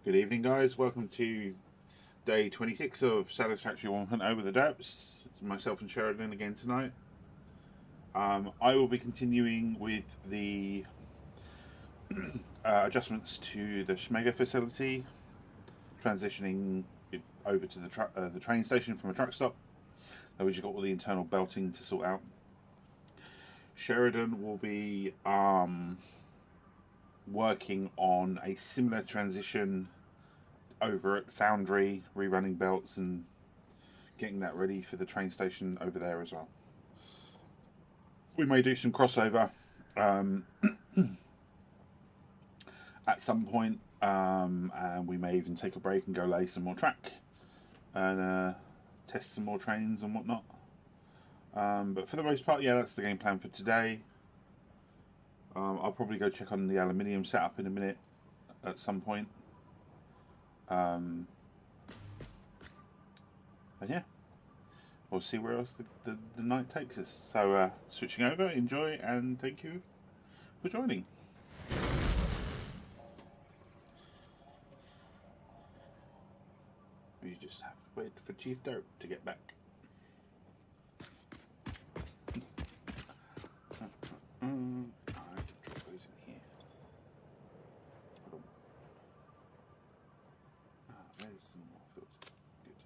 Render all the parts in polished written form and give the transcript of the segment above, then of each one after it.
Good evening, guys. Welcome to day 26 of Satisfactory 1 Hunt over the Derps. It's myself and Sharidan again tonight. I will be continuing with the adjustments to the Schmega facility, transitioning it over to the train station from a truck stop. We just got all the internal belting to sort out. Sheridan will be working on a similar transition over at Foundry, rerunning belts and getting that ready for the train station over there as well. We may do some crossover at some point, and we may even take a break and go lay some more track and test some more trains and whatnot. But for the most part, yeah, that's the game plan for today. I'll probably go check on the aluminium setup in a minute at some point. And yeah, we'll see where else the night takes us. So switching over, enjoy, and thank you for joining. We just have to wait for Chief Derp to get back. I can drop those in here. There's some more filters. Good.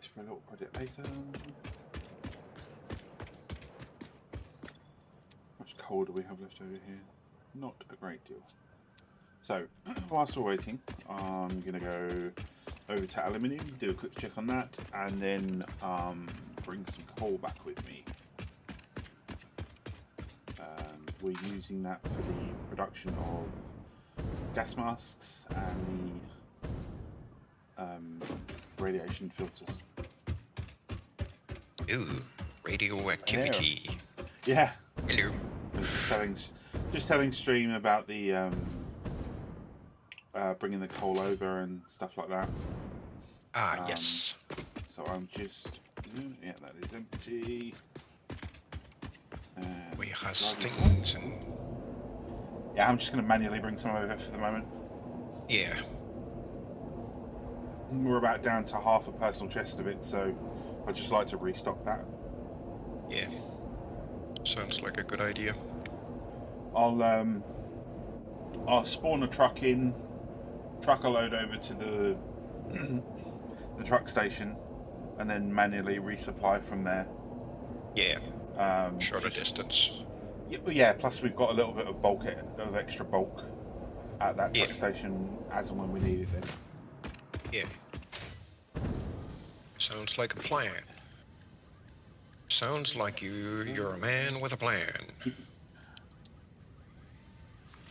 Just for a little project later. How much coal do we have left over here? Not a great deal. So, whilst we're waiting, I'm going to go over to aluminium, do a quick check on that, and then bring some coal back with me. We're using that for the production of gas masks and the radiation filters. Ooh, radioactivity. Yeah. Hello. Just telling Stream about the bringing the coal over and stuff like that. Yes. So I'm just, yeah, that is empty. We have things and... Yeah, I'm just going to manually bring some over for the moment. Yeah. We're about down to half a personal chest of it, so I'd just like to restock that. Yeah. Sounds like a good idea. I'll spawn a truck in, truck a load over to the the truck station, and then manually resupply from there. Yeah. Shorter distance. Yeah. Plus, we've got a little bit of of extra bulk at that truck station as and when we need it. Then. Yeah. Sounds like a plan. Sounds like you're a man with a plan.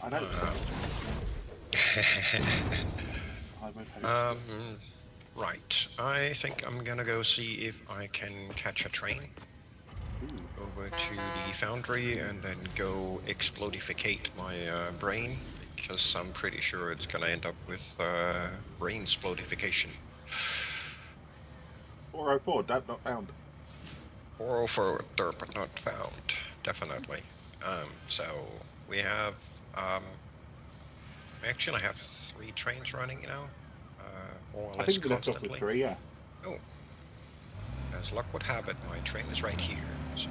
I don't. Right. I think I'm gonna go see if I can catch a train over to the foundry and then go explodificate my brain, because I'm pretty sure it's gonna end up with brain explodification. 404, derp not found. 404, derp but not found, definitely. So we have, actually I have 3 trains running, more or less I think we left constantly. off with 3, yeah. Oh, as luck would have it, my train is right here. So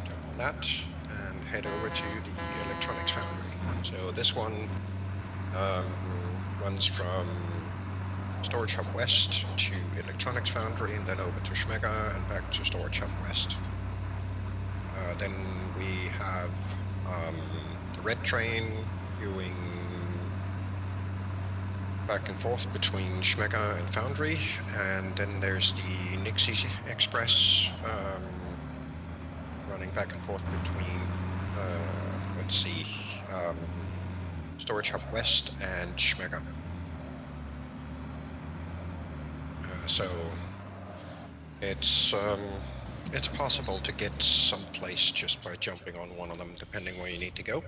jump on that and head over to the electronics foundry. So this one runs from Storage Hub West to Electronics Foundry and then over to Schmega and back to Storage Hub West. Then we have the red train doing back and forth between Schmega and Foundry, and then there's the Nixie Express running back and forth between, let's see, Storage Hub West and Schmega. So it's possible to get someplace just by jumping on one of them, depending where you need to go.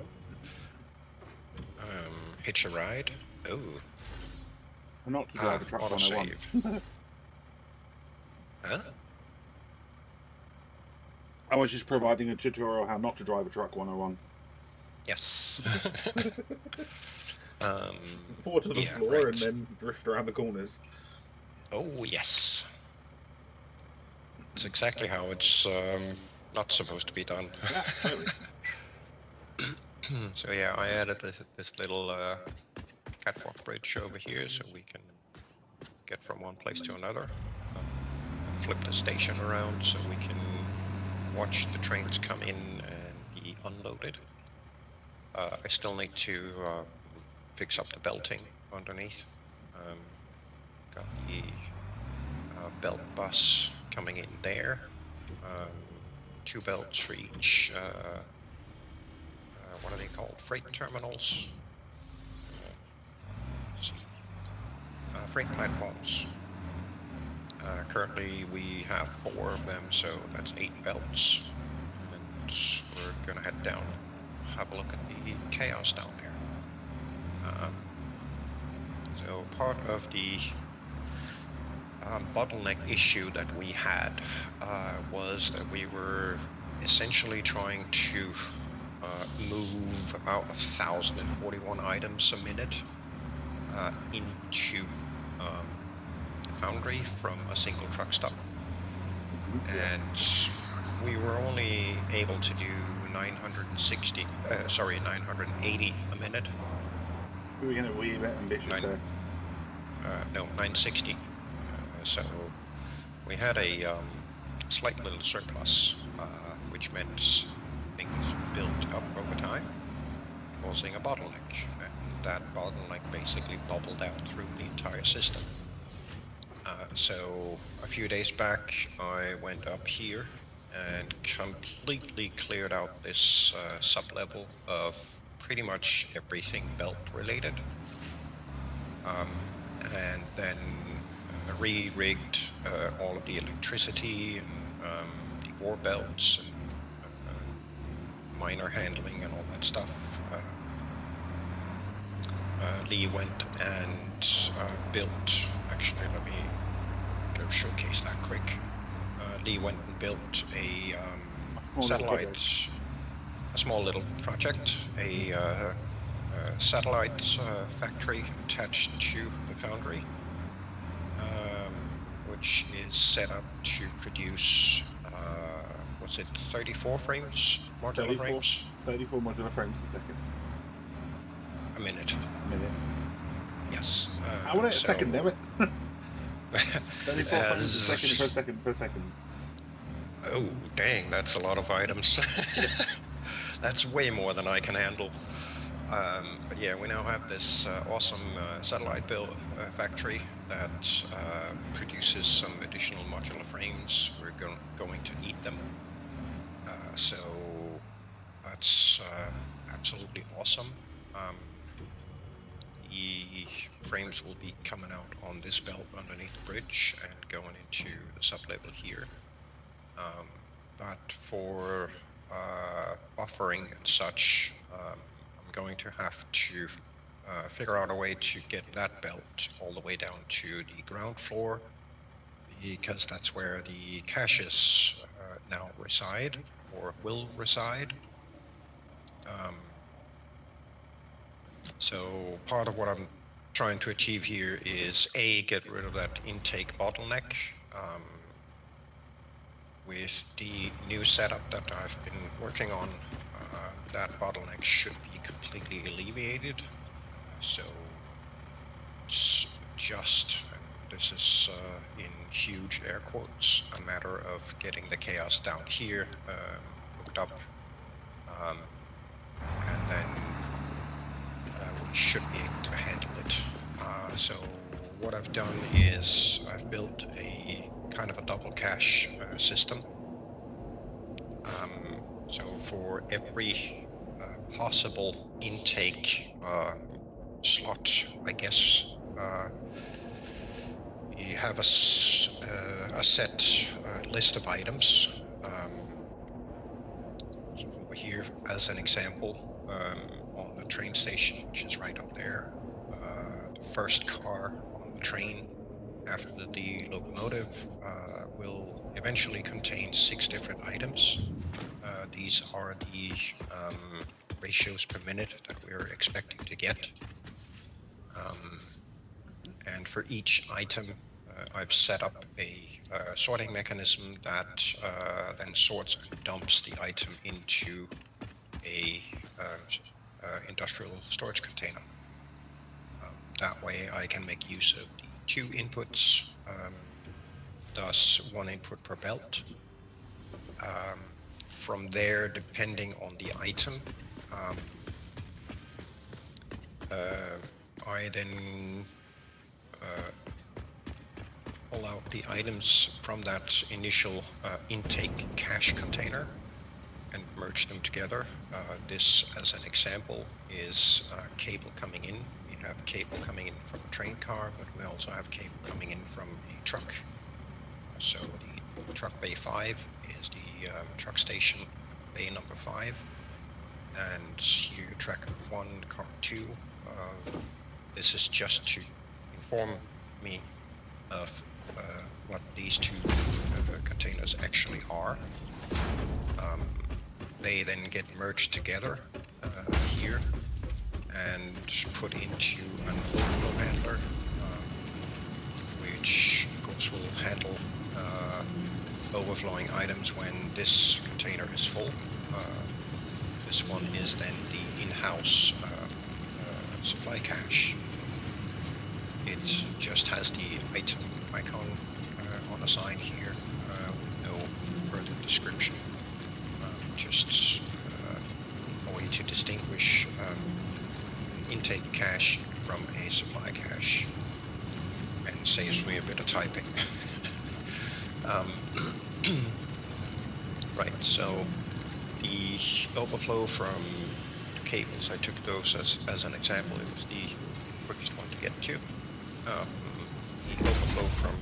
Hitch a ride. Oh. Not to drive a truck autosave. Huh? I was just providing a tutorial how not to drive a truck 101. Yes. Fall to the Yeah, floor right. and then drift around the corners. Oh, yes. It's exactly how it's not supposed to be done. Yeah, totally. So yeah, I added this little catwalk bridge over here so we can get from one place to another. Flip the station around so we can watch the trains come in and be unloaded. I still need to fix up the belting underneath. Got the belt bus coming in there. 2 belts for each, what are they called? Freight terminals? Let's see. Freight platforms. Currently we have 4 of them, so that's 8 belts. And we're gonna head down, have a look at the chaos down there. So part of the bottleneck issue that we had was that we were essentially trying to move about 1,041 items a minute into the foundry from a single truck stop, and we were only able to do 980 a minute. We were getting a wee bit ambitious there. No, 960. So we had a slight little surplus, which meant things built up over time, causing a bottleneck. And that bottleneck basically bubbled out through the entire system. So a few days back, I went up here and completely cleared out this sub-level of pretty much everything belt related. And then re-rigged all of the electricity and the ore belts and miner handling and all that stuff. Lee went and built, actually let me go showcase that quick. Lee went and built a satellite, a small little project, a satellite factory attached to the foundry, which is set up to produce, what's it, 34 frames, modular frames? 34 modular frames a second. A minute. A minute. Yes. I want it a second, damn it. 34 frames a second per second. Oh, dang, that's a lot of items. That's way more than I can handle. But yeah, we now have this awesome satellite build factory that produces some additional modular frames. We're going to need them. So that's absolutely awesome. The frames will be coming out on this belt underneath the bridge and going into the sub-level here. But for buffering and such, I'm going to have to figure out a way to get that belt all the way down to the ground floor, because that's where the caches now reside, or will reside. So part of what I'm trying to achieve here is A, get rid of that intake bottleneck. With the new setup that I've been working on, that bottleneck should be completely alleviated. So it's just, this is in huge air quotes, a matter of getting the chaos down here hooked up, and then we should be able to handle it. So what I've done is I've built a kind of a double cache system. So for every possible intake slot, I guess, you have a set list of items. So over here, as an example, on the train station, which is right up there, the first car on the train after the locomotive will eventually contain 6 different items. These are the ratios per minute that we're expecting to get. And for each item, I've set up a sorting mechanism that then sorts and dumps the item into a industrial storage container. That way I can make use of the 2 inputs, thus 1 input per belt. From there, depending on the item, I then pull out the items from that initial intake cache container and merge them together. This, as an example, is cable coming in. We have cable coming in from a train car, but we also have cable coming in from a truck. So the truck bay 5 is the truck station bay number 5, and you track 1, car 2. This is just to inform me of what these 2 containers actually are. They then get merged together here and put into an overflow handler, which of course will handle overflowing items when this container is full. This one is then the in-house supply cache. It just has the item icon on a sign here with no further description. Just a way to distinguish intake cache from a supply cache, and saves me a bit of typing. Right, so the overflow from the cables, I took those as an example. It was the quickest one to get to. The overflow from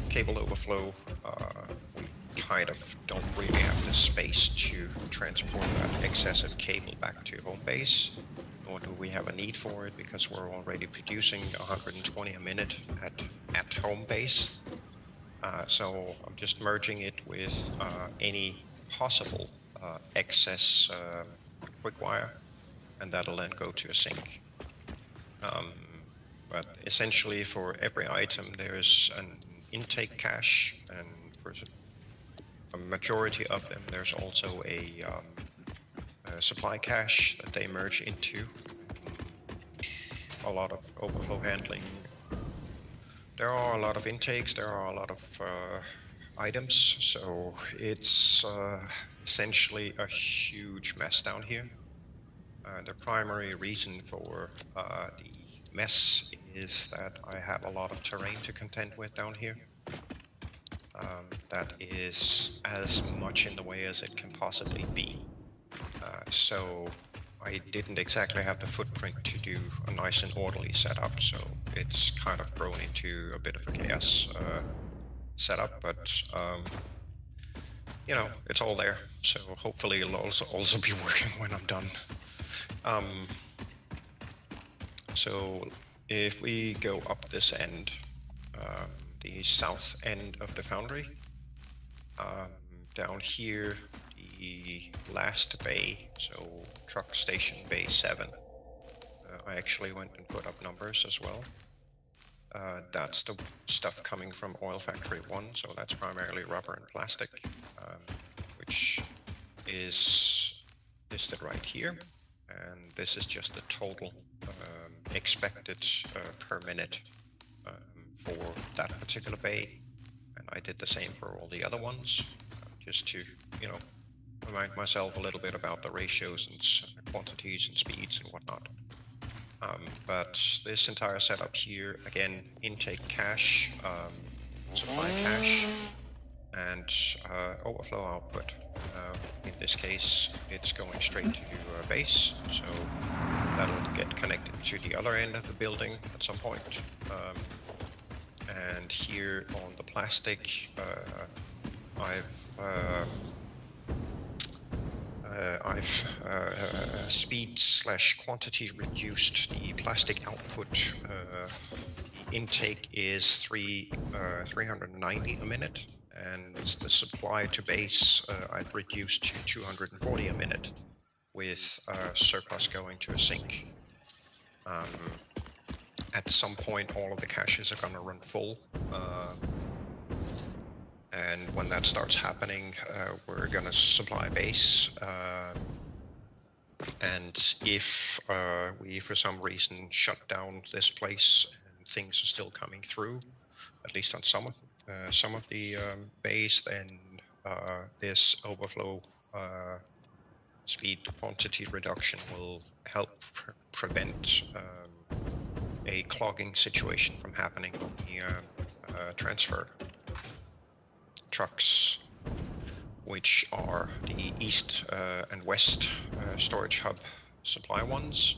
cable overflow, we kind of don't really have the space to transport that excessive cable back to home base, nor do we have a need for it because we're already producing 120 a minute at home base. So I'm just merging it with any possible excess quick wire, and that'll then go to a sink. But essentially for every item there's an intake cache, and for a majority of them there's also a supply cache that they merge into. A lot of overflow handling. There are a lot of intakes, there are a lot of items, so it's essentially a huge mess down here. The primary reason for the mess is that I have a lot of terrain to contend with down here. That is as much in the way as it can possibly be. So I didn't exactly have the footprint to do a nice and orderly setup, so it's kind of grown into a bit of a chaos setup, but you know, it's all there, so hopefully it'll also be working when I'm done. So if we go up this end, the south end of the foundry, down here, the last bay, so truck station bay 7, I actually went and put up numbers as well. That's the stuff coming from oil factory 1, so that's primarily rubber and plastic, which is listed right here, and this is just the total expected per minute for that particular bay, and I did the same for all the other ones, just to, you know, remind myself a little bit about the ratios and quantities and speeds and whatnot. But this entire setup here, again, intake cache, supply cache, and overflow output. In this case, it's going straight to base, so that'll get connected to the other end of the building at some point. And here on the plastic, I've speed/quantity reduced the plastic output, the intake is 390 a minute, and the supply to base I've reduced to 240 a minute, with surplus going to a sink. At some point, all of the caches are going to run full, and when that starts happening, we're going to supply base. And if we, for some reason, shut down this place and things are still coming through, at least on some of the base, then this overflow speed quantity reduction will help prevent a clogging situation from happening on the transfer trucks, which are the east and west storage hub supply ones.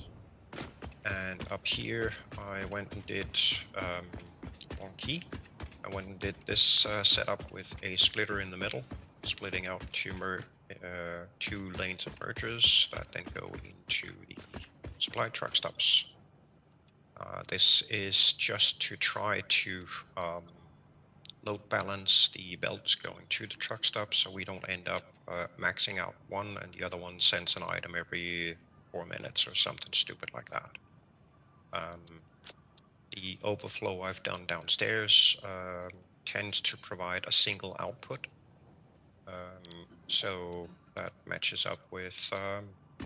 And up here, I went and did one key. I went and did this setup with a splitter in the middle, splitting out two lanes of mergers that then go into the supply truck stops. This is just to try to load balance the belts going to the truck stop, so we don't end up maxing out one and the other one sends an item every 4 minutes or something stupid like that. The overflow I've done downstairs tends to provide a single output, so that matches up with a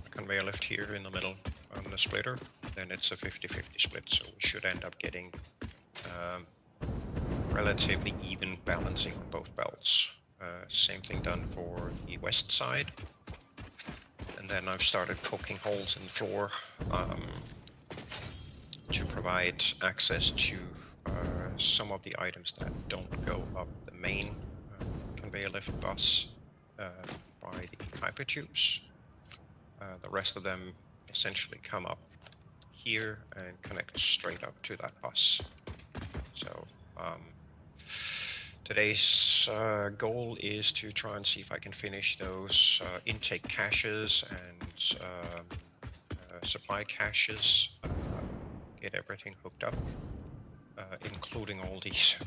conveyor lift here in the middle on the splitter. Then it's a 50-50 split, so we should end up getting relatively even balancing on both belts. Same thing done for the west side. And then I've started poking holes in the floor to provide access to some of the items that don't go up the main conveyor lift bus by the hyper tubes. The rest of them essentially come up here and connect straight up to that bus. So today's goal is to try and see if I can finish those intake caches and supply caches, get everything hooked up, including all these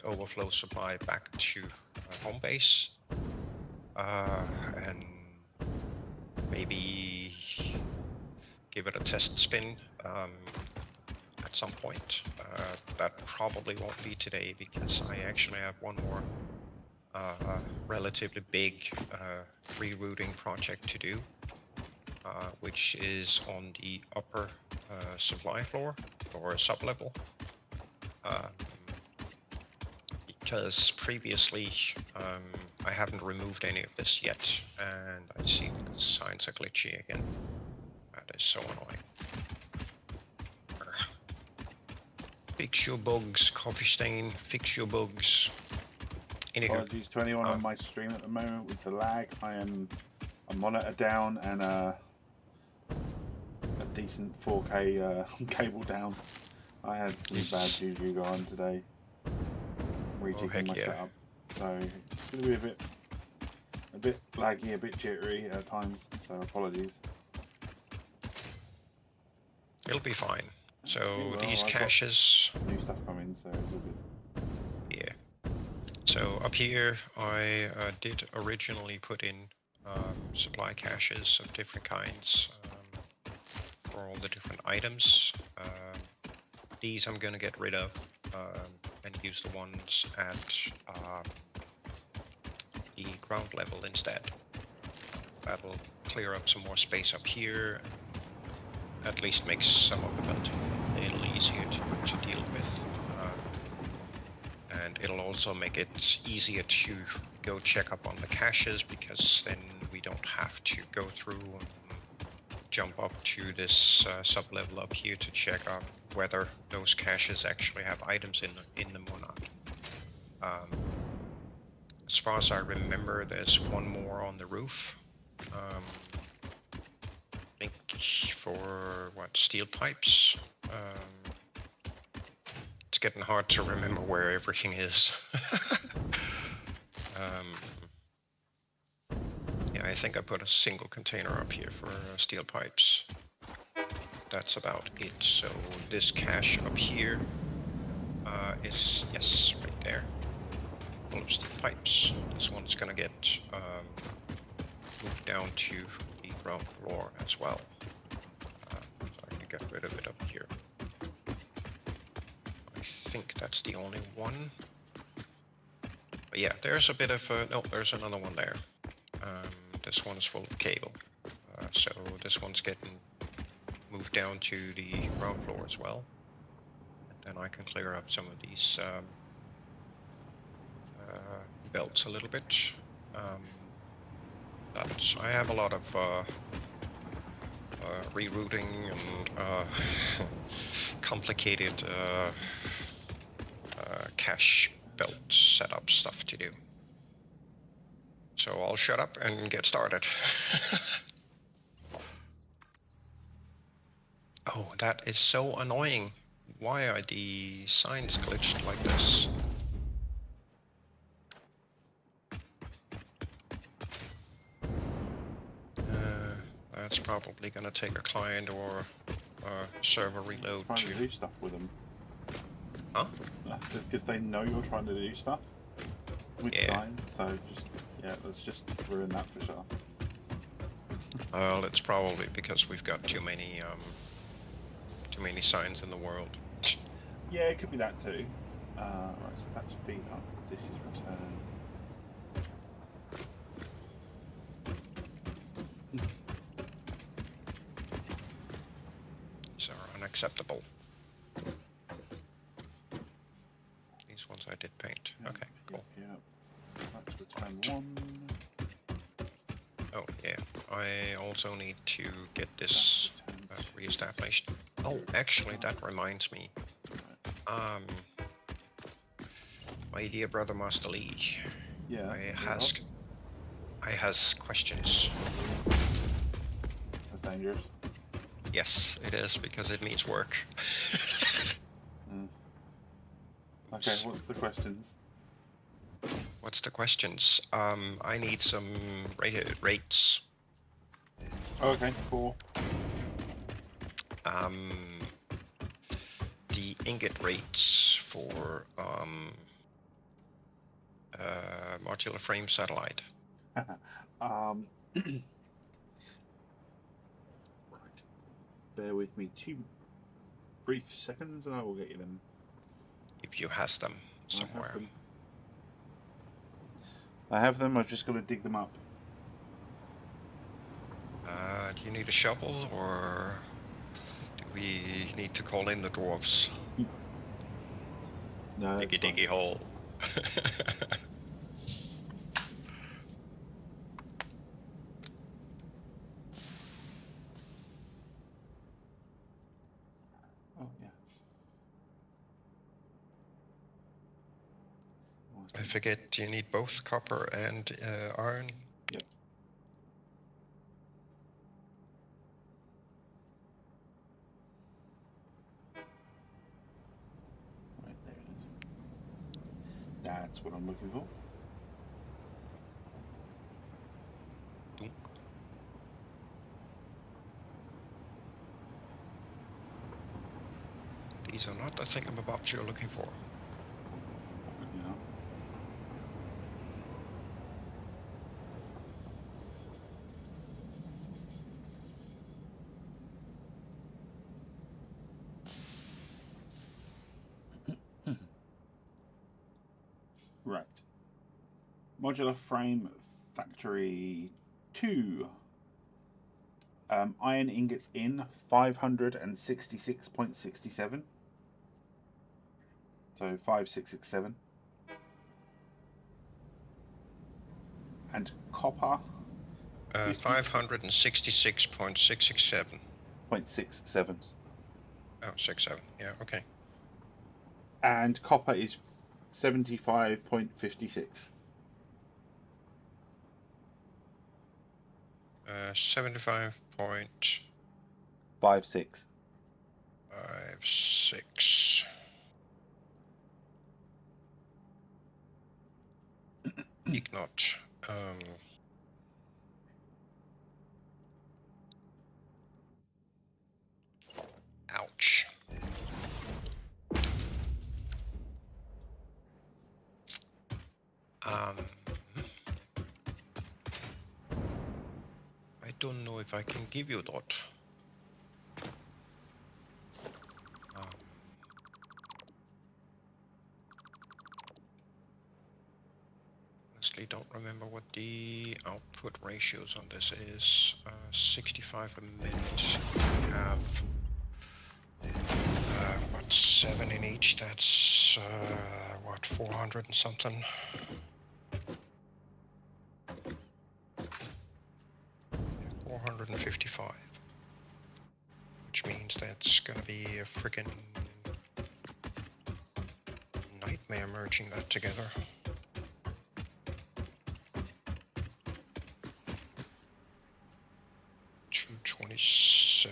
overflow supply back to home base, and maybe give it a test spin at some point. That probably won't be today, because I actually have one more relatively big rerouting project to do, which is on the upper supply floor or sub-level. Because previously I haven't removed any of this yet, and I see the signs are glitchy again. That is so annoying. Fix your bugs, coffee stain, fix your bugs. Anywho, apologies to anyone on my stream at the moment with the lag. I am a monitor down and a decent 4K cable down. I had some bad juju go on today, rejigging my setup, so it's going to be a bit laggy, a bit jittery at times, so apologies. It'll be fine. So these caches, new stuff coming, so it's all good. Yeah. So up here, I did originally put in supply caches of different kinds for all the different items. These I'm going to get rid of and use the ones at the ground level instead. That'll clear up some more space up here. At least makes some of the belting a little easier to deal with. And it'll also make it easier to go check up on the caches, because then we don't have to go through and jump up to this sub-level up here to check out whether those caches actually have items in them or not. As far as I remember, there's one more on the roof. I think for steel pipes. It's getting hard to remember where everything is. Yeah, I think I put a single container up here for steel pipes. That's about it. So this cache up here is, yes, right there. Full of steel pipes. This one's gonna get moved down to the ground floor as well. So I can get rid of it up here. I think that's the only one. But yeah, there's a bit of no, there's another one there. This one's full of cable. So this one's getting moved down to the ground floor as well. And then I can clear up some of these belts a little bit. But I have a lot of rerouting and complicated cache belt setup stuff to do. So I'll shut up and get started. Oh, that is so annoying. Why are the signs glitched like this? That's probably gonna take a client or a server reload trying to do stuff with them. Huh? That's because they know you're trying to do stuff with signs, so just, yeah, let's just ruin that for sure. Well, it's probably because we've got too many signs in the world. Yeah, it could be that too. Right, so that's feed up. This is return. These are unacceptable. These ones I did paint. Yep, Okay, cool. Yep. So that's return 1. Oh yeah, I also need to get this reestablished. Oh, actually, that reminds me. My dear brother Master Lee, Yeah, I has questions. That's dangerous. Yes, it is, because it needs work. Okay, what's the questions? What's the questions? I need some rates. Oh, okay, 4. The ingot rates for modular frame satellite. Right. Bear with me 2 brief seconds and I will get you them. If you has them somewhere. I have them, I've just got to dig them up. Do you need a shovel, or do we need to call in the dwarves? No, Diggy diggy hole. Oh, yeah. I forget, you need both copper and iron? Yep. Right, there it is. That's what I'm looking for. Dunk. These are not the thingamabobs you're looking for. Yeah. Right. Modular frame factory 2. Iron ingots in 566.67. So 5667. And copper 566.667. 0.67. Oh, 67. Yeah, okay. And copper is 75.56. 75.56. 56. Ignot. Ouch. I don't know if I can give you that. Honestly, don't remember what the output ratios on this is. 65 a minute. We have what, 7 in each. That's what, 400 and something. Yeah, 455. Which means that's gonna be a freaking nightmare merging that together. $227.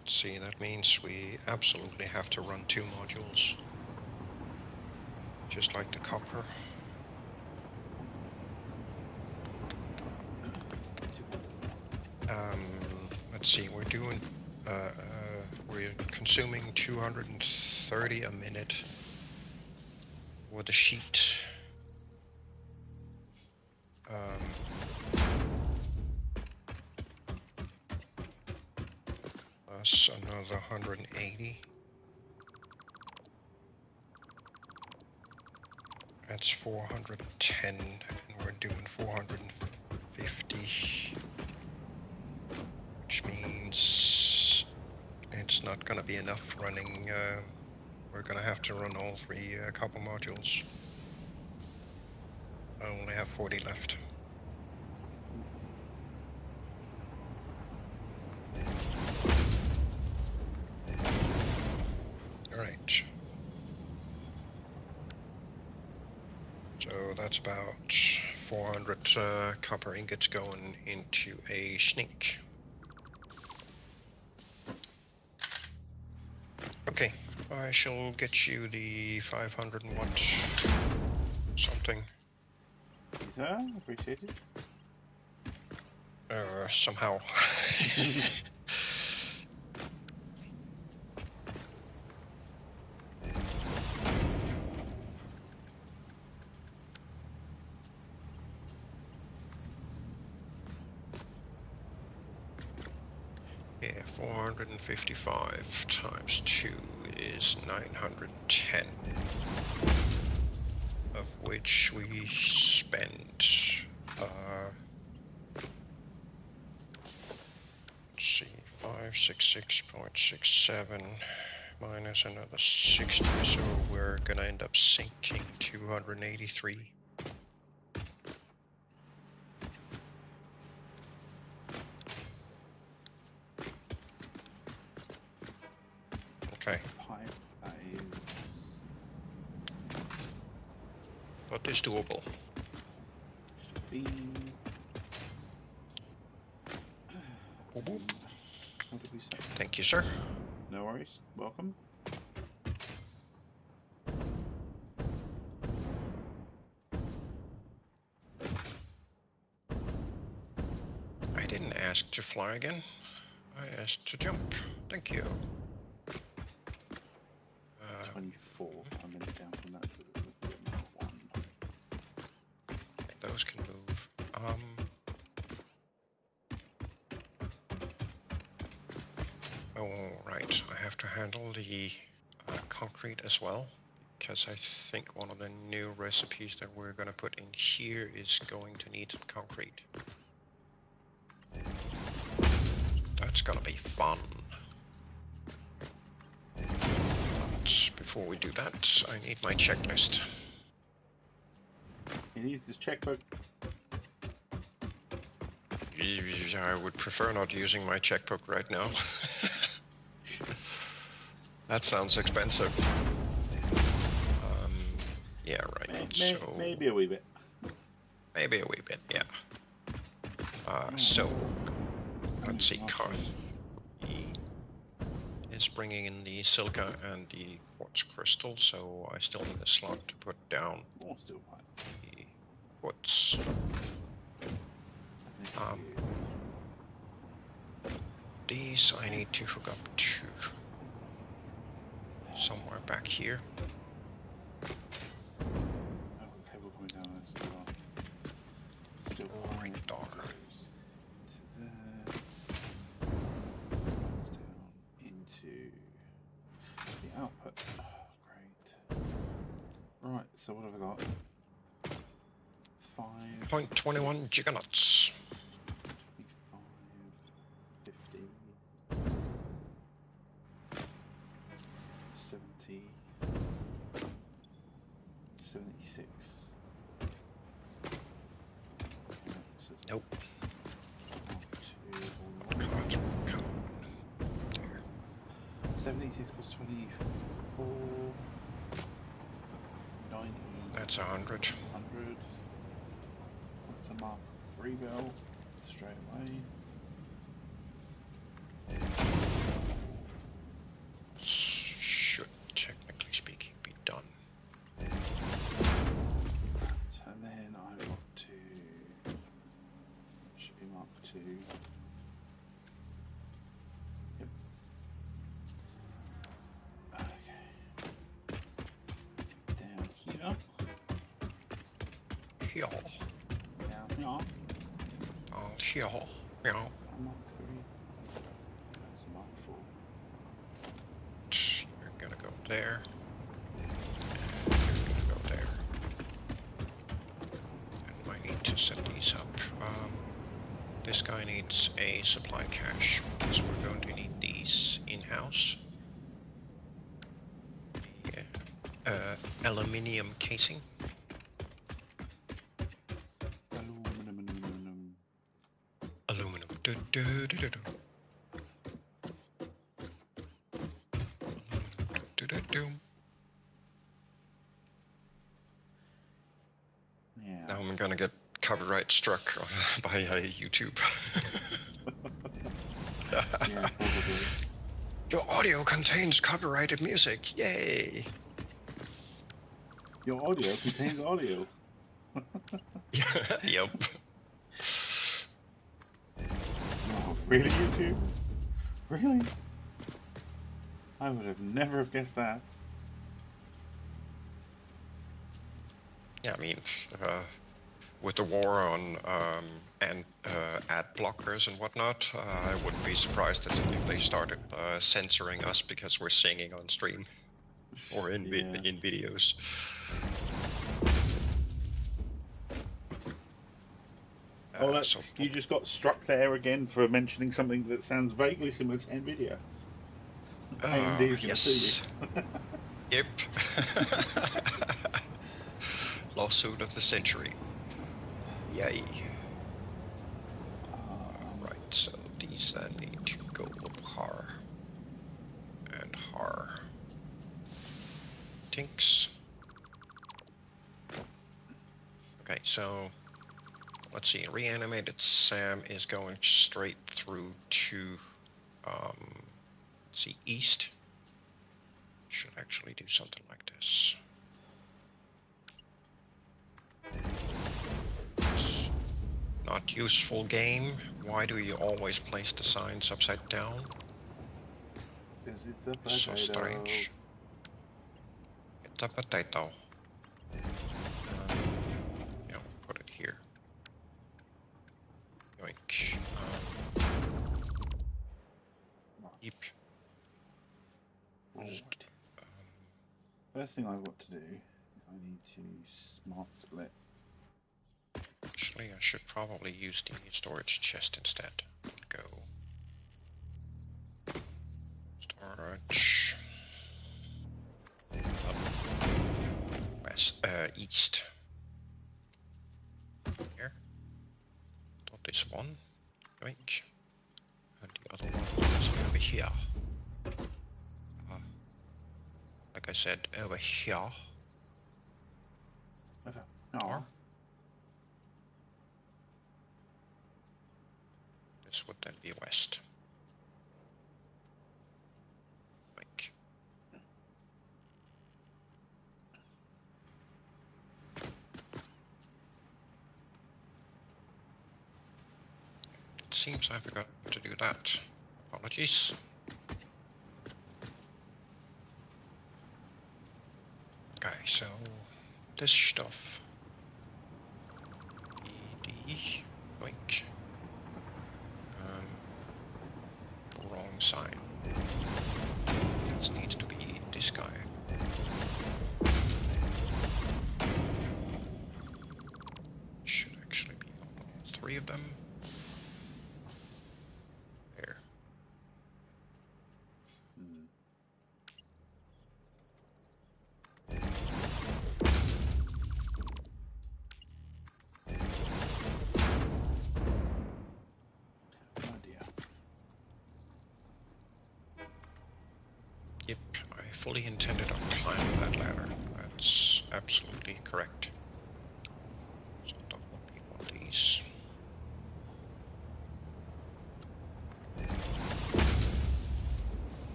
Let's see, that means we absolutely have to run 2 modules. Just like the copper. Let's see, we're doing, we're consuming 230 a minute for the sheet. Plus another 180. That's 410, and we're doing 450. Which means it's not gonna be enough running, we're gonna have to run all 3 copper modules. I only have 40 left. Alright. So that's about 400 copper ingots going into a snake. Okay, I shall get you the 500 and what something. Sir, appreciated. Somehow. Yeah, 455 times 2 is 910, of which we spent, let's see, 566.67 minus another 60, so we're gonna end up sinking 283. Okay. Pipe, that is... But it's doable. Speed... Boop, boop. What did we say? Thank you, sir. No worries. Welcome. I didn't ask to fly again. I asked to jump. Thank you. 24. I'm going to down from that to the 1. Those can move. Oh, right. I have to handle the concrete as well, because I think one of the new recipes that we're going to put in here is going to need some concrete. That's going to be fun. But before we do that, I need my checklist. You need this checkbook. I would prefer not using my checkbook right now. That sounds expensive. Yeah, right. Maybe a wee bit. Maybe a wee bit, yeah. So, let's see, Karth is bringing in the silica and the quartz crystal, so I still need a slot to put down More steel pipe. the quartz. these I need to hook up to somewhere back here. Oh, cable going down this as well. Still Right there. goes into there. Runs down into the output. Oh, great. Right, so what have I got? 0.21 giganuts. 25, 50, 70, 76. Nope. 76 plus 24, 90. That's 100. 100. That's a Mark 3 bell straight away. Should, technically speaking, be done. And then I've got to. Should be Mark 2. Yep. Okay. Down here. Here. Down here. Down here. Yeah. Is that a Mark 3? That's a Mark 4. You're gonna go there. And you're gonna go there. And I need to set these up. This guy needs a supply cache because we're going to need these in-house. Yeah. Aluminium casing. Aluminum. Aluminum. Do, do, do, do, do. Do, do, do. Yeah. Now I'm gonna get copyright struck by YouTube. Yeah, probably. Your audio contains copyrighted music. Yay! Your audio contains audio. Yep. Oh, really, YouTube? Really? I would have never have guessed that. Yeah, I mean, with the war on ad blockers and whatnot, I wouldn't be surprised if they started censoring us because we're singing on stream or in in videos. Oh, So you just got struck there again for mentioning something that sounds vaguely similar to NVIDIA. AMD's gonna sue you. Yep. Lawsuit of the century. Yay. Right, so these then need to go har and har. Tinks. Okay, so let's see. Reanimated Sam is going straight through to let's see, east. Should actually do something like this. Not useful game. Why do you always place the signs upside down? Because it's a potato. So strange. It's a potato. Yeah, put it here. Yoink. Eep. First thing I've got to do is I need to smart split. Actually, I should probably use the storage chest instead. Go. Storage. Up. West, east. Here. Not this one. Yoink. And the other one is over here. Like I said, over here. Okay. Oh. This would then be west. Like. It seems I forgot to do that. Apologies. Okay, so this stuff. ED. Boink. Wrong sign. This needs to be this guy. Should actually be on all three of them. There. Oh dear. Yep, I fully intended on climbing that ladder. That's absolutely correct. So don't want me one of these.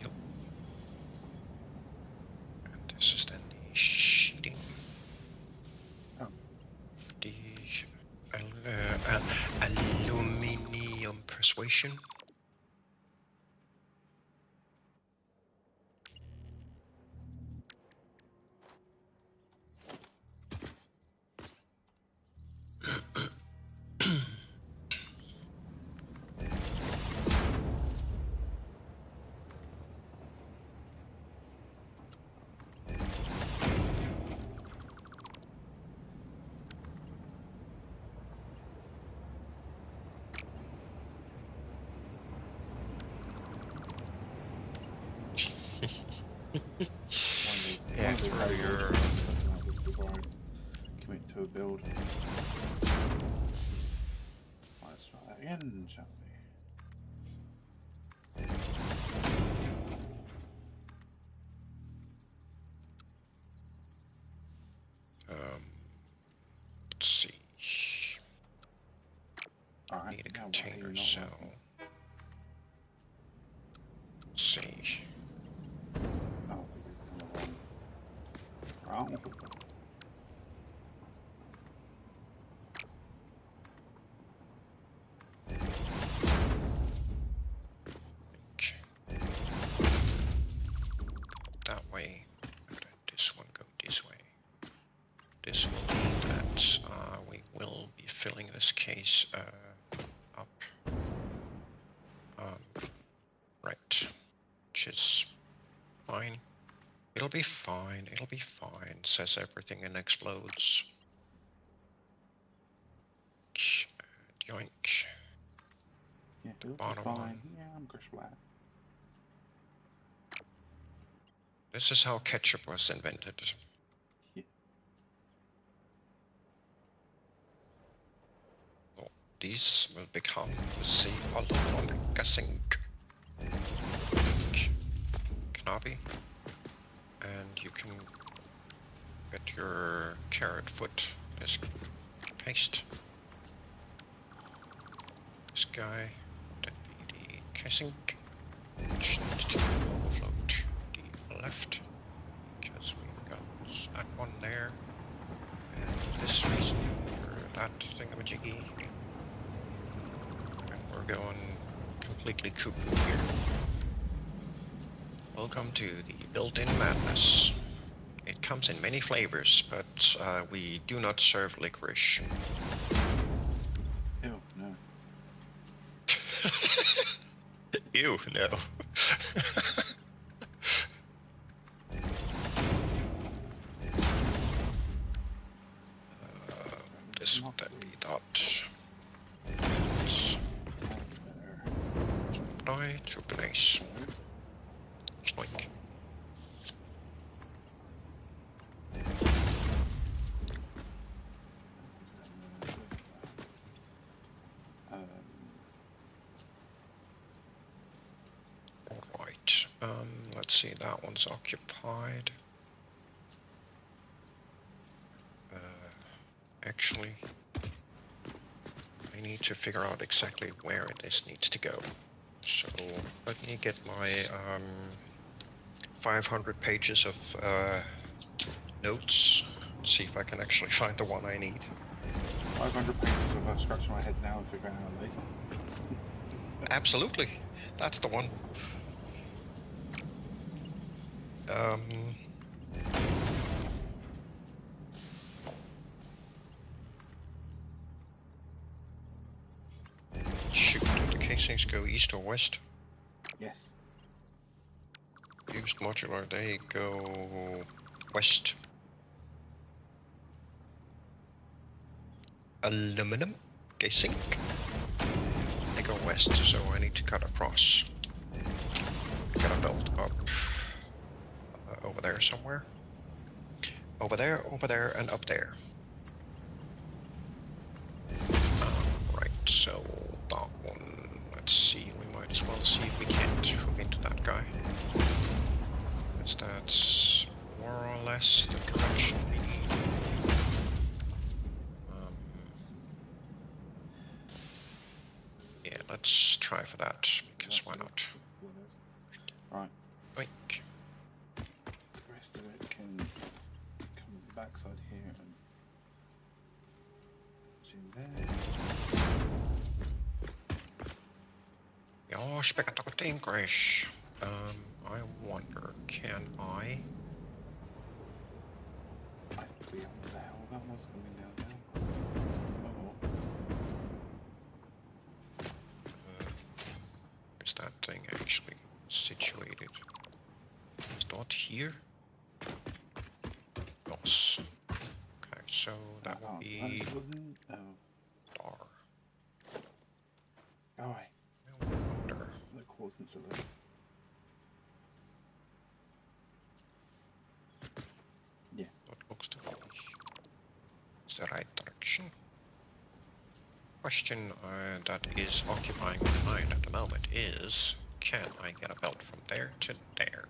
Yep. And this is then the sheeting. Oh. The aluminium persuasion. Yeah, through your Before I commit to a build. Let's try that again, shall we? let's see. Alright, Need a now why are you container not cell. working? Let's see. Oh, because it's on the wrong. Wrong. That way, and then this one go this way. This will mean that we will be filling this case up. Right, which is fine. It'll be fine. It'll be fine. Says everything and explodes. Yoink. Yeah, it'll be Bottom fine. one. Yeah, I'm Chris Black. This is how ketchup was invented. Yeah. So these will become the Sivalonggassing Knabi, and you can get your carrot foot as paste. This guy, that be the casing, which needs to overflow to the left, because we've got that one there, and this reason for that thingamajiggy, and we're going completely cuckoo here. Welcome to the built-in madness. It comes in many flavors, but we do not serve licorice. Ew, no. Ew, no. This would then be that. Apply to place. Like. Alright, let's see, that one's occupied. Actually, I need to figure out exactly where this needs to go. So let me get my 500 pages of notes See if I can actually find the one I need. 500 pages of scratch my head now and figure it out later. Absolutely, that's the one. Shoot, do the casings go east or west? Yes. Used modular, they go west. Aluminum casing. They go west, so I need to cut across. Get a belt up over there somewhere. Over there, and up there. Right, so that one, let's see, we might as well see if we can't hook into that guy. That's more or less the direction we need. Yeah, let's try for that, because why not? Right. Oink. The rest of it can come backside here and zoom there. Ja, spectacular crash. I wonder, can I? I forget what the hell that was coming down now. Is that thing actually situated? Is that here? Yes. Okay, so that would be star. Go away. I wonder. The causing solution. Yeah. What looks to be the right direction. Question that is occupying my mind at the moment is, can I get a belt from there to there?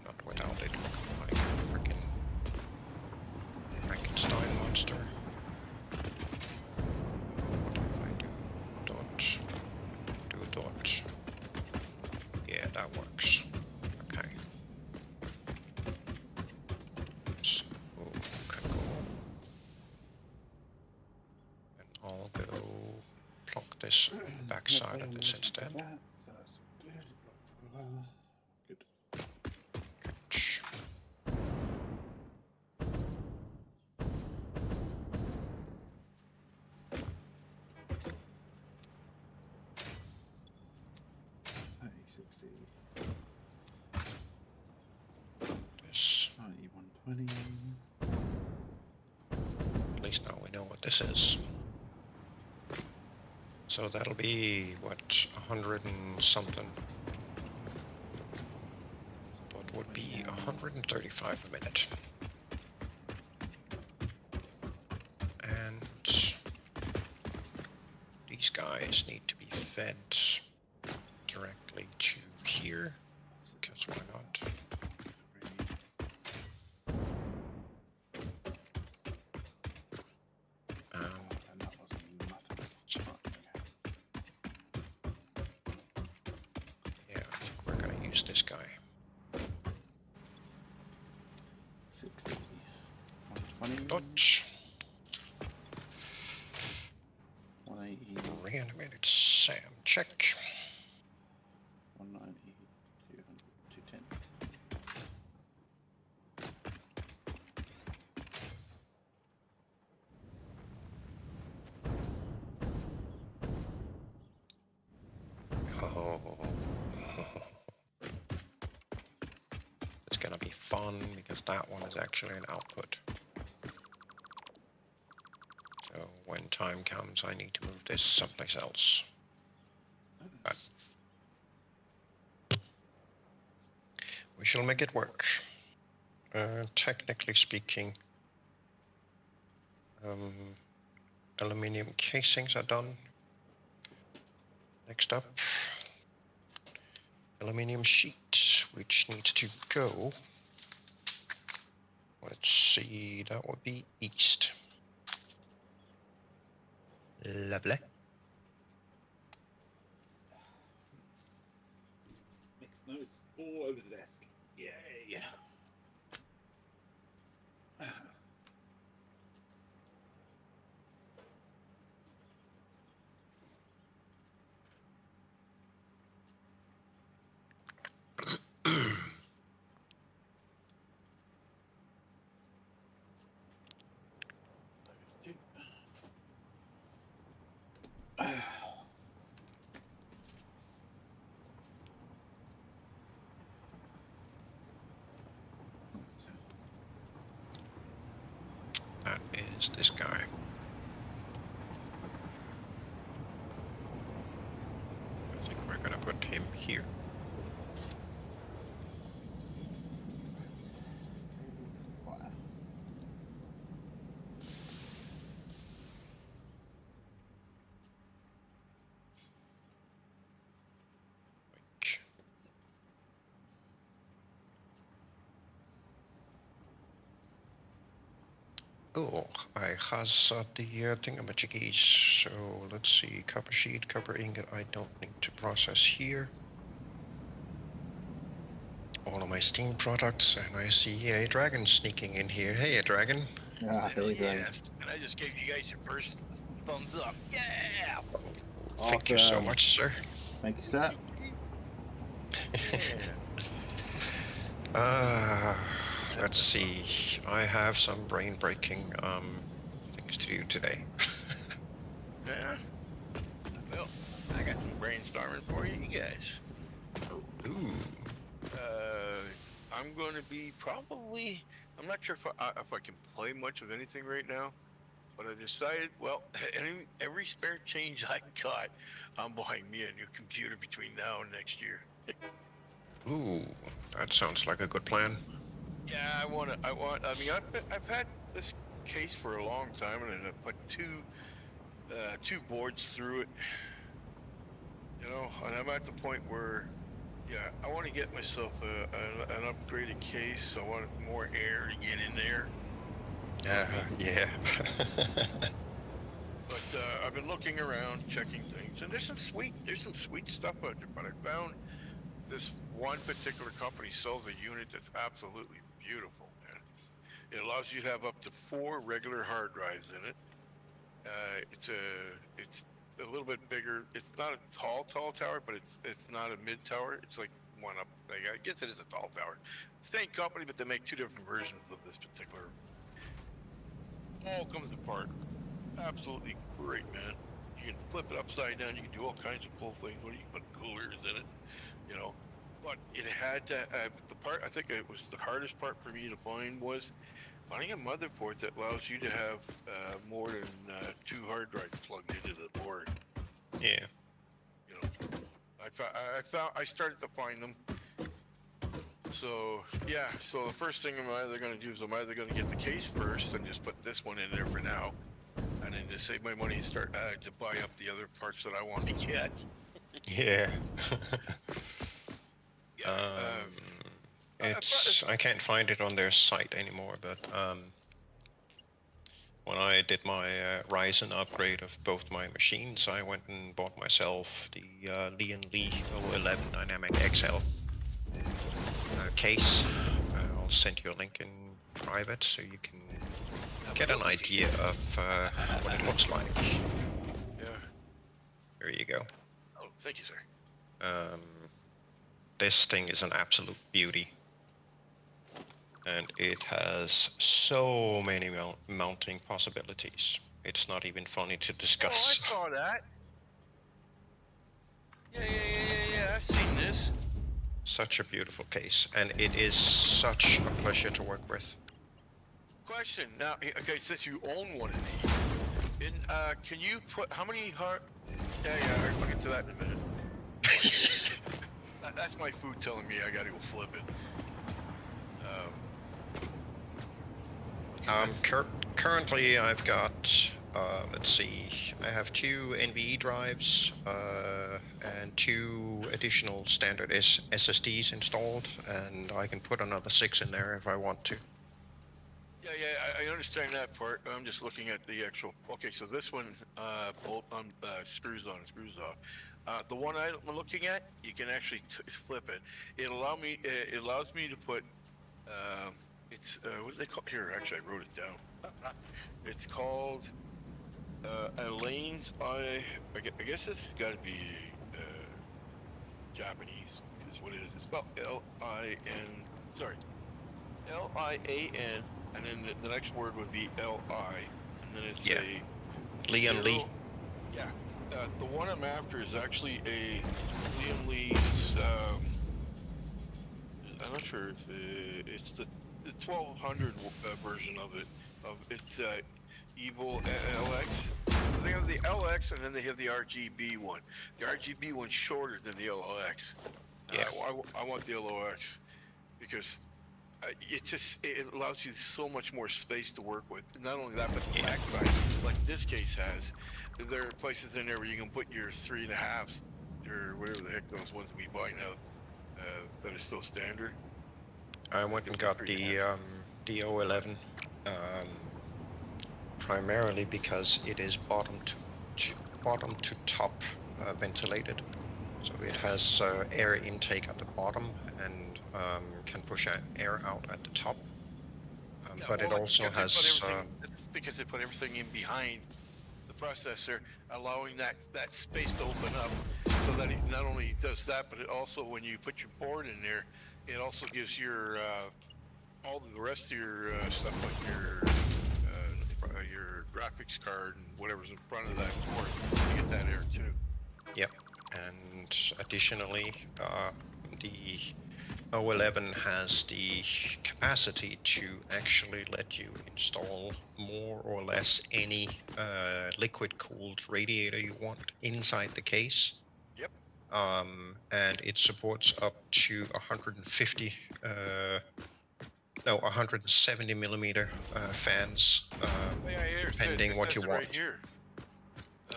Not without it looking like a freaking Frankenstein monster. What do I do? Dot. Yeah, that works. Okay. So, can go. And I'll go plonk this on the back side of this instead. So that's good. Good. Catch. This. 9120. At least now we know what this is. So that'll be, what, 100 and something. That would be 135 a minute. And these guys need to be fed directly to here, because why not? And that was nothing. Yeah, I think we're gonna use this guy. 60. 120. Dodge. 180. Reanimated Sam, check. 190. 200. 210. Oh. It's gonna be fun because that one is actually an output. So when time comes, I need to move this someplace else. But we shall make it work. Technically speaking, aluminium casings are done. Next up, aluminium sheet, which needs to go. Let's see, that would be east. Lovely. Mixed notes all over the desk. Yay! That is this guy. I think we're gonna put him here. Oh, I has the thingamajiggies. So let's see, copper sheet, copper ingot. I don't need to process here. All of my steam products, and I see a dragon sneaking in here. Hey, a dragon. Ah, Billy Dragon. Yes, and I just gave you guys your first thumbs up. Yeah. Thank you so Awesome. much, sir. Thank you, sir. Let's see. I have some brain-breaking things to do today. Yeah. Well, I got some brainstorming for you guys. Ooh. I'm going to be probably. I'm not sure if I can play much of anything right now, but I decided. Well, every spare change I got, I'm buying me a new computer between now and next year. Ooh, that sounds like a good plan. Yeah, I mean, I've had this case for a long time, and I put two boards through it. You know, and I'm at the point where, yeah, I want to get myself an upgraded case. I want more air to get in there. Yeah. But I've been looking around, checking things, and there's some sweet stuff out there. But I found this one particular company sells a unit that's absolutely beautiful, man. It allows you to have up to 4 regular hard drives in it. It's a little bit bigger. It's not a tall tower, but it's not a mid tower. It's like one up. Like, I guess it is a tall tower. Same company, but they make 2 different versions of this particular. All comes apart. Absolutely great, man. You can flip it upside down. You can do all kinds of cool things. What, you can put coolers in it, you know. But it had to. The part I think it was the hardest part for me to find was finding a motherboard that allows you to have more than 2 hard drives plugged into the board. Yeah. You know, I started to find them. So yeah, so the first thing I'm either going to do is I'm either going to get the case first and just put this one in there for now, and then just save my money and start to buy up the other parts that I want to get. Yeah. Yeah, I can't find it on their site anymore, but when I did my Ryzen upgrade of both my machines, I went and bought myself the Lee 011 Dynamic XL case. I'll send you a link in private so you can get an idea of what it looks like. Yeah. There you go. Oh, thank you, sir. This thing is an absolute beauty. And it has so many mounting possibilities. It's not even funny to discuss. Oh, I saw that. Yeah. I've seen this. Such a beautiful case, and it is such a pleasure to work with. Question now. Okay, since you own one of these, can you put how many hard? Yeah. I'll get to that in a minute. That's my food telling me I gotta go flip it. Currently I've got, let's see, I have 2 NVE drives and 2 additional standard SSDs installed, and I can put another 6 in there if I want to. Yeah, I understand that part. I'm just looking at the actual. Okay, so this one bolt on screws on, screws off. The one I'm looking at, you can actually flip it. It allows me to put. It's what do they call here? Actually, I wrote it down. It's called Elaine's. I guess this has got to be Japanese because what it is, it's spelled L-I-N. Sorry, L-I-A-N, and then the next word would be L-I, and then it's a Liam Lee. Yeah, the one I'm after is actually a Liam Lee's. I'm not sure if it's the 1200 version of it. of its Evil LX. They have the LX and then they have the RGB one. The RGB one's shorter than the LX. Yeah. I want the LX because it allows you so much more space to work with. Not only that, but the backside, like this case has, there are places in there where you can put your 3.5s or whatever the heck those ones we buy now that are still standard. I went and got the DO11 primarily because it is bottom to top ventilated. So it has air intake at the bottom and can push air out at the top. But it also has... It's because they put everything in behind the processor, allowing that space to open up, so that it not only does that, but it also, when you put your board in there, it also gives your all the rest of your stuff, like your graphics card and whatever's in front of that board, you get that air too. Yep, and additionally, the O11 has the capacity to actually let you install more or less any liquid-cooled radiator you want inside the case. Yep. And it supports up to 170 millimeter fans, depending what you want. Right here.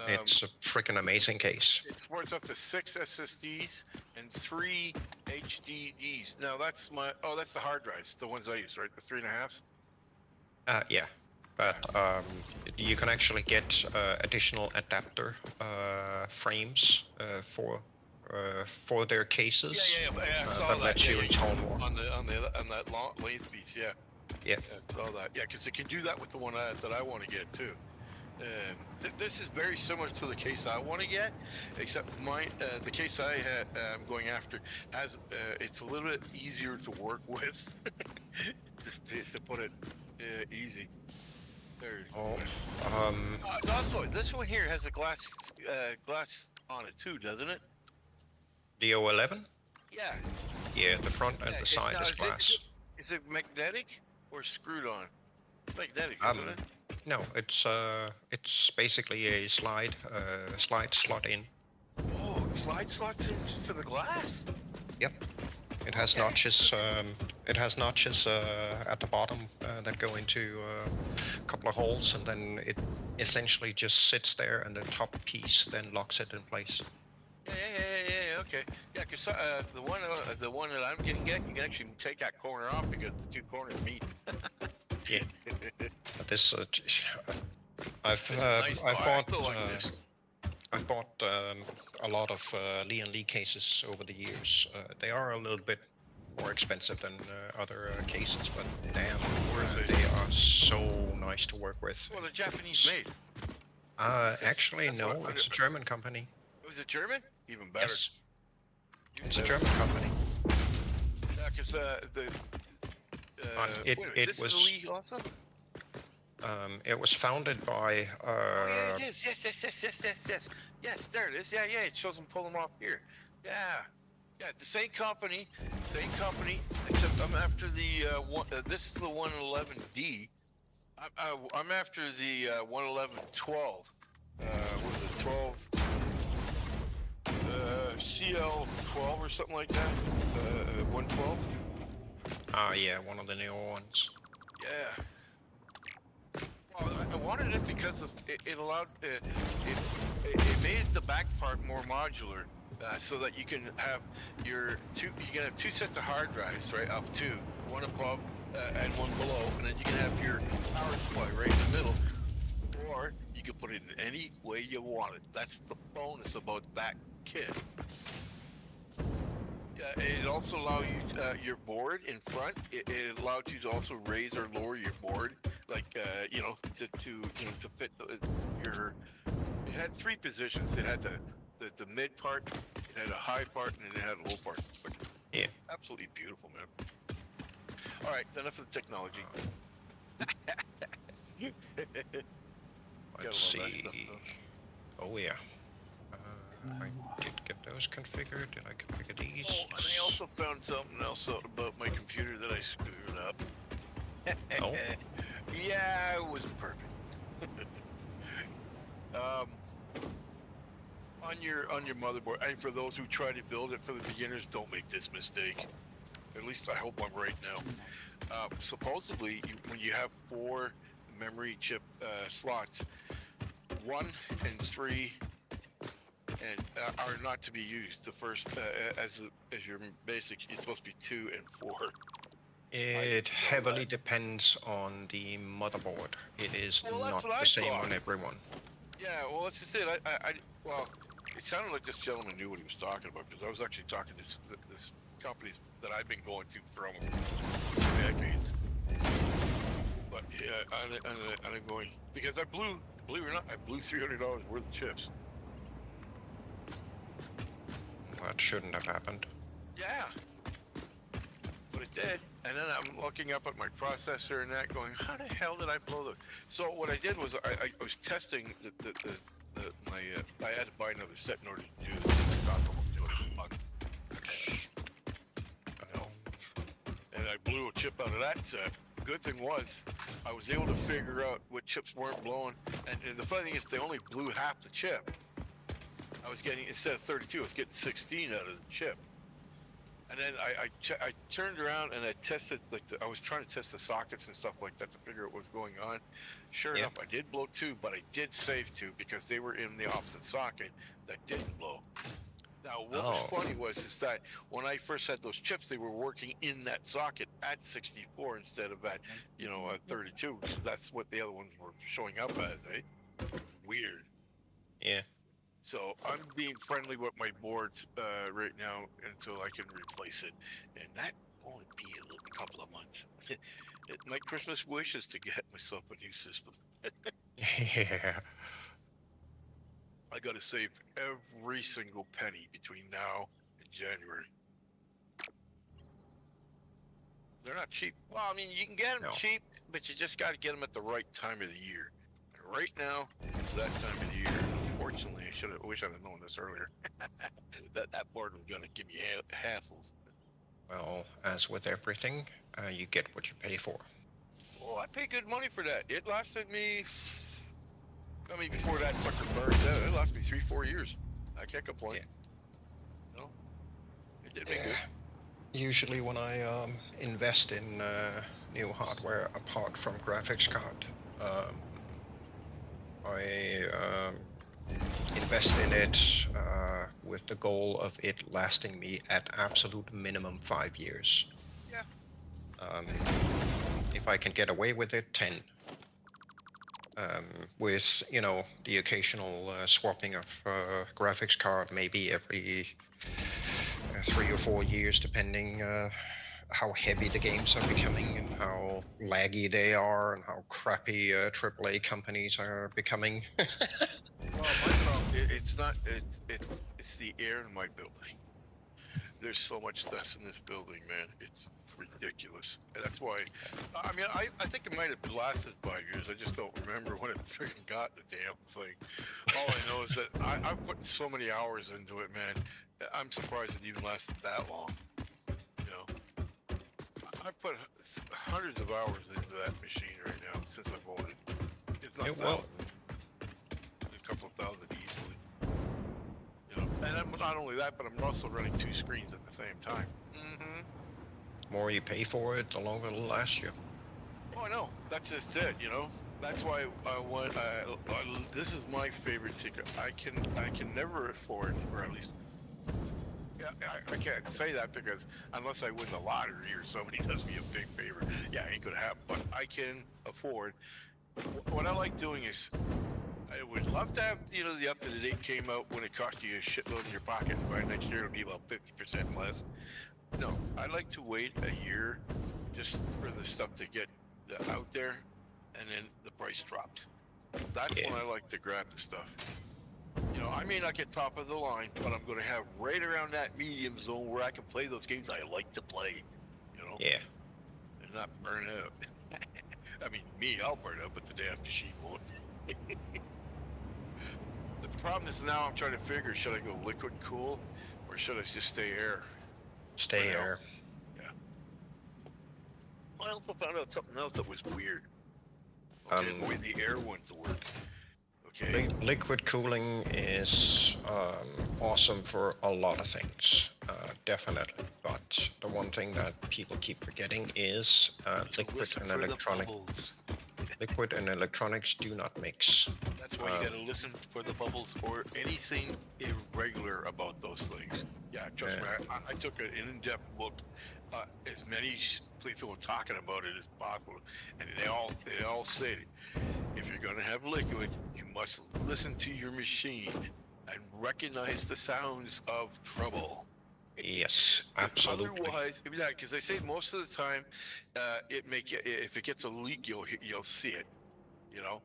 It's a freaking amazing case. It supports up to 6 SSDs and 3 HDDs. Now that's that's the hard drives, the ones I use, right? The 3.5s. Yeah, but you can actually get additional adapter frames for their cases. That lets you install more on that long length piece. Yeah. Yeah. All that. Yeah, because it can do that with the one that I want to get too. This is very similar to the case I want to get, except the case I had I'm going after has it's a little bit easier to work with. Just to put it easy. There. Also, this one here has a glass on it too, doesn't it? The O11? Yeah. Yeah, the front and the side is glass. Is it magnetic or screwed on? It's magnetic, isn't it? No, it's basically a slide slot in. Oh, slide slots into the glass? Yep. It has notches. It has notches at the bottom that go into a couple of holes, and then it essentially just sits there, and the top piece then locks it in place. Yeah. Okay. Yeah, because the one that I'm getting you can actually take that corner off because the two corners meet. Yeah. But this, I bought a lot of Lee & Lee cases over the years. They are a little bit more expensive than other cases, but damn, they are so nice to work with. Well, they're Japanese made. Actually, no, it's a German company. Was it German? Even better. Yes. It's a German company. Yeah, because it was. Lee also? It was founded by. Yeah, it is. Yes, there it is. Yeah. It shows them pull them off here. Yeah, the same company. Except I'm after the one. This is the 111D. I'm after the 11112. What is it? 12. CL12 or something like that. 112. Yeah, one of the newer ones. Yeah. Well, I wanted it because of it allowed it made the back part more modular, so that you can have your two. You can have two sets of hard drives, right? Of two, one above and one below, and then you can have your power supply right in the middle, or you can put it in any way you want it. That's the bonus about that kit. It also allows you your board in front. It allowed you to also raise or lower your board, like to fit your. It had three positions. It had the mid part, it had a high part, and it had a low part. Yeah. Absolutely beautiful, man. All right, enough of the technology. Let's see. Oh yeah. I did get those configured. Did I configure these? Oh, and I also found something else about my computer that I screwed up. Oh. Yeah, it wasn't perfect. On your motherboard, and for those who try to build it for the beginners, don't make this mistake. At least I hope I'm right now. Supposedly, when you have 4 memory chip slots, 1 and 3 and are not to be used. The first, as your basic, it's supposed to be 2 and 4. It heavily depends on the motherboard. It is Well, that's not what I the same thought. on everyone. Yeah, well, that's just it. Well, it sounded like this gentleman knew what he was talking about, because I was actually talking to this company that I've been going to for almost decades. But yeah, and I'm going, because believe it or not, I blew $300 worth of chips. That shouldn't have happened. Yeah, but it did. And then I'm looking up at my processor and that, going, how the hell did I blow those? So what I did was I was testing I had to buy another set in order to do this. I thought I was doing it. I know. And I blew a chip out of that set. Good thing was, I was able to figure out what chips weren't blowing. And the funny thing is, they only blew half the chip. I was getting, instead of 32, I was getting 16 out of the chip. And then I turned around and I tested, like, I was trying to test the sockets and stuff like that to figure out what was going on. Sure enough, I did blow 2, but I did save 2 because they were in the opposite socket that didn't blow. Now, what was funny was that when I first had those chips, they were working in that socket at 64 instead of at, at 32. So that's what the other ones were showing up as, eh? Weird. Yeah. So I'm being friendly with my boards right now until I can replace it, and that won't be a couple of months. My Christmas wish is to get myself a new system. Yeah. I got to save every single penny between now and January. They're not cheap. Well, I mean, you can get them cheap, but you just got to get them at the right time of the year. And right now, it's that time of the year. Unfortunately, I wish I'd have known this earlier. that board was going to give me hassles. Well, as with everything, you get what you pay for. Well, I paid good money for that. It lasted me, I mean, before that sucker burned out, it lasted me 3-4 years. I can't complain. Yeah. No, it did me good. Usually when I invest in new hardware apart from graphics card, I invest in it with the goal of it lasting me at absolute minimum 5 years. Yeah. If I can get away with it, 10. With, the occasional swapping of graphics card maybe every 3 or 4 years, depending how heavy the games are becoming and how laggy they are and how crappy AAA companies are becoming. Well, my problem, it's not, it's the air in my building. There's so much dust in this building, man. It's ridiculous. And that's why, I mean, I think it might have lasted 5 years. I just don't remember when it freaking got the damn thing. All I know is that I've put so many hours into it, man. I'm surprised it even lasted that long. I put hundreds of hours into that machine right now since I bought it. It's not a couple of thousand easily. And I'm not only that, but I'm also running 2 screens at the same time. Mm-hmm. The more you pay for it, the longer it'll last you. Oh, I know. That's just it. That's why I want. This is my favorite secret. I can never afford, or at least. Yeah, I can't say that because unless I win the lottery or somebody does me a big favor, yeah, ain't gonna happen. But I can afford. What I like doing is, I would love to have, the up-to-date came out when it cost you a shitload in your pocket. By next year, it'll be about 50% less. No, I like to wait a year just for the stuff to get out there, and then the price drops. That's when I like to grab the stuff. I may not get top of the line, but I'm going to have right around that medium zone where I can play those games I like to play. Yeah. And not burn out. I mean, I'll burn out, but the damn machine won't. But the problem is now I'm trying to figure, should I go liquid cool or should I just stay air? Stay air. Yeah. I also found out something else that was weird. Okay, the way the air ones work. Okay. Liquid cooling is awesome for a lot of things, definitely. But the one thing that people keep forgetting is liquid and electronics do not mix. That's why you gotta listen for the bubbles or anything irregular about those things. Yeah, trust me, I took an in-depth look, as many people talking about it as possible, and they all say, if you're gonna have liquid, you must listen to your machine and recognize the sounds of trouble. Yes, absolutely. Otherwise, because they say most of the time, if it gets a leak, you'll see it. You know,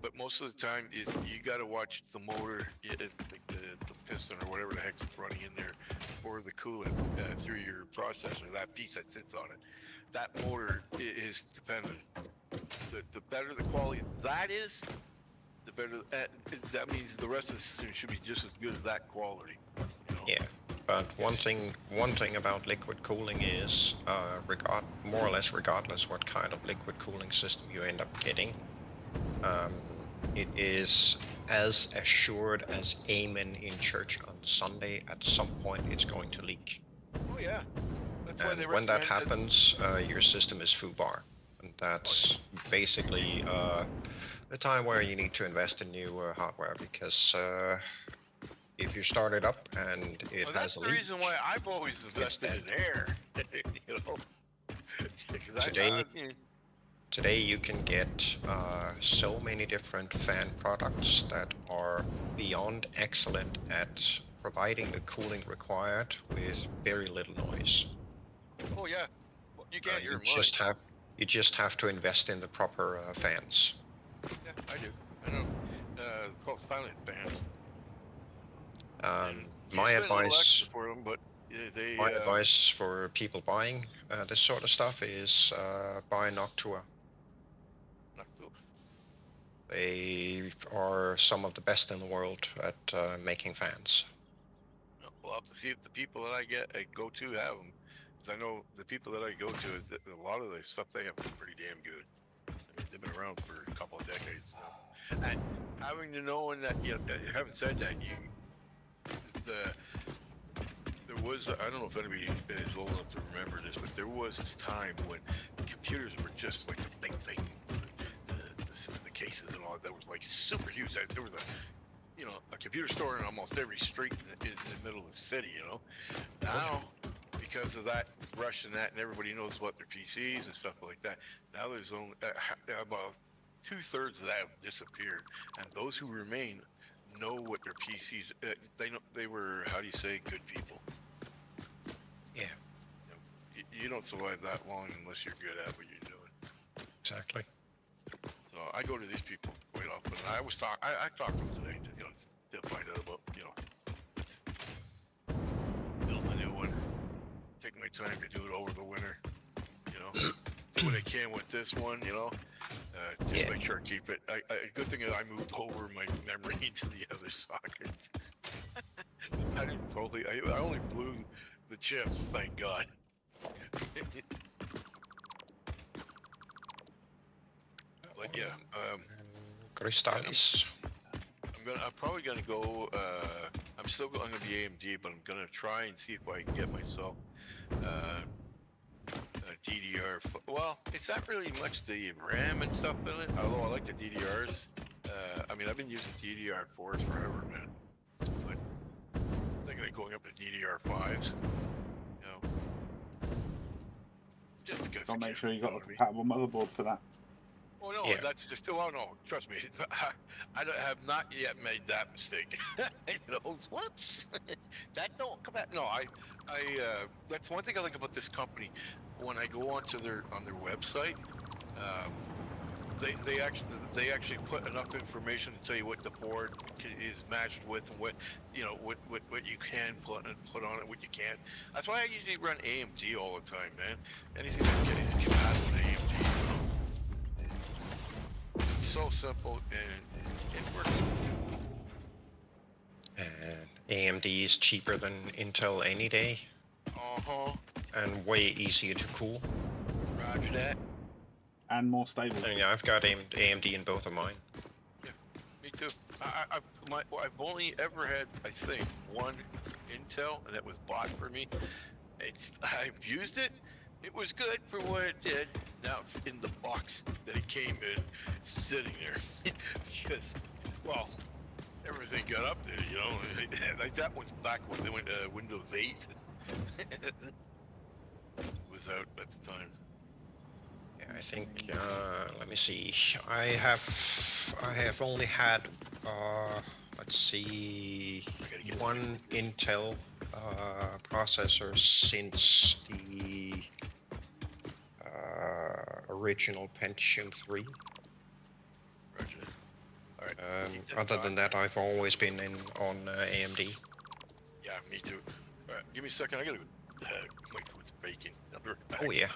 but most of the time is you got to watch the motor, the piston or whatever the heck is running in there for the coolant through your processor. That piece that sits on it, that motor is dependent. The better the quality that is, the better. That means the rest of the system should be just as good as that quality. You know? Yeah, but one thing about liquid cooling is, more or less regardless what kind of liquid cooling system you end up getting, it is as assured as amen in church on Sunday. At some point, it's going to leak. Oh yeah, that's why And they when that recommend happens, your system is foobar, and that's basically the time where you need to invest in new hardware, because if you start it up and it Well, has that's a the leak, reason why I've always invested in air. You know, Today you can get so many different fan products that are beyond excellent at providing the cooling required with very little noise. oh yeah, well, you can't hear You just have to invest in the proper fans. Yeah, I do. I know. Called silent fans. My advice for them, but they. My advice for people buying this sort of stuff is buy Noctua. They are some of the best in the world at making fans. We'll have to see if the people that I go to have them, because I know the people that I go to, a lot of the stuff they have is pretty damn good. I mean, they've been around for a couple of decades now. And having to know, and that having said that, there was, I don't know if anybody is old enough to remember this, but there was this time when computers were just like the big thing. The cases and all that was like super huge. There was a computer store in almost every street in the middle of the city. Now because of that rush and everybody knows what their PCs and stuff like that. Now there's only about 2/3 of that have disappeared, and those who remain know what their PCs. They were, how do you say, good people. Yeah. You don't survive that long unless you're good at what you're doing. Exactly. So I go to these people quite often. I talked to them today to find out about, let's build a new one. Take my time to do it over the winter. Do what I can with this one, just make sure I keep it. Good thing that I moved over my memory to the other sockets. I only blew the chips, thank God. But yeah, Crystallis. I'm probably gonna go. I'm still going to be AMD, but I'm gonna try and see if I can get myself a DDR. Well, it's not really much the RAM and stuff in it. Although I like the DDRs. I mean, I've been using DDR4s forever, man. But I'm thinking of going up to DDR5s. Just because. I'll make sure you got a compatible motherboard for that. Oh no, that's just. Oh no, trust me, I have not yet made that mistake. Whoops, that don't come back. No, that's one thing I like about this company. When I go onto their website, they actually put enough information to tell you what the board is matched with and what what you can put on it, what you can't. That's why I usually run AMD all the time, man. Anything that is compatible with AMD. So simple and it works. And AMD is cheaper than Intel any day. Uh-huh. And way easier to cool. Roger that. and more stable. And yeah, I've got AMD in both of mine. Me too. I've only ever had, I think, one Intel, and that was bought for me. I've used it. It was good for what it did. Now it's in the box that it came in, sitting there. Because, well, everything got updated, you know. Like that was back when they went Windows 8 was out at the time. Yeah, I think. Let me see. I have only had. Let's see. One Intel processor since the original Pentium 3. Roger. All right. Other than that, I've always been on AMD. Yeah, me too. All right, give me a second. I gotta go. My food's baking. I'll be right back. Oh yeah.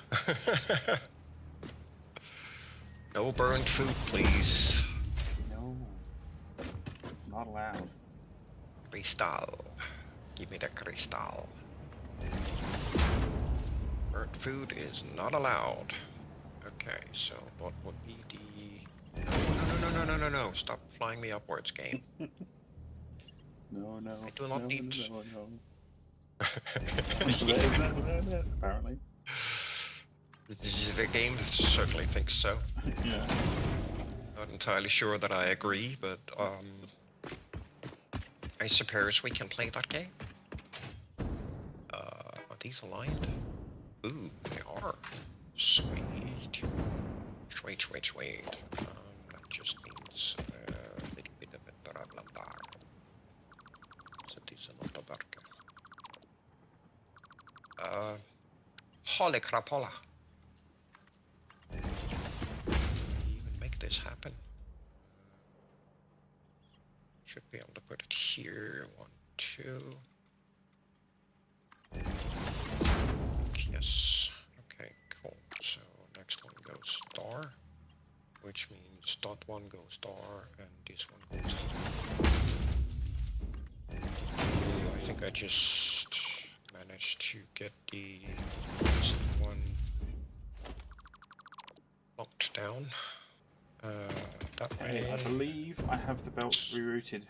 No burnt food, please. No, not allowed. Crystal. Give me the crystal. Burnt food is not allowed. Okay, so what would be the... No. Stop flying me upwards, game. No. I do not need... No. Apparently. The game certainly thinks so. Yeah. Not entirely sure that I agree, but I suppose we can play that game. Are these aligned? Ooh, they are. Sweet. Sweet. That just means a little bit of it blah. Så det är något att verka. Holy crapola. Even make this happen. Should be able to put it here. 1, 2. Yes. Okay, cool. So next one goes star, which means dot one goes star, and this one goes star. I think I just managed to get the last one locked down. That way. I believe I have the belts rerouted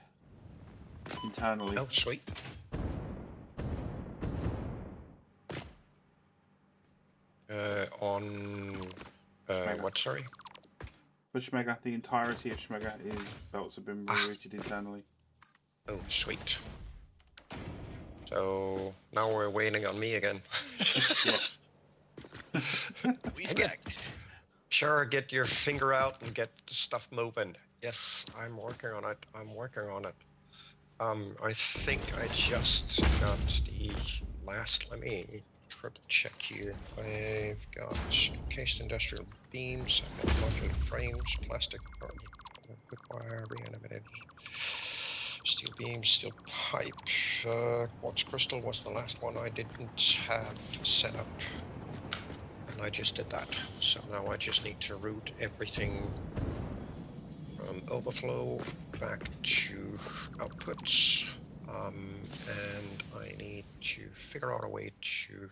internally. Oh, sweet. On what? Sorry. For Shmega, the entirety of Shmega is belts have been rerouted internally. Oh, sweet. So now we're waiting on me again. Sure, get your finger out and get the stuff moving. Yes, I'm working on it. I think I just got the last. Let me triple check here. I've got encased industrial beams. I've got modular frames, plastic, quick wire, reanimated steel beams, steel pipe. Quartz crystal was the last one I didn't have set up. And I just did that. So now I just need to route everything from overflow back to outputs. And I need to figure out a way to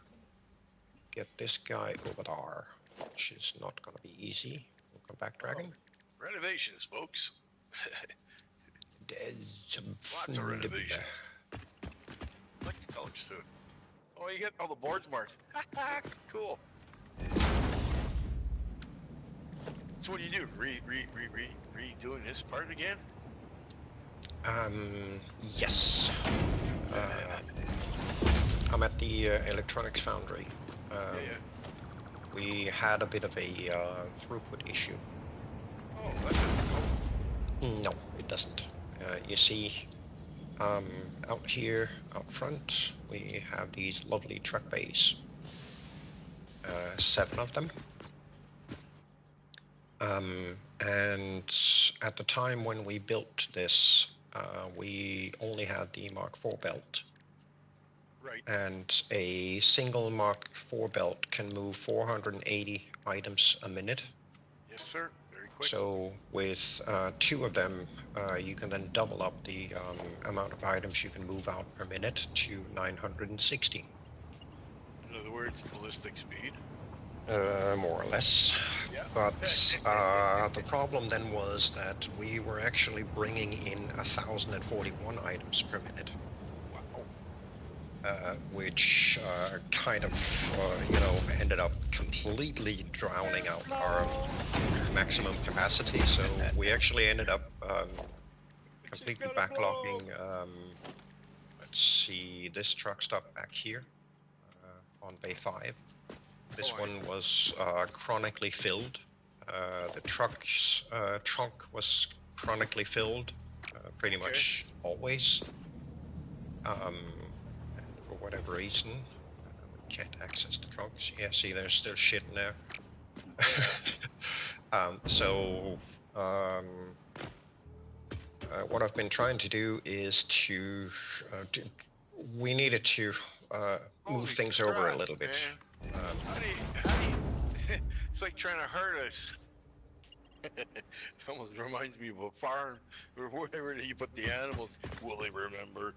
get this guy over there, which is not going to be easy. Welcome back, Dragon. Renovations, folks. There's Lots of renovations. Like the college suit. Oh, you get all the boards marked. Cool. So what do you do? Redoing this part again? Yes. I'm at the electronics foundry. We had a bit of a throughput issue. Oh, that doesn't No, it doesn't. You see, out here, out front, we have these lovely truck bays. 7 of them. And at the time when we built this, we only had the Mark IV belt. Right. And a single Mark IV belt can move 480 items a minute. Yes, sir. Very quick. So with 2 of them, you can then double up the amount of items you can move out per minute to 960. In other words, ballistic speed. More or less. Yeah. But the problem then was that we were actually bringing in 1,041 items per minute, which kind of, ended up completely drowning out our maximum capacity. So we actually ended up completely backlogging. Let's see, this truck stop back here on Bay 5. This one was chronically filled. The truck's trunk was chronically filled pretty much always. And for whatever reason, we can't access the trunks. Yeah, see, there's still shit in there. What I've been trying to do is to we needed to move things over a little bit. How do you it's like trying to hurt us. It almost reminds me of a farm or wherever you put the animals. Will they remember?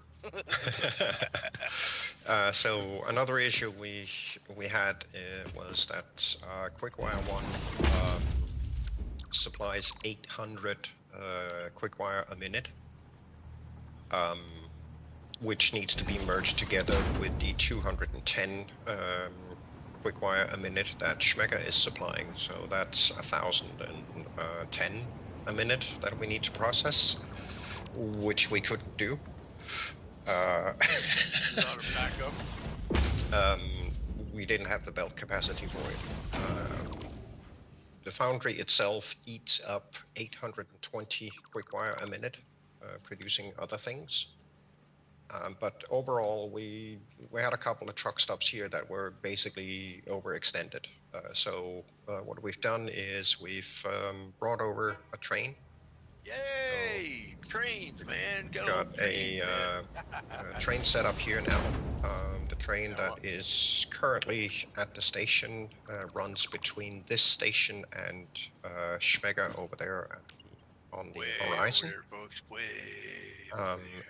So another issue we had was that Quickwire 1 supplies 800 Quickwire a minute, which needs to be merged together with the 210 Quickwire a minute that Schmecker is supplying. So that's 1,010 a minute that we need to process, which we couldn't do. Not a backup. We didn't have the belt capacity for it. The foundry itself eats up 820 Quickwire a minute, producing other things. But overall, we had a couple of truck stops here that were basically overextended. So what we've done is we've brought over a train. Yay! Trains, man! Got a train set up here now. The train that is currently at the station runs between this station and Schmeger over there on the horizon. Over there, folks. Way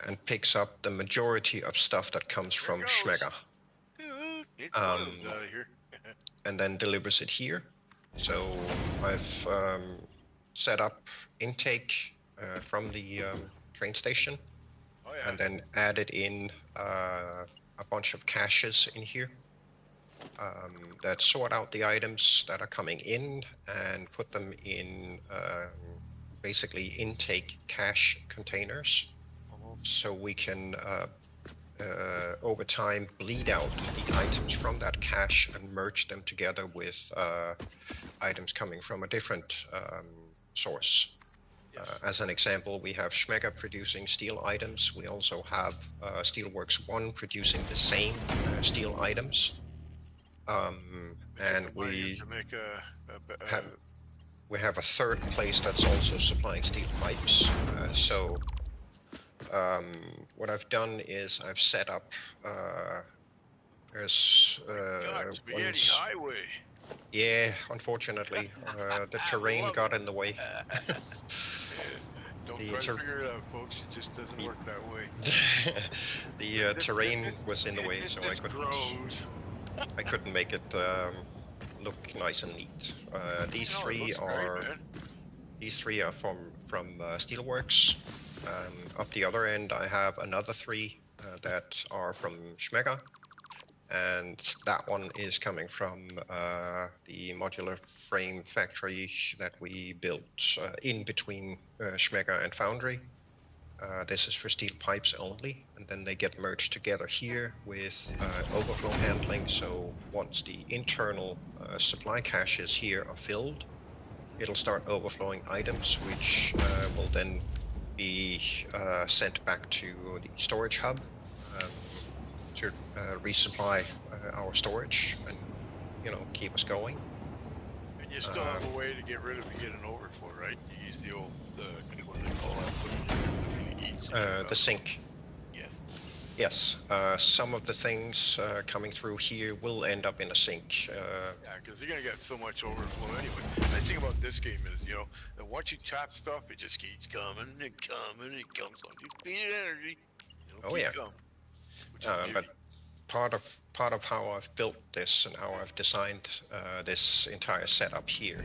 and picks up the majority of stuff that comes from Schmeger. It's out of here. And then delivers it here. So I've set up intake from the train station, and then added in a bunch of caches in here that sort out the items that are coming in and put them in basically intake cache containers, so we can over time bleed out the items from that cache and merge them together with items coming from a different source. As an example, we have Schmecker producing steel items. We also have Steelworks 1 producing the same steel items. And we have a third place that's also supplying steel pipes. So what I've done is I've set up there's Spaghetti Highway. Yeah, unfortunately, the terrain got in the way. Don't try to figure it out, folks. It just doesn't work that way. The terrain was in the way, so I couldn't make it look nice and neat. These three are from Steelworks. Up the other end, I have another 3 that are from Schmecker. And that one is coming from the modular frame factory that we built in between Schmecker and Foundry. This is for steel pipes only, and then they get merged together here with overflow handling. So once the internal supply caches here are filled, it'll start overflowing items, which will then be sent back to the storage hub to resupply our storage and, keep us going. And you still have a way to get rid of and get an overflow, right? You use the old, what do they call that? The sink. Yes. Yes. Some of the things coming through here will end up in a sink. Yeah, because you're gonna get so much overflow anyway. The thing about this game is, that once you tap stuff, it just keeps coming and coming and it comes on. You feed it energy. It'll keep coming. part of how I've built this and how I've designed this entire setup here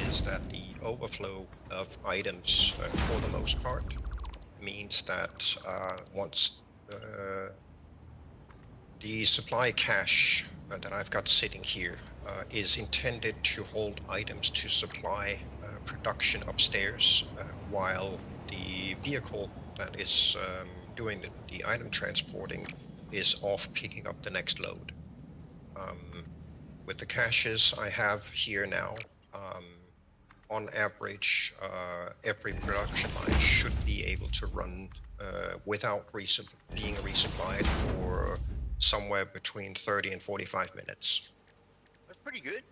is that the overflow of items, for the most part, means that once the supply cache that I've got sitting here is intended to hold items to supply production upstairs, while the vehicle that is doing the item transporting is off picking up the next load. With the caches I have here now, on average, every production line should be able to run without being resupplied for somewhere between 30 and 45 minutes. That's pretty good.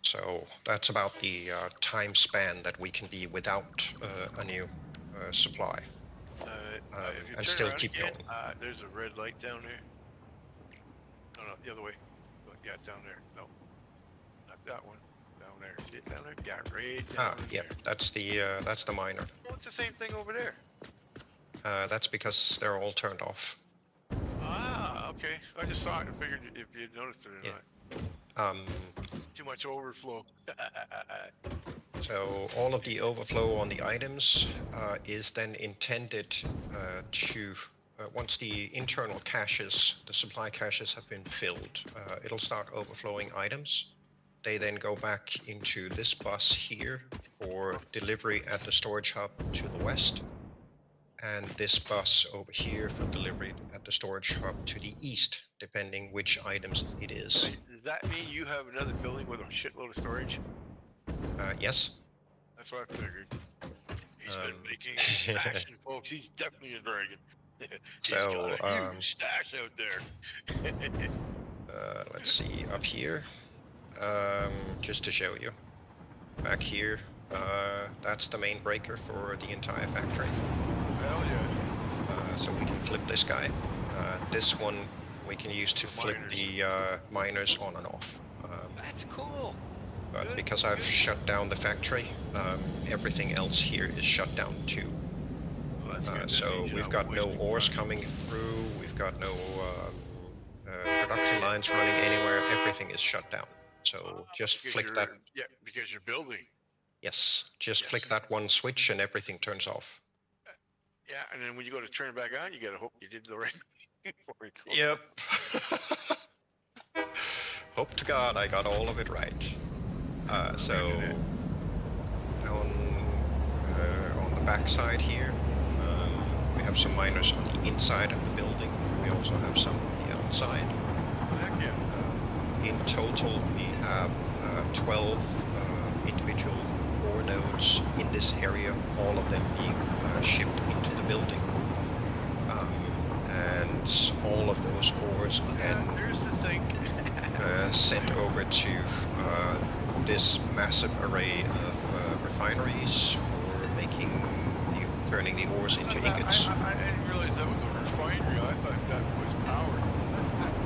So that's about the time span that we can be without a new supply. If you And turn still around keep again, going. there's a red light down there. No, the other way. Yeah, down there. No, not that one. Down there. See it down there? Yeah, right down Yeah, there. that's the miner. Well, it's the same thing over there. That's because they're all turned off. Ah, okay. I just saw it and figured if you noticed it or Yeah. not. Too much overflow. So all of the overflow on the items is then intended to, once the internal caches, the supply caches have been filled, it'll start overflowing items. They then go back into this bus here for delivery at the storage hub to the west, and this bus over here for delivery at the storage hub to the east, depending which items it is. Does that mean you have another building with a shitload of storage? Yes. That's what I figured. He's been making stashing, folks. He's definitely a dragon. He's So, got a huge stash out there. let's see, up here, just to show you. Back here, that's the main breaker for the entire factory. Hell yeah. So we can flip this guy. This one we can use to flip the miners on and off. That's cool. But Good, because I've shut down the factory, everything else here is shut down too. Well, that's good. That So means you're we've not got no wasting ores time. coming through, we've got no production lines running anywhere, everything is shut down. So just Because flick that, Yeah, because you're building. yes, just flick that one switch and everything turns off. Yeah, and then when you go to turn it back on, you gotta hope you did the right thing before you go. Yep. Hope to God I got all of it right. So on the back side here, we have some miners on the inside of the building. We also have some on the outside. Heck yeah. In total, we have 12 individual ore nodes in this area, all of them being shipped into the building. And all of those ores are then There's the thing. sent over to this massive array of refineries for turning the ores into ingots. I didn't realize that was a refinery. I thought that was power.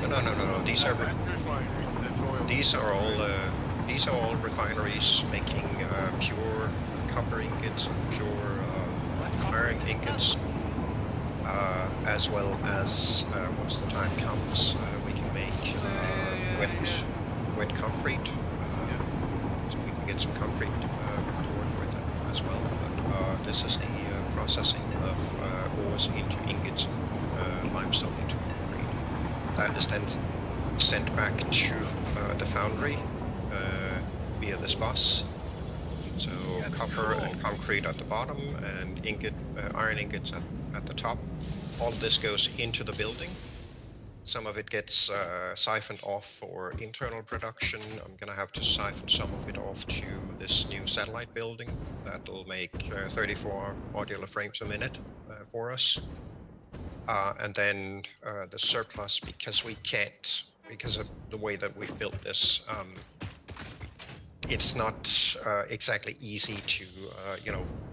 No. These are refinery. That's oil. These are all refineries making pure copper ingots, pure iron ingots, as well as once the time comes, we can make wet concrete. So we can get some concrete to work with as well. But this is the processing of ores into ingots, limestone into concrete. That is then sent back to the foundry via this bus. So copper and concrete at the bottom, and iron ingots at the top. All of this goes into the building. Some of it gets siphoned off for internal production. I'm gonna have to siphon some of it off to this new satellite building that will make 34 modular frames a minute for us. And then the surplus, because of the way that we've built this, it's not exactly easy to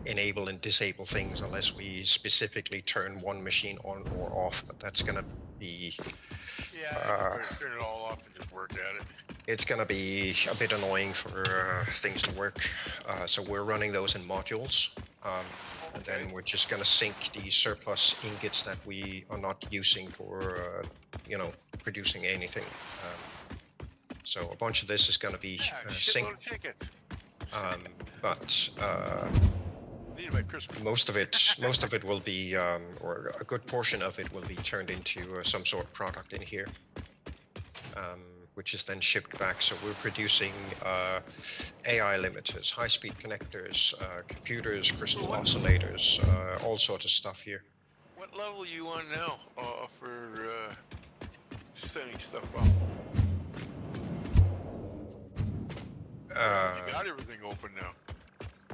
enable and disable things unless we specifically turn one machine on or off. But that's gonna be Turn it all off and just work at it. it's gonna be a bit annoying for things to work. So we're running those in modules. And then we're just gonna sink the surplus ingots that we are not using for, you know, producing anything. So a bunch of this is gonna be Yeah, synced. shitload of tickets. But Need it by Christmas. most of it will be, or a good portion of it will be turned into some sort of product in here, which is then shipped back. So we're producing AI limiters, high-speed connectors, computers, crystal oscillators, all sorts of stuff here. What level are you on now for setting stuff up? You got everything open now.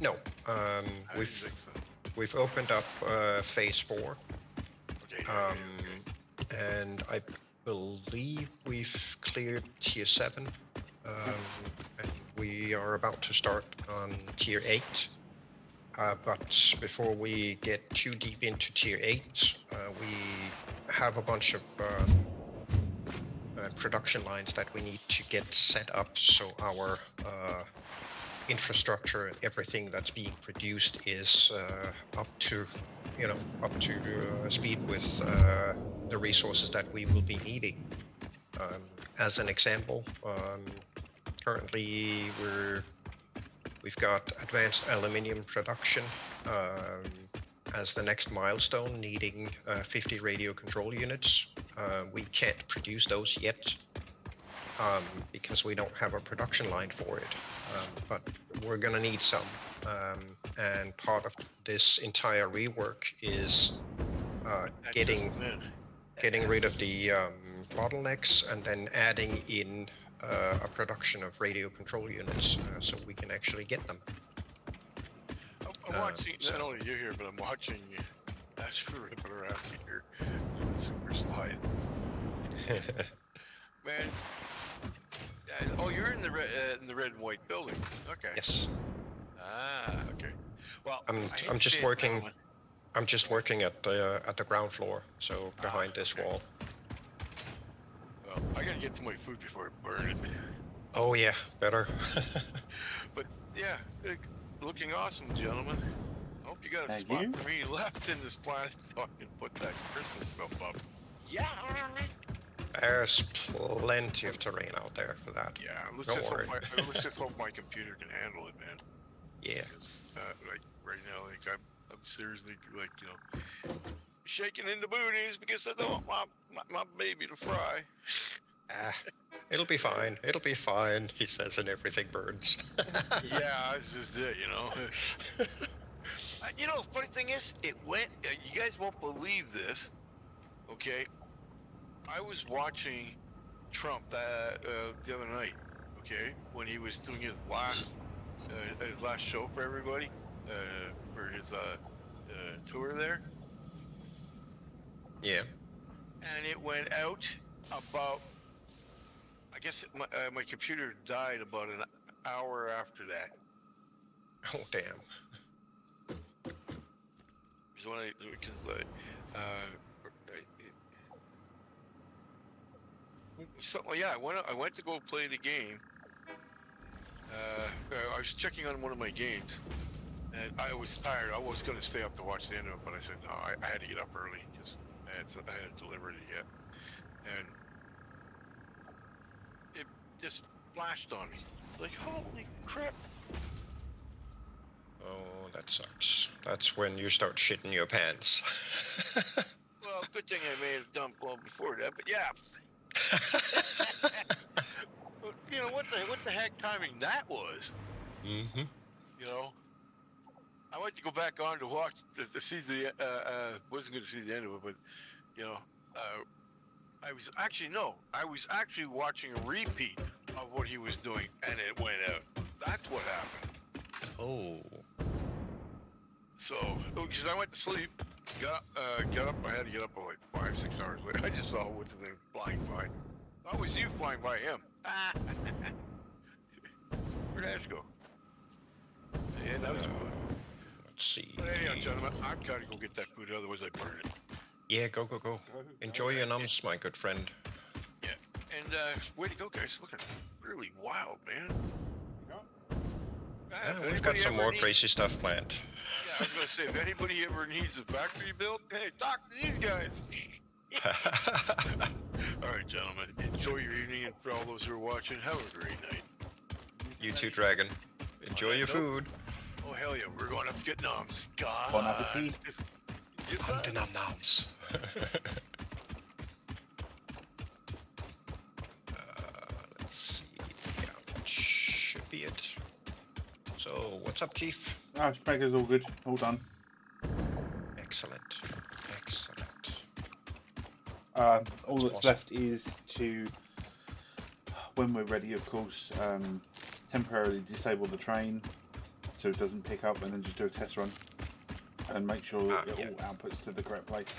No, I didn't we've think so. we've opened up phase 4, Okay. Okay. and I believe we've cleared tier 7, and we are about to start on tier 8. But before we get too deep into tier 8, we have a bunch of production lines that we need to get set up, so our infrastructure and everything that's being produced is up to speed with the resources that we will be needing. As an example, currently we've got advanced aluminium production as the next milestone, needing 50 radio control units. We can't produce those yet because we don't have a production line for it, but we're gonna need some. And part of this entire rework is getting rid of the bottlenecks and then adding in a production of radio control units so we can actually get them. I'm watching, not only you here, but I'm watching as you're ripping around here. Super slide. Man. Oh, you're in the red and white building. Okay. Yes. Ah, okay. Well, I'm just working. I'm just working at the ground floor, so behind this wall. Well, I gotta get to my food before I burn it. Oh yeah, better. But yeah, looking awesome, gentlemen. Hope you got a spot for me left in this planet so I can put that Christmas stuff up. Yeah. There's plenty of terrain out there for that. Yeah, let's just hope my computer can handle it, man. Yeah. Like right now, like I'm seriously like, you know, shaking in the booties because I don't want my baby to fry. It'll be fine. It'll be fine, he says, and everything burns. Yeah, that's just it, you know. You know, funny thing is, it went. You guys won't believe this. Okay, I was watching Trump the other night. Okay, when he was doing his last show for everybody for his tour there. Yeah. And it went out about. I guess my computer died about an hour after that. Oh damn. I went to go play the game. I was checking on one of my games, and I was tired. I was going to stay up to watch the end of it, but I said no. I had to get up early because I hadn't delivered it yet, and it just flashed on me. Like, holy crap! Oh, that sucks. That's when you start shitting your pants. Well, good thing I may have done well before that, but yeah. You know what the heck timing that was? Mm-hmm. You know, I went to go back on to watch to see the wasn't going to see the end of it, but you know, I was actually watching a repeat of what he was doing, and it went out. That's what happened. Oh. So, because I went to sleep, got up. I had to get up like 5-6 hours later. I just saw what's the name flying by. That was you flying by him. Where'd Ash go? Yeah, that was good. Let's see. But anyhow, gentlemen, I've got to go get that food, otherwise I burn it. Yeah, go. Enjoy your nums, my good friend. Yeah, and way to go, guys. Looking really wild, man. We've got some more crazy stuff planned. Yeah, I was gonna say, if anybody ever needs a factory built, hey, talk to these guys. All right, gentlemen, enjoy your evening, and for all those who are watching, have a great night. You too, Dragon. Enjoy your Nope. food. Oh hell yeah, we're going up to get noms. God. Bon appetit. Yes, Hunt the sir. num-noms. Let's see. Yeah, that should be it. So, what's up, Chief? Oh, Speaker's all good. All done. Excellent. Excellent. All that's awesome. left is to, when we're ready, of course, temporarily disable the train so it doesn't pick up, and then just do a test run and make sure it yeah. all outputs to the correct place.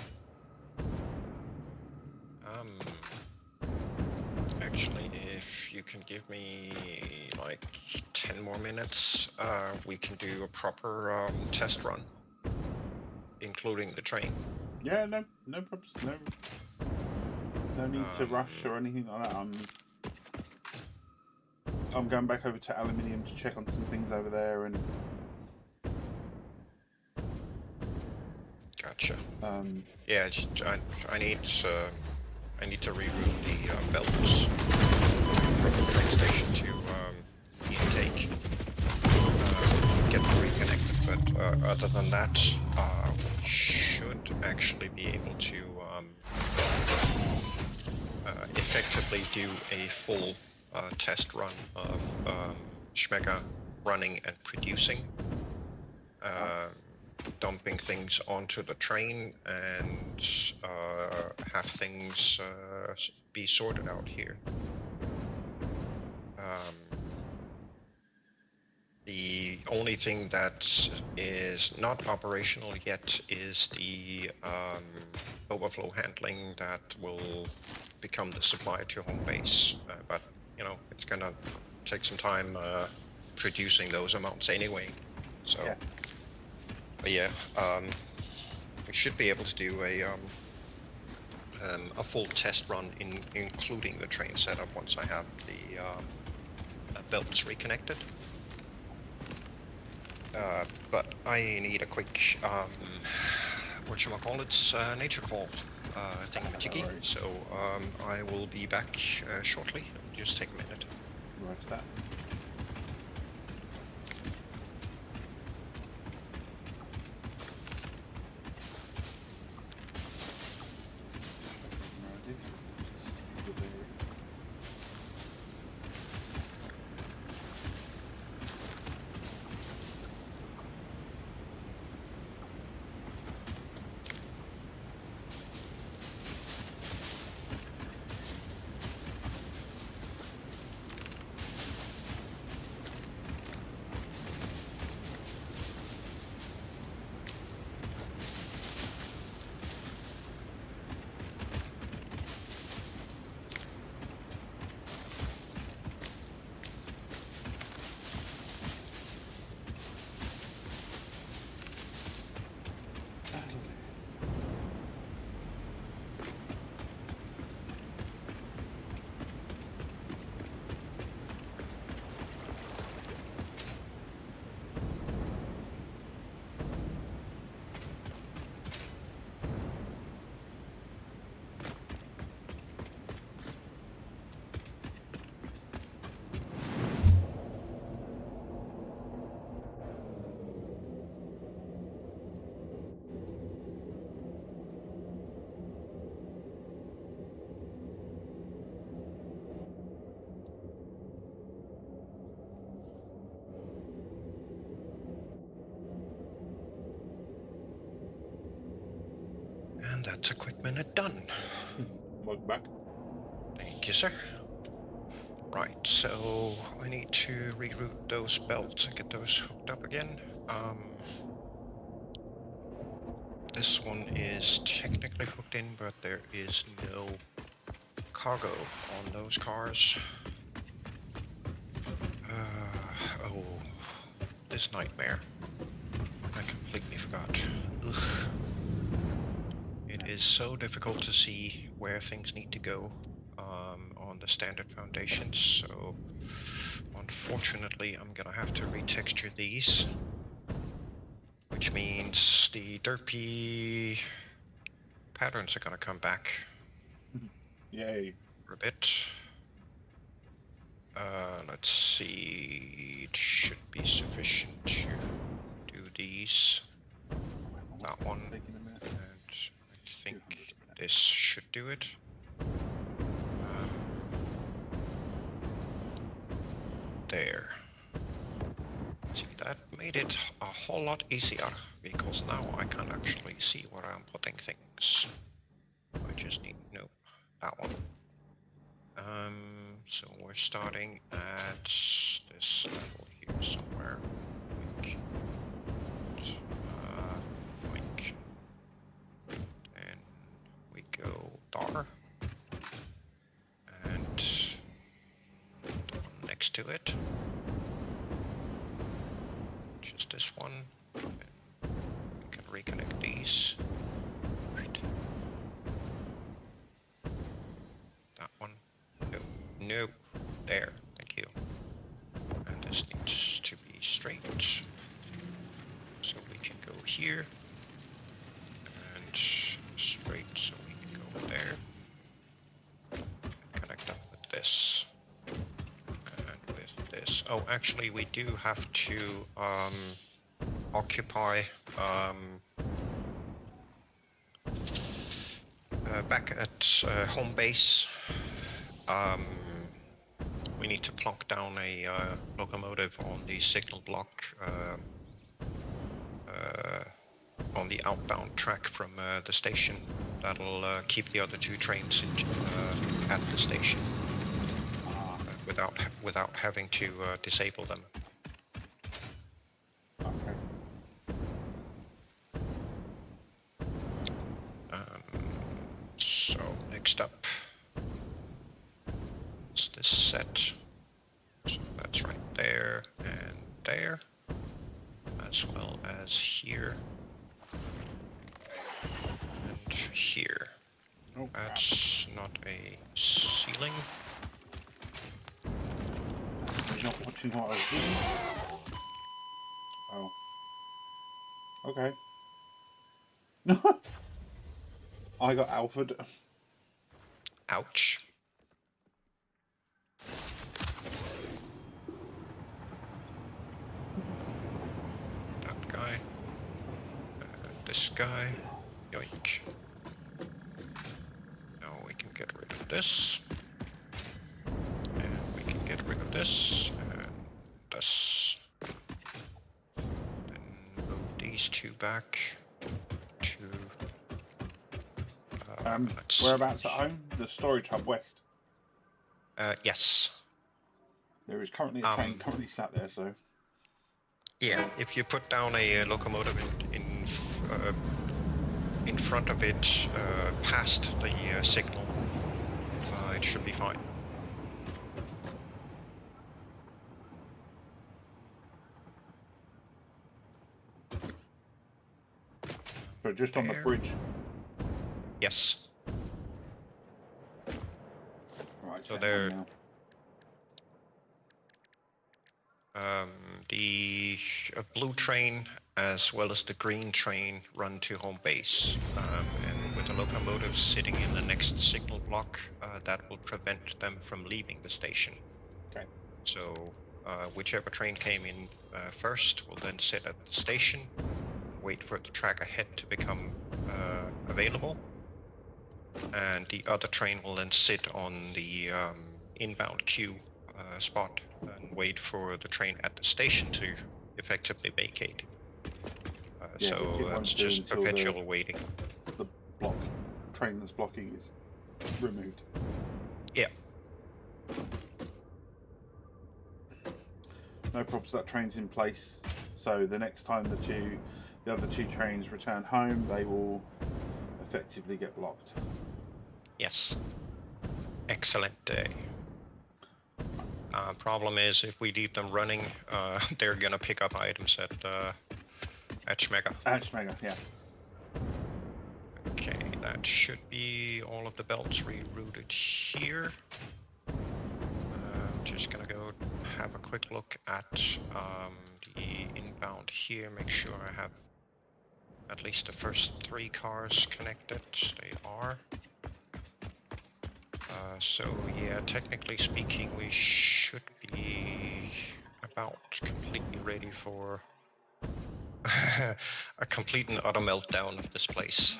Actually, if you can give me like 10 more minutes, we can do a proper test run, including the train. Yeah, no problems. No need to rush or anything like that. I'm going back over to aluminium to check on some things over there, and Gotcha. Yeah, I need to reroute the belts from the train station to the intake. Get them reconnected, but other than that, we should actually be able to effectively do a full test run of Schmega running and producing. Dumping things onto the train and have things be sorted out here. The only thing that is not operational yet is the overflow handling that will become the supply to home base. But you know, it's gonna take some time producing those amounts anyway. So. yeah. But yeah, we should be able to do a full test run including the train setup once I have the belts reconnected. But I need a quick whatchamacallit, nature call thingamajiggy. Alright. So I will be back shortly. Just take a minute. Right, that. And that's a quick minute done. Welcome back. Thank you, sir. Right, so I need to reroute those belts and get those hooked up again. This one is technically hooked in, but there is no cargo on those cars. Oh, this nightmare. I completely forgot. Ugh. It is so difficult to see where things need to go on the standard foundations, so unfortunately I'm gonna have to retexture these, which means the derpy patterns are gonna come back Yay. for a bit. Let's see, it should be sufficient to do these. That one, Taking a minute. and I think this should do it. There. See, that made it a whole lot easier, because now I can actually see where I'm putting things. I just need, nope, that one. So we're starting at this level here somewhere. Like, and we go dar, and the one next to it, just this one. We can reconnect these. Right. That one. No, there, thank you. And this needs to be straight. So we can go here. And straight, so we can go there. Connect that with this. And with this. Oh, actually we do have to occupy back at home base. We need to plonk down a locomotive on the signal block on the outbound track from the station. That'll keep the other two trains at the station without having to disable them. Okay. So next up. This set, so that's right there and there, as well as here and here. Oh, That's not a ceiling. you're not watching what I was doing? Oh. Okay. I got Alfred. Ouch. That guy. This guy. Yoink. Now we can get rid of this. And we can get rid of this. And this. Then move these two back to... let's Whereabouts see. at home? The storage hub west. Yes. There is currently a train currently sat there, so. Yeah, if you put down a locomotive in front of it, past the signal, it should be fine. So just on the There. bridge. Yes. Right, So set there- one now. The blue train as well as the green train run to home base, and with the locomotives sitting in the next signal block, that will prevent them from leaving the station. Okay. So whichever train came in first will then sit at the station, wait for the track ahead to become available, and the other train will then sit on the inbound queue spot and wait for the train at the station to effectively vacate. Yeah, which it So won't that's do just until perpetual waiting. The block train that's blocking is removed. Yeah. No problems. That train's in place. So the next time the other two trains return home, they will effectively get blocked. Yes. Excellent day. Problem is, if we leave them running, they're gonna pick up items at Schmega. Mega, yeah. Okay, that should be all of the belts rerouted here. Just gonna go have a quick look at the inbound here, make sure I have At least the first 3 cars connected, they are. So yeah, technically speaking, we should be about completely ready for a complete and utter meltdown of this place.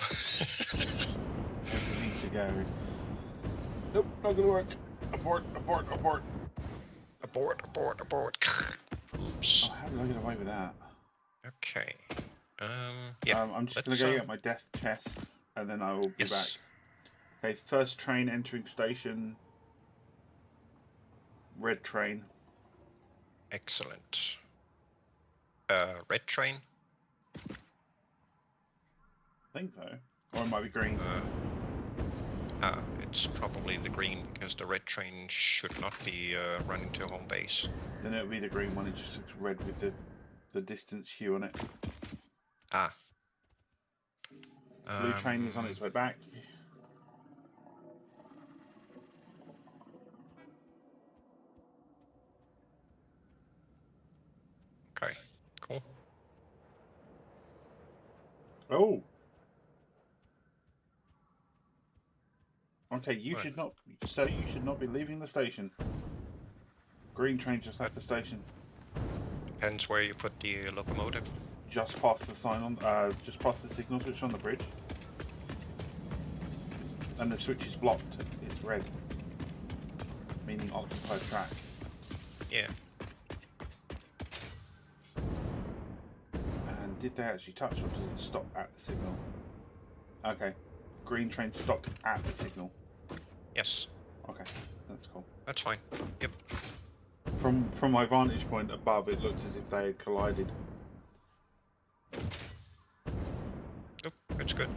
Everything to go. Nope, not gonna work. Abort, abort, abort. Abort, abort, abort. Oops. Oh, how did I get away with that? Okay. Yeah. I'm just gonna go get my death chest, and then I will be back. Okay, first train entering station. Red train. Excellent. Red train? I think so. Or it might be green. It's probably the green, because the red train should not be running to home base. Then it'll be the green one. It just looks red with the distance hue on it. Ah. Blue train is on its way back. Okay, cool. Oh. Okay, you should not. So you should not be leaving the station. Green train just left the station. Depends where you put the locomotive. Just past the sign on. Just past the signal switch on the bridge. And the switch is blocked. It's red, meaning occupied track. Yeah. And did they actually touch, or does it stop at the signal? Okay. Green train stopped at the signal. Yes. Okay, that's cool. That's fine. Yep. From my vantage point above, it looked as if they had collided. Nope, it's good.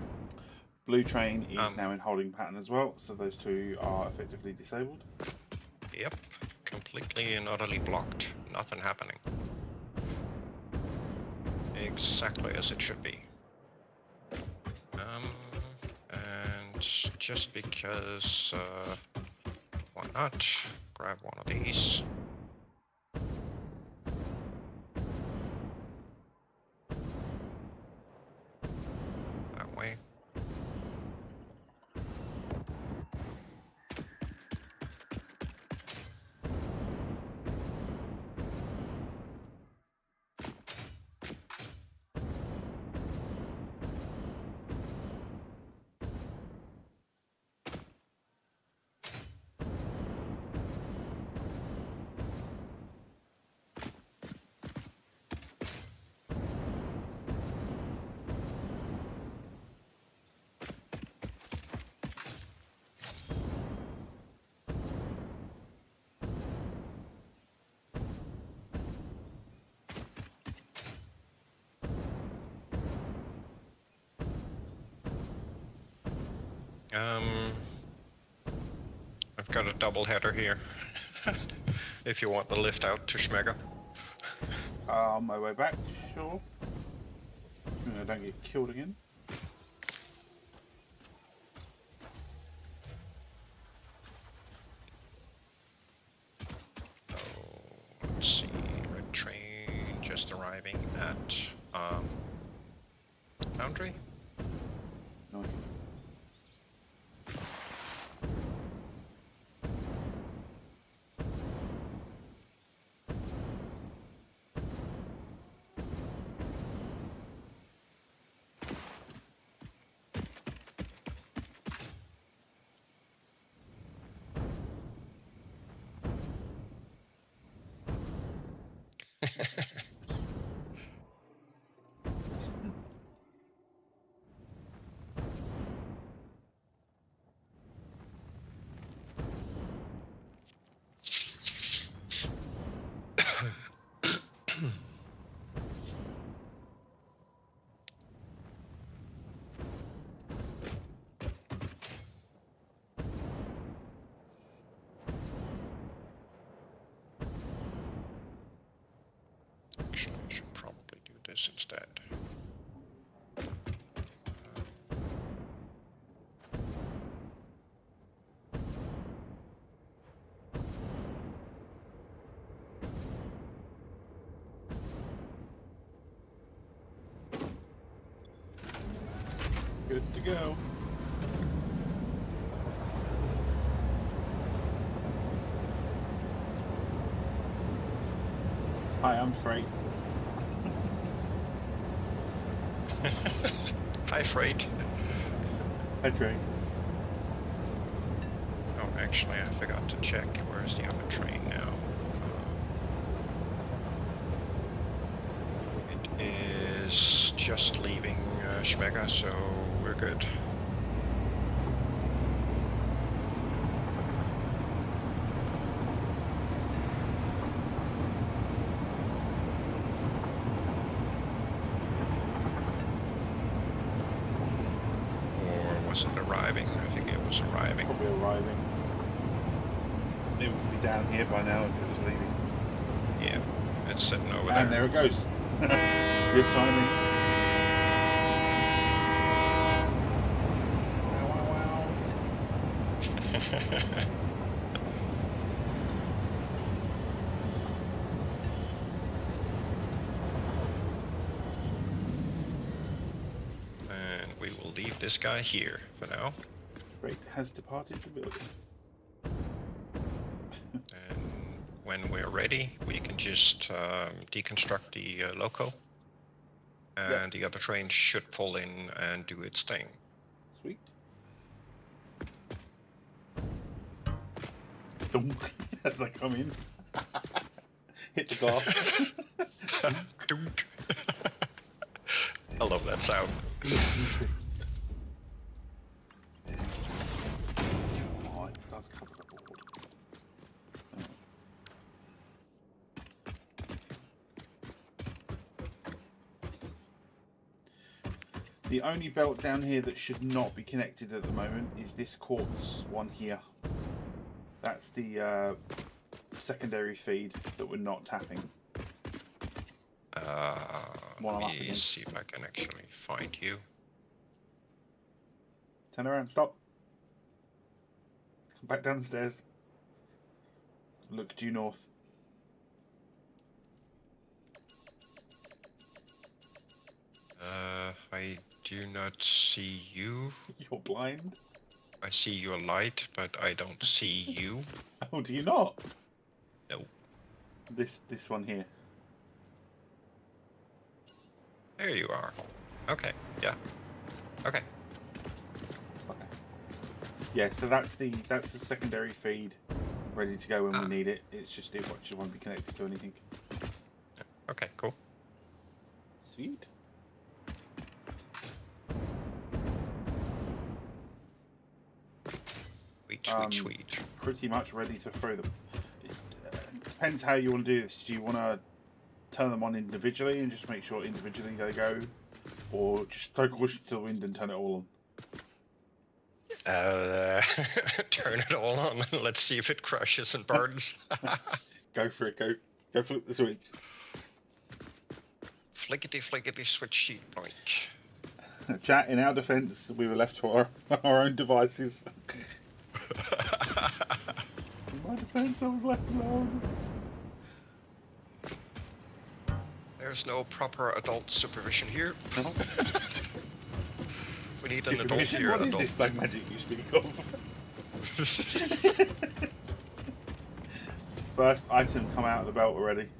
Blue train is now in holding pattern as well, so those two are effectively disabled. Yep. Completely and utterly blocked. Nothing happening. Exactly as it should be. And just because, why not? Grab one of these. That way. I've got a double header here. If you want the lift out to Schmega. On my way back, sure. I don't get killed again. Oh, let's see. Red train just arriving at Foundry. Nice. Actually, I should probably do this instead. Good to go. Hi, I'm Freight. Hi, Freight. Hi, Trey. Oh, actually, I forgot to check. Where's the other train now? It is just leaving Schmega, so we're good. Or was it arriving? I think it was arriving. Probably arriving. It would be down here by now if it was leaving. Yeah, it's sitting over there. And there it goes. Good timing. Wow, wow, wow. And we will leave this guy here for now. Freight has departed the building. And when we're ready, we can just deconstruct the loco. And the other train should pull in and do its thing. Sweet. Dunk as I come in. Hit the glass. Dunk. I love that sound. Oh, it does cover the board. The only belt down here that should not be connected at the moment is this quartz one here. That's the secondary feed that we're not tapping. One I'm up Let me against. see if I can actually find you. Turn around, stop. Come back down the stairs. Look due north. I do not see you. You're blind? I see your light, but I don't see you. Oh, do you not? No. This one here. There you are. Okay, yeah. Okay. Okay. Yeah, so that's the secondary feed, ready to go when we need it. It's just it won't be connected to anything. Okay, cool. Sweet. Sweet. Pretty much ready to throw them. It depends how you want to do this. Do you want to turn them on individually and just make sure individually they go, or just throw caution to the wind and turn it all on? Turn it all on and let's see if it crashes and burns. Go for it. Go flip the switch. Flickety switch sheet point. Chat, in our defence, we were left to our own devices. In my defence, I was left alone. There's no proper adult supervision here. No. We need an adult Supervision? here. What is adult. this black magic you speak of? First item come out of the belt already.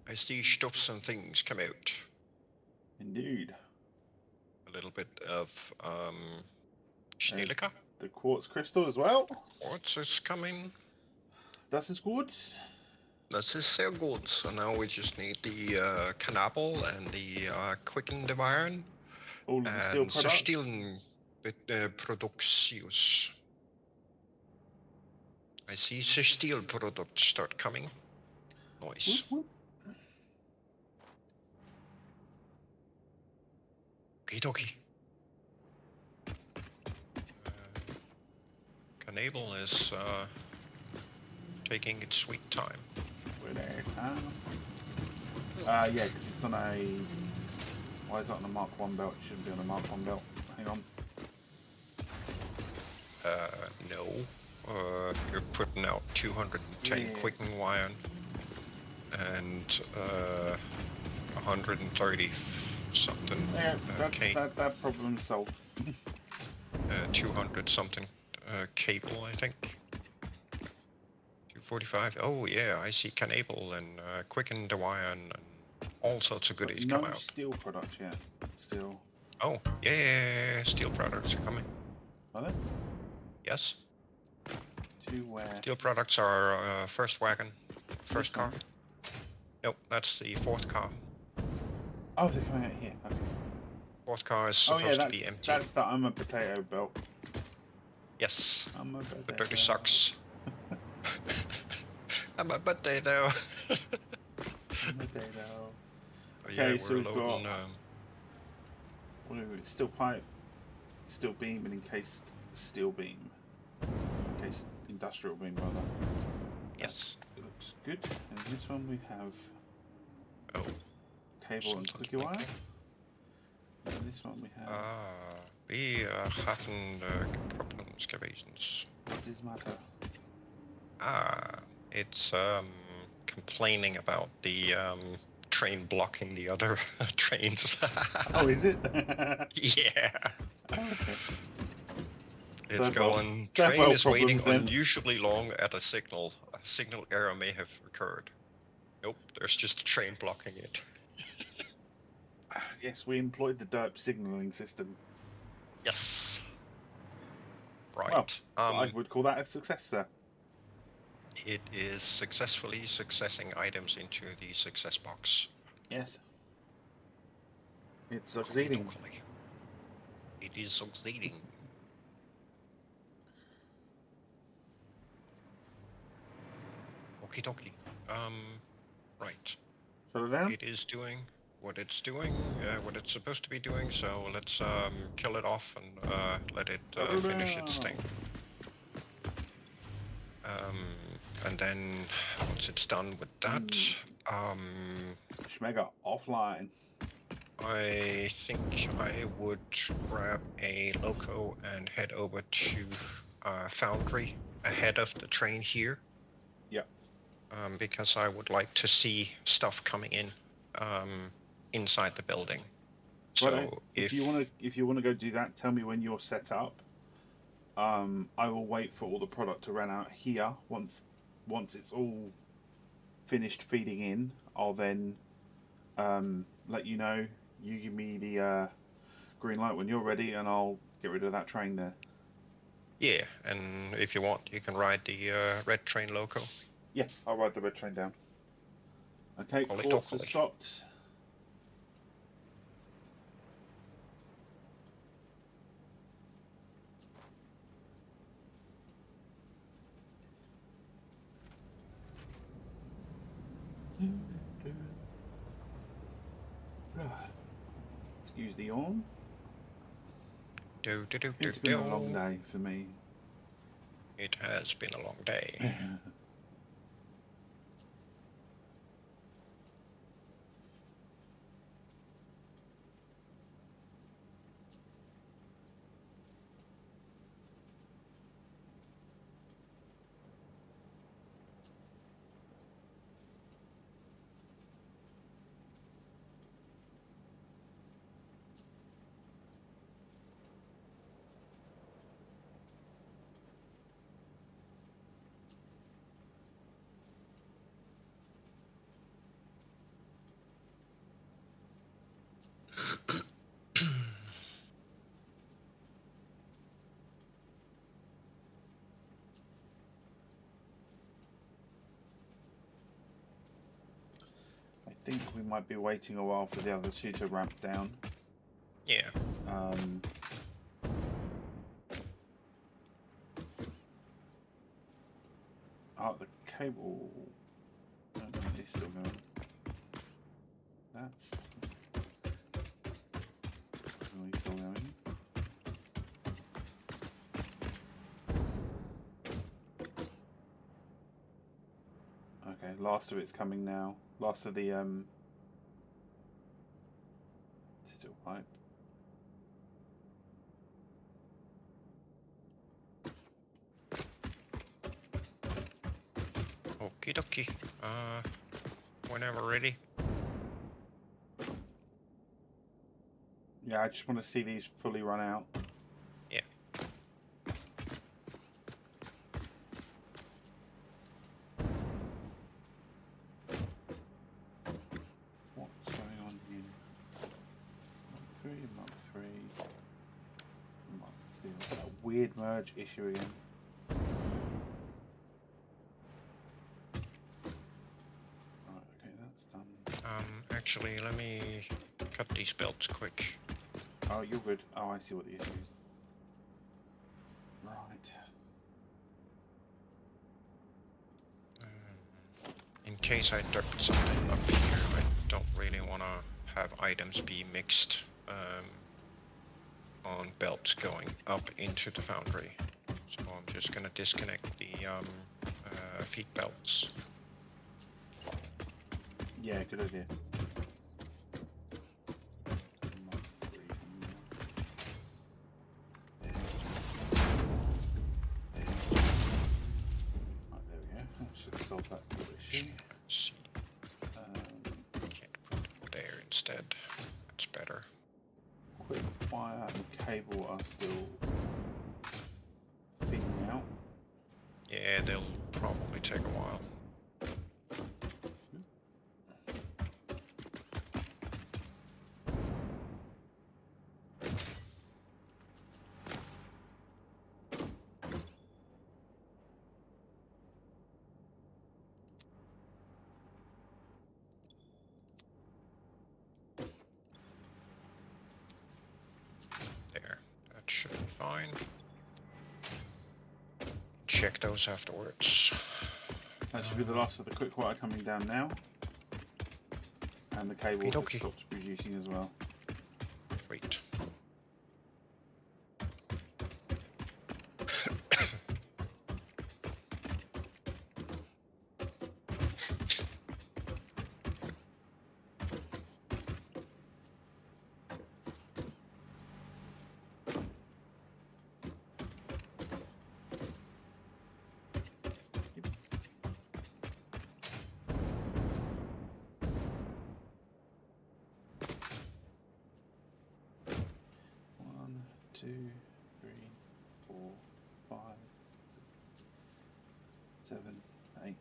I see stuffs and things come out. Indeed. A little bit of Schnellica. The quartz crystal as well. Quartz is coming. Das ist gut. This is so good. So now we just need the Cannibal and the Quickened Iron. All of the steel And products. Zerstillen Productius. I see steel products start coming. Nice. Whoop, whoop. Okie Cannibal is taking its sweet time. We're there. Yeah, because it's on a... Why is that on a Mark 1 belt? It shouldn't be on a Mark 1 belt. Hang on. No. You're putting out 210 Yeah. quicken iron. and 130 something Yeah, K, that problem's solved. 200 something cable, I think. 245. Oh yeah, I see cable and quicken the wire and all sorts of But goodies no come out. steel products yet. Still. Oh yeah, steel products are coming. Are there? Yes, To where? steel products are first wagon, first car. Nope, that's the fourth car. Oh, they're coming out here. Okay. Fourth car is Oh yeah, supposed to be empty. that's the I'm a potato belt. Yes, I'm a the potato. dirty socks. I'm a potato. I'm a potato. But Okay, yeah, so we're we've loading. got what are we, steel pipe, steel beam, and encased steel beam. Encased industrial beam, rather. Yes. It looks good. And this one we have Oh. cable and Sometimes quickie wire. blinking. And this one we have. We are having problems, excavations. What does matter? It's complaining about the train blocking the other trains. Oh, is it? Yeah. Oh, okay. It's Third world- going. third Train world is waiting problems, then. unusually long at a signal. A signal error may have occurred. Nope, there's just a train blocking it. Yes, we employed the Derp signaling system. Yes. Right. Well, I would call that a success, sir. It is successfully successing items into the success box. Yes. It's succeeding. It is succeeding. Okie dokie. Right. Shut it down? It is doing what it's doing, what it's supposed to be doing, so let's kill it off and let it finish its thing. And then once it's done with that, Schmega offline. I think I would grab a loco and head over to Foundry ahead of the train here. Yep. Because I would like to see stuff coming in inside the building. So Right, if you want to go do that, tell me when you're set up. I will wait for all the product to run out here. Once it's all finished feeding in, I'll then let you know. You give me the green light when you're ready, and I'll get rid of that train there. Yeah, and if you want, you can ride the red train loco. Yeah, I'll ride the red train down. Okay, quartz has stopped. Excuse the yawn. It's been a long day for me. It has been a long day. I think we might be waiting a while for the other two to ramp down. Yeah. Oh, the cable. No, it's still going. That's surprisingly still going. Okay, last of it's coming now. Last of the steel pipe. Okie dokie. whenever ready. Yeah, I just want to see these fully run out. Yeah. What's going on here? Mark 3, Mark 2. That weird merge issue again. Right, okay, that's done. Actually, let me cut these belts quick. Oh, you're good. Oh, I see what the issue is. Right. In case I duct something up here, I don't really want to have items be mixed on belts going up into the foundry. So I'm just going to disconnect the feet belts. Yeah, good idea. Mark 3. Right, there we go. That should solve that little issue. Let's see. Can't put it there instead. That's better. Quick wire and cable are still feeding out. Yeah, they'll probably take a while. There, that should be fine. Check those afterwards. That should be the last of the quick wire coming down now. And the cable has Okey-dokey. stopped producing as well. Wait. One, 2, 3, 4, 5, 6, 7, 8,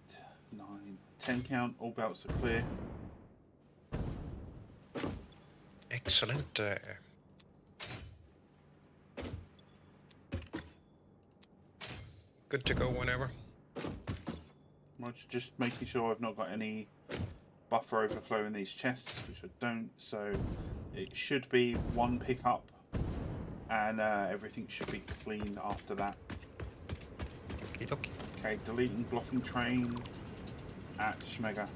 9, 10 count. All belts are clear. Excellent. Good to go whenever. Just making sure I've not got any buffer overflow in these chests, which I don't. So it should be one pickup, and everything should be clean after that. Okey-dokey. Okay, deleting blocking train at Schmega.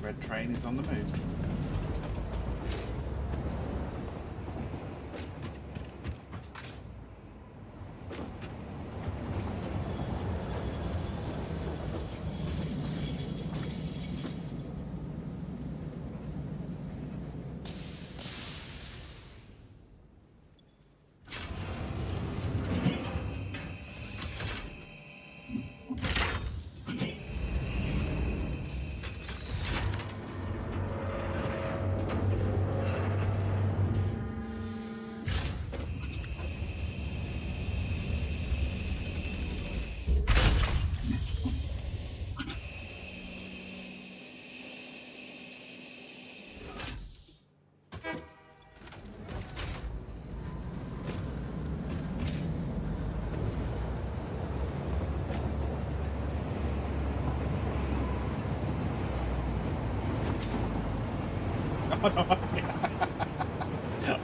Red train is on the move.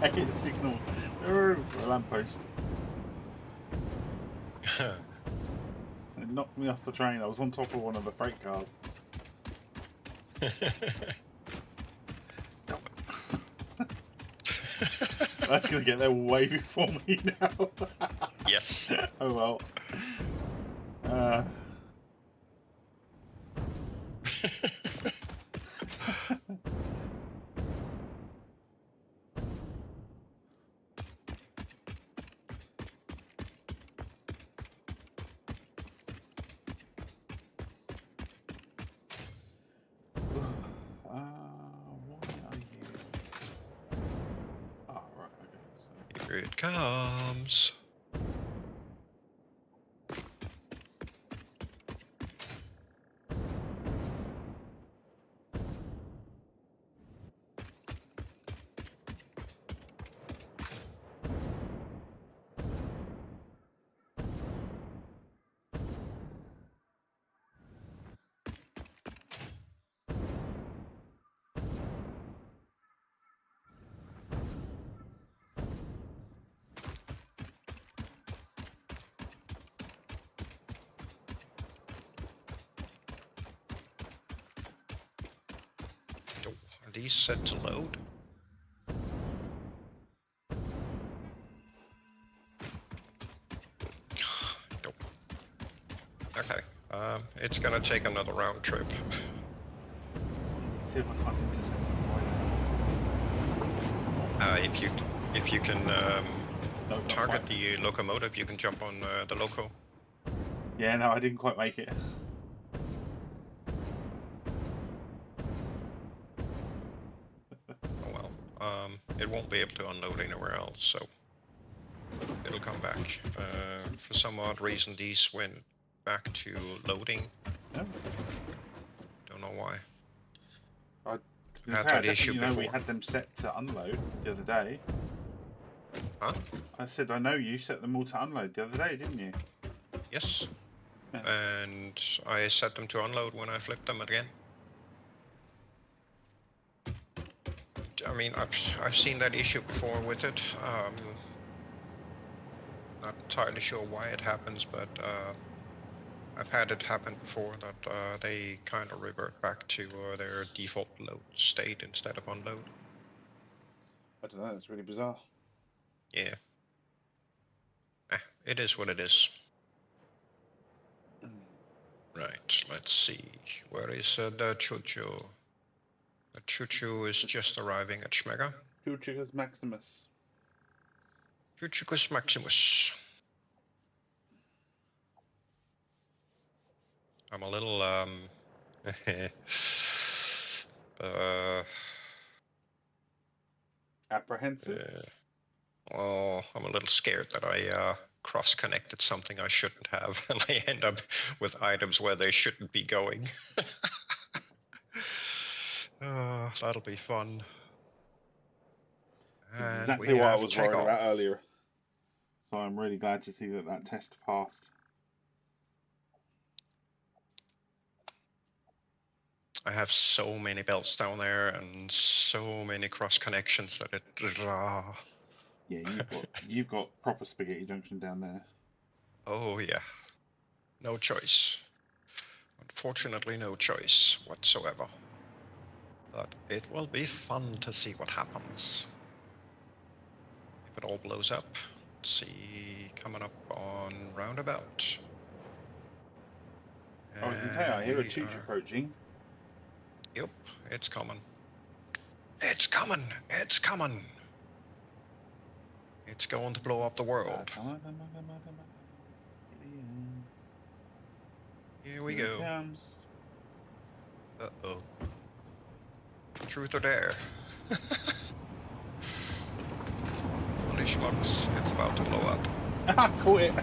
I hit a signal. A lamppost. It knocked me off the train. I was on top of one of the freight cars. That's going to get there way before me now. Yes. Oh well. it comes. Are these set to load? Nope. Okay. It's gonna take another round trip. See if I can't intercept them If you can No, not target quite. the locomotive, you can jump on the loco. Yeah, no, I didn't quite make it. Oh well. It won't be able to unload anywhere else, so it'll come back. For some odd reason, these went back to loading. No. Don't know why. I Had that definitely issue know we before. had them set to unload the other day. Huh? I said I know you set them all to unload the other day, didn't you? Yes. Yeah. And I set them to unload when I flipped them again. I mean, I've seen that issue before with it. Not entirely sure why it happens, but I've had it happen before that they kind of revert back to their default load state instead of unload. I don't know, that's really bizarre. Yeah. It is what it is. Right, let's see. Where is the Chuchu? The Chuchu is just arriving at Schmega. Chuchicus Maximus. Chuchucus Maximus. I'm a little Apprehensive? oh, I'm a little scared that I cross-connected something I shouldn't have, and I end up with items where they shouldn't be going. That'll be fun. That's And exactly we what I have was worried takeoff. about earlier. So I'm really glad to see that that test passed. I have so many belts down there and so many cross connections that it. Yeah, you've got proper spaghetti junction down there. Oh yeah, no choice. Unfortunately, no choice whatsoever. But it will be fun to see what happens. If it all blows up. Let's see, coming up on roundabout. I was going to say, I hear a We chooch are- approaching. Yep, it's coming. It's coming! It's coming! It's going to blow up the world. Come on, come on, come on, come on. Here we Here it go. comes. Uh-oh. Truth or dare? Holy schmucks, it's about to blow up. Caught it!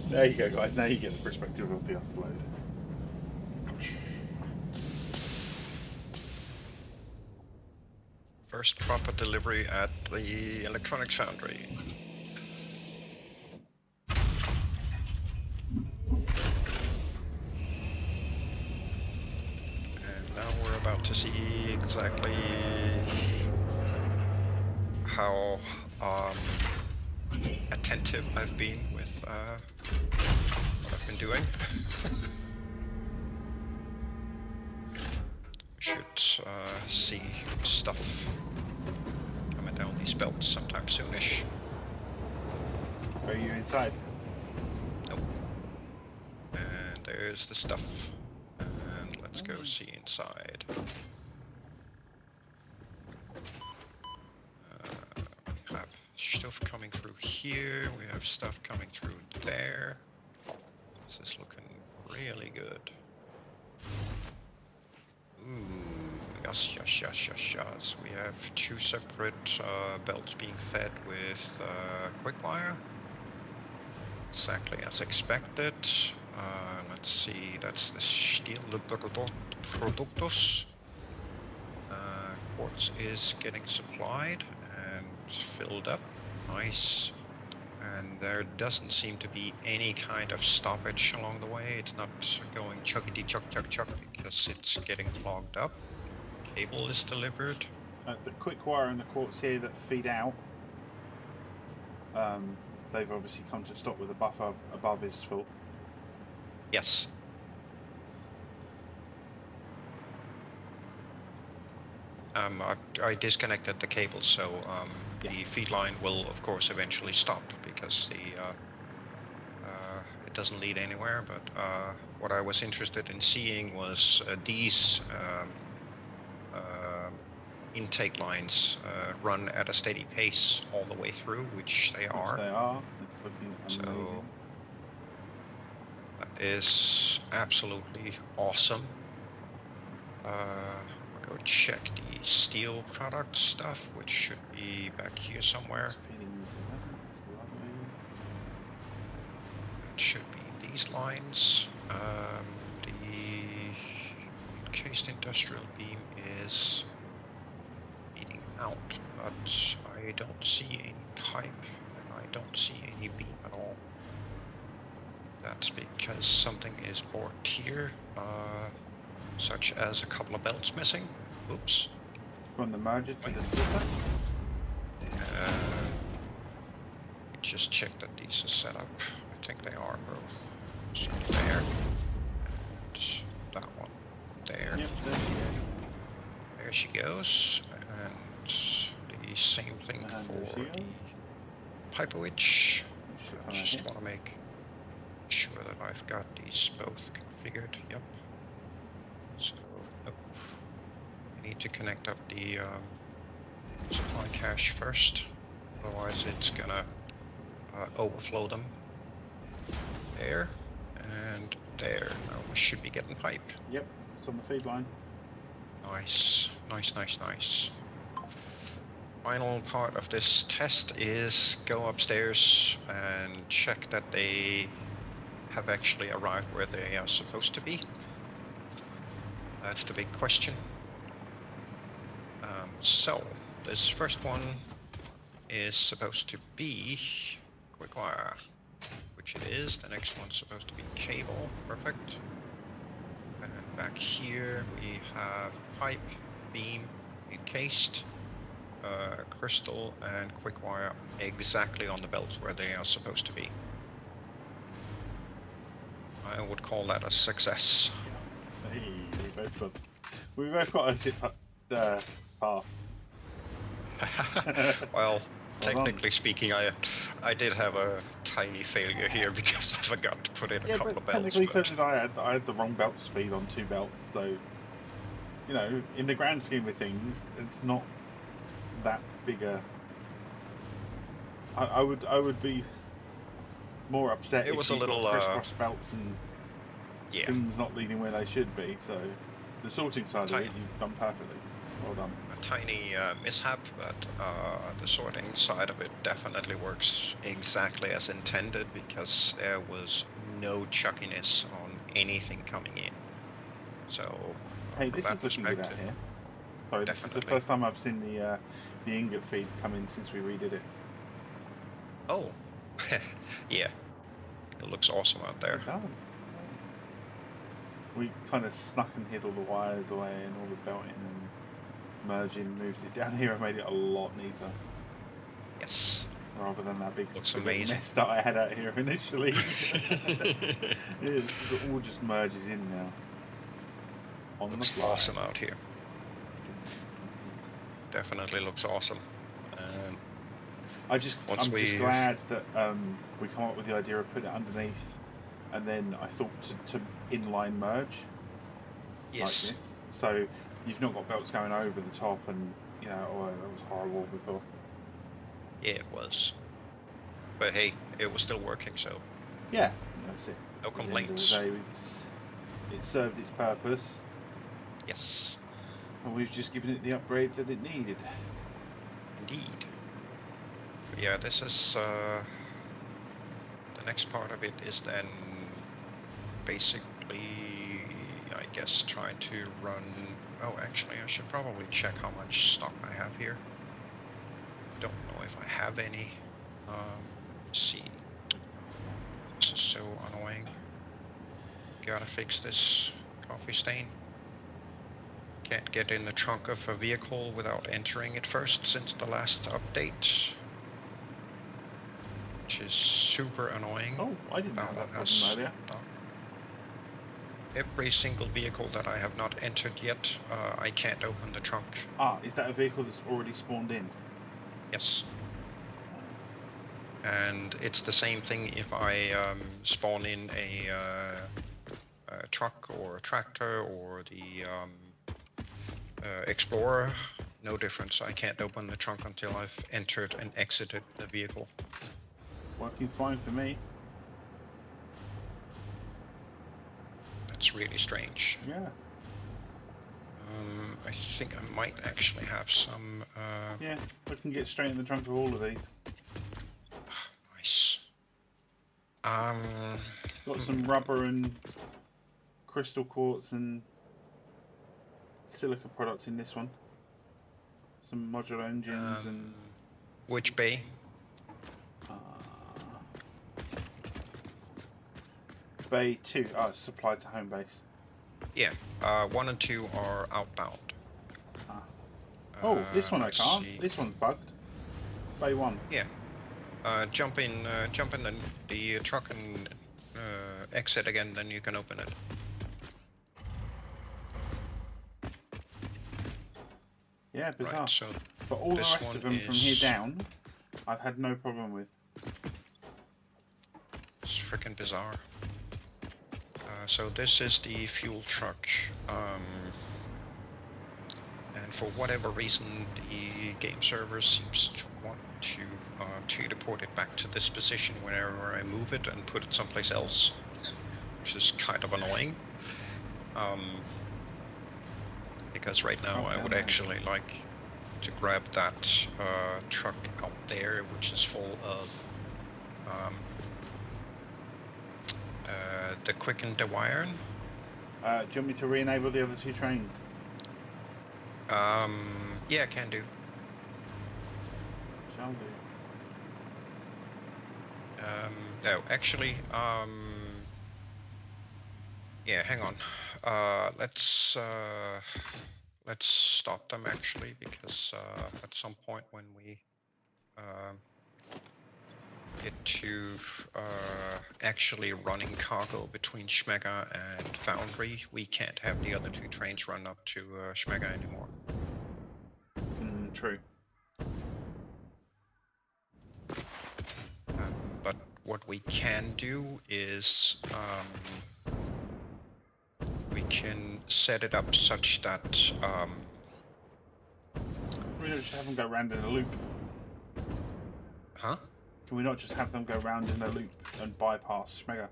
There you go, guys. Now you get the perspective of the offload. First proper delivery at the electronics foundry. And now we're about to see exactly how attentive I've been with what I've been doing. We should see stuff coming down these belts sometime soonish. Are you inside? Nope. And there's the stuff. And let's go see inside. We have stuff coming through here. We have stuff coming through there. This is looking really good. Yes. We have two separate belts being fed with quick-wire. Exactly as expected. Let's see, that's the Steel Productos. Quartz is getting supplied and filled up. Nice. And there doesn't seem to be any kind of stoppage along the way. It's not going chuckity chuck because it's getting clogged up. Cable is delivered. The quick wire and the quartz here that feed out, they've obviously come to stop with the buffer above is full. Yes. I disconnected the cable, so Yeah. the feed line will of course eventually stop because the it doesn't lead anywhere. But what I was interested in seeing was these intake lines run at a steady pace all the way through, which they are. Which they are. It's looking amazing. So that is absolutely awesome. I'll go check the steel product stuff, which should be back here somewhere. It's feeding into that. It's lovely. It should be these lines. The encased industrial beam is feeding out, but I don't see any pipe and I don't see any beam at all. That's because something is borked here, such as a couple of belts missing. Oops. From the merger to the splitter. Just check that these are set up. I think they are both. So there. And that one there. Yep, there she goes. There she goes. And the same thing And for there she the goes. pipe witch. Should I come out just here. want to make sure that I've got these both configured. Yep. So, I need to connect up the supply cache first, otherwise it's gonna overflow them. There and there. Now we should be getting pipe. Yep, it's on the feed line. Nice. Final part of this test is go upstairs and check that they have actually arrived where they are supposed to be. That's the big question. So this first one is supposed to be quick wire, which it is. The next one's supposed to be cable. Perfect. And back here we have pipe, beam, encased, crystal, and quick wire exactly on the belts where they are supposed to be. I would call that a success. Hey, we both got a shit passed. Well, technically speaking, I did have a tiny failure here because I forgot to put in a couple of belts. Technically, so did I. I had the wrong belt speed on 2 belts, so you know, in the grand scheme of things, it's not that big a. I would be more upset It if was you a little got crisscross belts and yeah, things not leading where they should be. So the sorting side of it, you've done perfectly. Well done. a tiny mishap, but the sorting side of it definitely works exactly as intended because there was no chuckiness on anything coming in. So Hey, from this that is looking good out perspective, here. Sorry, this is the Definitely. first time I've seen the ingot feed come in since we redid it. Oh, yeah, it looks awesome out there. It does. We kind of snuck and hid all the wires away and all the belting and merging, moved it down here and made it a lot neater. Yes. Rather than that big Looks spaghetti amazing. mess that I had out here initially. It all just merges in now. On the Looks fly. awesome out here. Definitely looks awesome. I'm just glad that we come up with the idea of putting it underneath, and then I thought to inline merge Yes. like this. So you've not got belts going over the top, and you know, oh, that was horrible before. Yeah, it was. But hey, it was still working, so Yeah, that's it. no At the end of the complaints. day, it served its purpose, Yes, and we've just given it the upgrade that it needed. indeed. But yeah, this is the next part of it is then basically, I guess, try to run. Oh, actually, I should probably check how much stock I have here. Don't know if I have any. Let's see. This is so annoying. Gotta fix this coffee stain. Can't get in the trunk of a vehicle without entering it first since the last update, which is super annoying. Oh, I didn't have that problem earlier. Every single vehicle that I have not entered yet, I can't open the trunk. Ah, is that a vehicle that's already spawned in? Yes. And it's the same thing if I spawn in a truck or a tractor or the Explorer. No difference. I can't open the trunk until I've entered and exited the vehicle. Working fine for me. That's really strange. Yeah. I think I might actually have some. Yeah, I can get straight in the trunk of all of these. Nice. Got some rubber and crystal quartz and silica products in this one. Some modular engines and. Which bay? Bay 2. Oh, it's supplied to home base. Yeah. 1 and 2 are outbound. Oh, this one I let's can't. see. This one's bugged. Bay 1. Yeah. Jump in the truck and exit again, then you can open it. Yeah, bizarre. Right, so but all the this rest one of them from here down, I've had no problem with. it's freaking bizarre. So this is the fuel truck. And for whatever reason, the game server seems to want to teleport it back to this position whenever I move it and put it someplace else, which is kind of annoying. Because right now I would actually like to grab that truck out there, which is full of the quicken the iron. Do you want me to re-enable the other 2 trains? Yeah, can do. Shall do. No, actually, yeah, hang on. Let's stop them actually, because at some point when we get to actually running cargo between Schmega and Foundry, we can't have the other 2 trains run up to Schmega anymore. True. But what we can do is we can set it up such that We don't just have them go round in a loop. huh? Can we not just have them go round in a loop and bypass Schmega?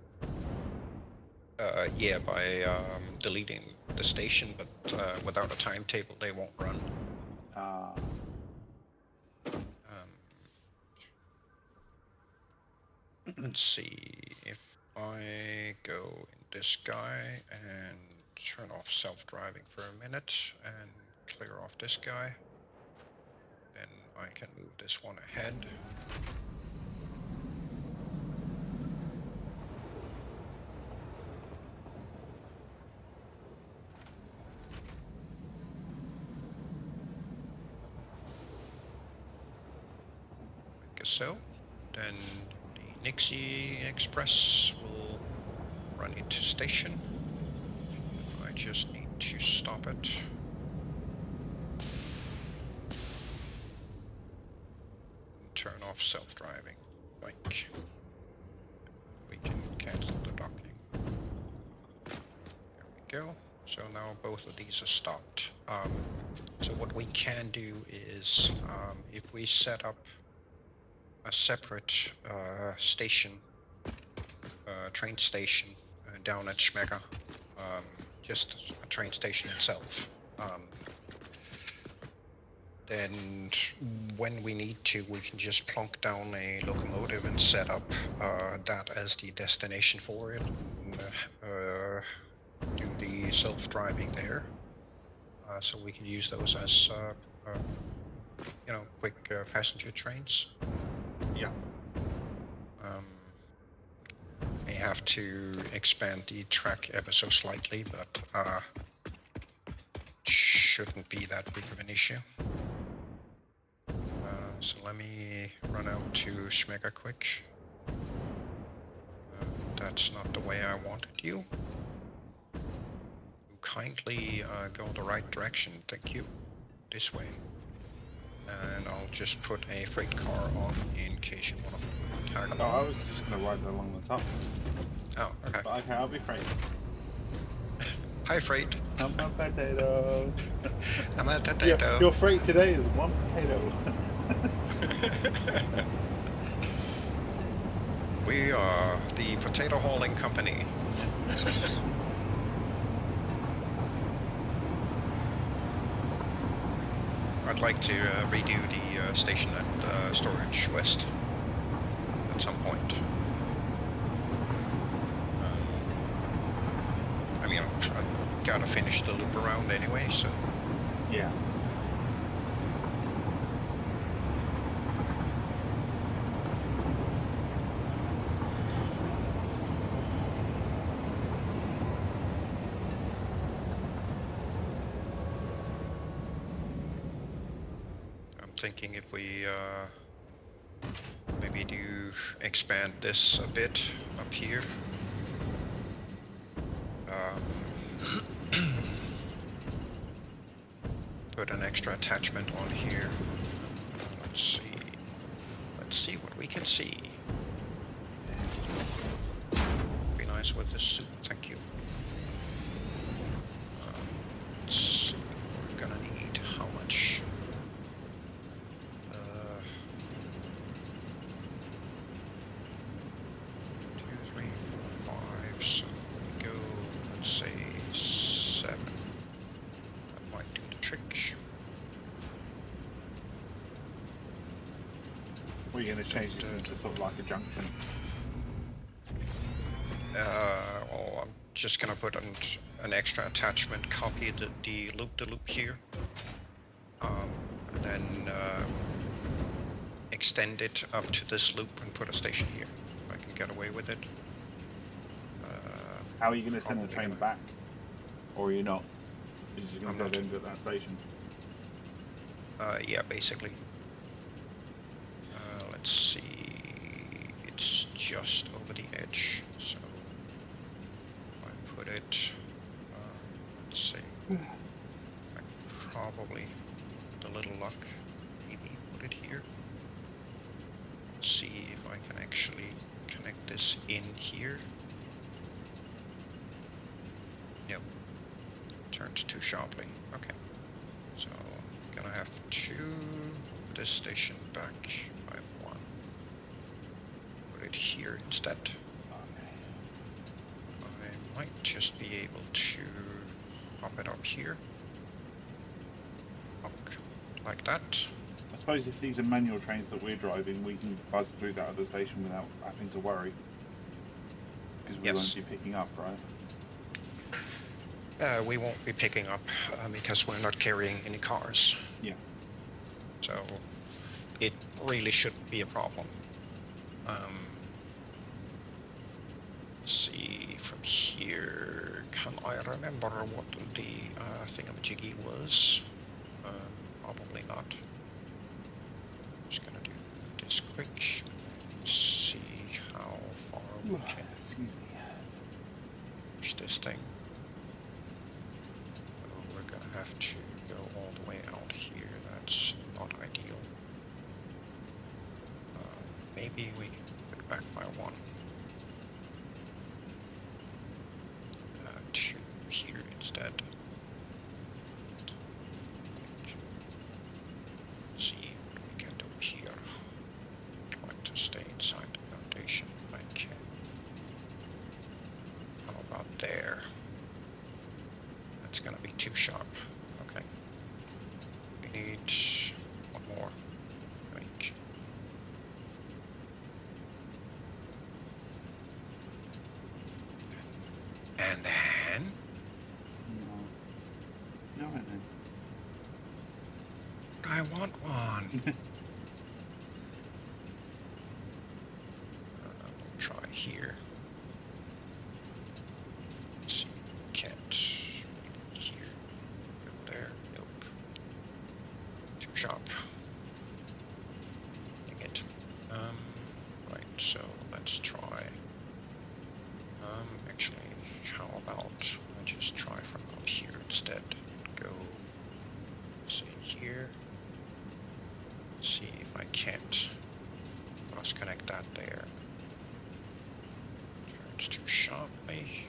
Yeah, by deleting the station, but without a timetable they won't run. Let's see, if I go in this guy and turn off self-driving for a minute and clear off this guy, then I can move this one ahead. Like so. Then the Nixie Express will run into station. I just need to stop it. And turn off self-driving. Like, we can cancel the docking. There we go. So now both of these are stopped. So what we can do is, if we set up a separate station, train station down at Schmega, just a train station itself. Then when we need to, we can just plonk down a locomotive and set up that as the destination for it, and do the self-driving there. So we can use those as quick passenger trains. Yeah. May have to expand the track ever so slightly, but shouldn't be that big of an issue. So let me run out to Schmega quick. That's not the way I wanted you. You kindly go the right direction, thank you. This way. And I'll just put a freight car on in case you want to tag Oh, I along. was just going to ride along the top. Oh, okay. But okay, I'll be freight. Hi, freight. I'm a potato. I'm a potato. Your freight today is one potato. We are the potato hauling company. I'd like to redo the station at Storage West at some point. I mean, I've gotta finish the loop around anyway, so. Yeah. Thinking if we maybe do expand this a bit up here. Put an extra attachment on here. Let's see what we can see. Be nice with this suit, thank you. Let's see what we're gonna need. How much? 2, 3, 4, 5. So we go, let's say 7. That might do the trick. Or are you going to change this into sort of like a junction? Well, I'm just gonna put an extra attachment, copy the loop here, and then extend it up to this loop and put a station here. If I can get away with it. How are you going to send the Probably train gonna- back? Or are you not? You're just going I'm to not. dead end at that station? Yeah, basically. Let's see. It's just over the edge, so if I put it. Let's see. I could probably, with a little luck, maybe put it here. Let's see if I can actually connect this in here. Yep. Turns too sharply. Okay. So I'm gonna have to move this station back by 1. Put it here instead. Okay. I might just be able to pop it up here. Up like that. I suppose if these are manual trains that we're driving, we can buzz through that other station without having to worry. Because we Yes. won't be picking up, right? We won't be picking up because we're not carrying any cars. Yeah. So it really shouldn't be a problem. See from here, can I remember what the thingamajiggy was? Probably not. Just gonna do this quick and see how far we can Excuse me. push this thing. So we're gonna have to go all the way out here. That's not ideal. Maybe we can put it back by 1. To here instead. See what we can do here. Try to stay inside the foundation if I can. How about there? shop. Okay. We need one more. Like. And then. No, right then. I want one. We'll try here. Let's see. Can't. Here. Go there. Nope. To shop. Dang it. Right. So let's try. Actually, how about I just try from up here instead? Go. Say here. See if I can't cross connect that there. Turns too sharply.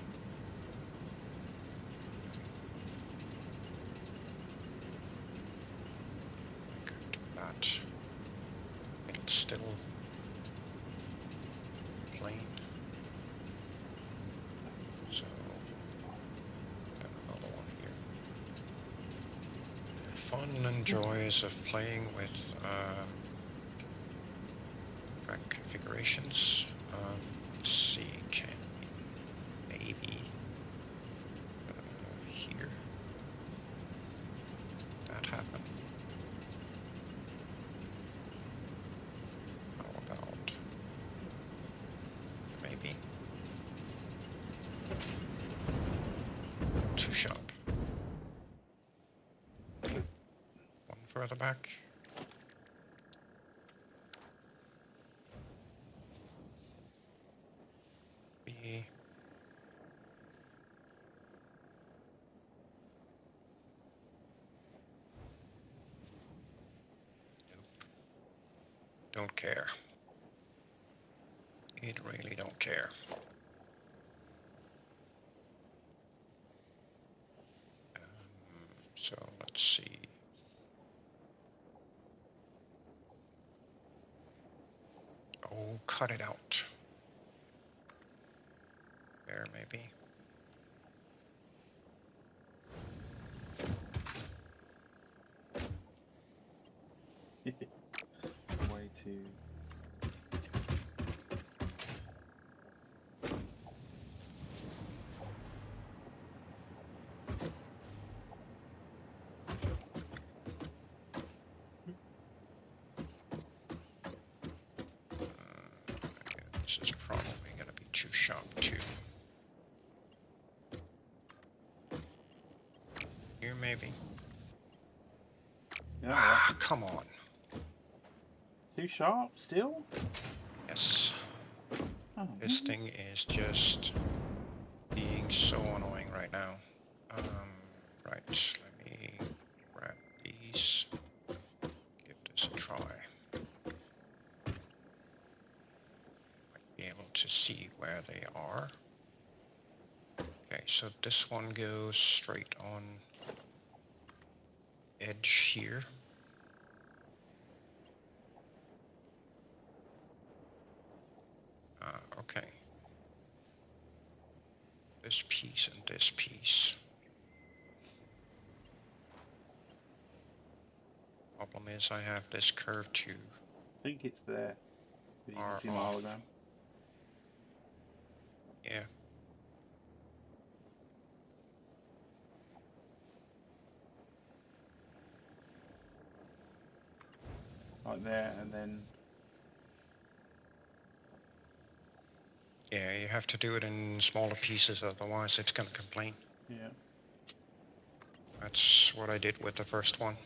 I could do that. It'll still plain. So got another one here. Fun and joys of playing with track configurations. Let's see, can we maybe here that happen? How about maybe too sharp? One further back. Don't care. It really don't care. So let's see. Oh, cut it out. There, maybe. Way too. This is probably going to be too sharp too. Here, maybe. Yeah. Ah, come on. Too sharp still? Yes. Oh, This thing is just being so annoying right now. Right, let me grab these. Give this a try. Might be able to see where they are. Okay, so this one goes straight on edge here. Okay. This piece and this piece. Problem is I have this curve too. I think it's there. You Are can see my off. hologram. Yeah. Right there, and then Yeah, you have to do it in smaller pieces, otherwise it's gonna complain. yeah. That's what I did with the first one.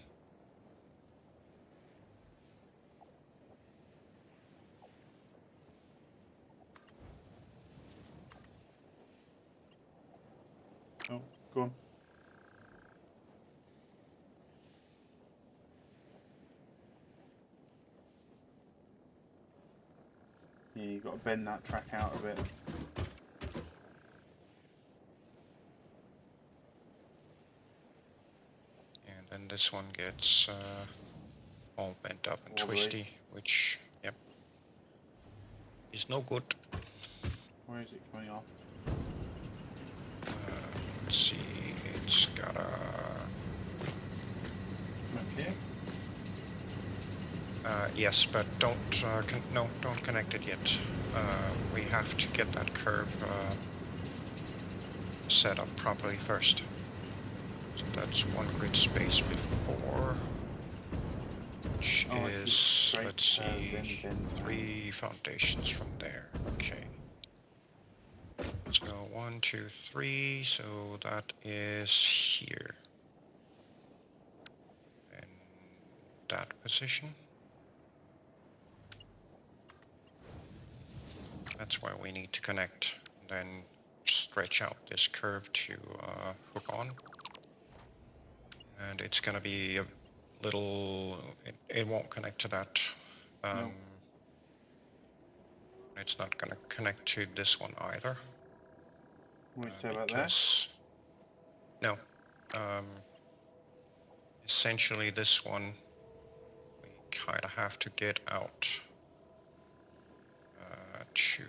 Oh, go on. Yeah, you've got to bend that track out a bit. And then this one gets all bent up and All the way. twisty, which, yep, is no good. Where is it coming off? Let's see, it's gotta Up here? Yes, but don't don't connect it yet. We have to get that curve set up properly first. So that's one grid space before, which Oh, I see. is, Straight, let's see, then 3 foundations from there. Okay. So 1, 2, 3. So that is here. In that position. That's where we need to connect. Then stretch out this curve to hook on. And it's gonna be a little, it won't connect to that. No. It's not gonna connect to this one either. What do you say about that? No. Essentially this one, we kinda have to get out to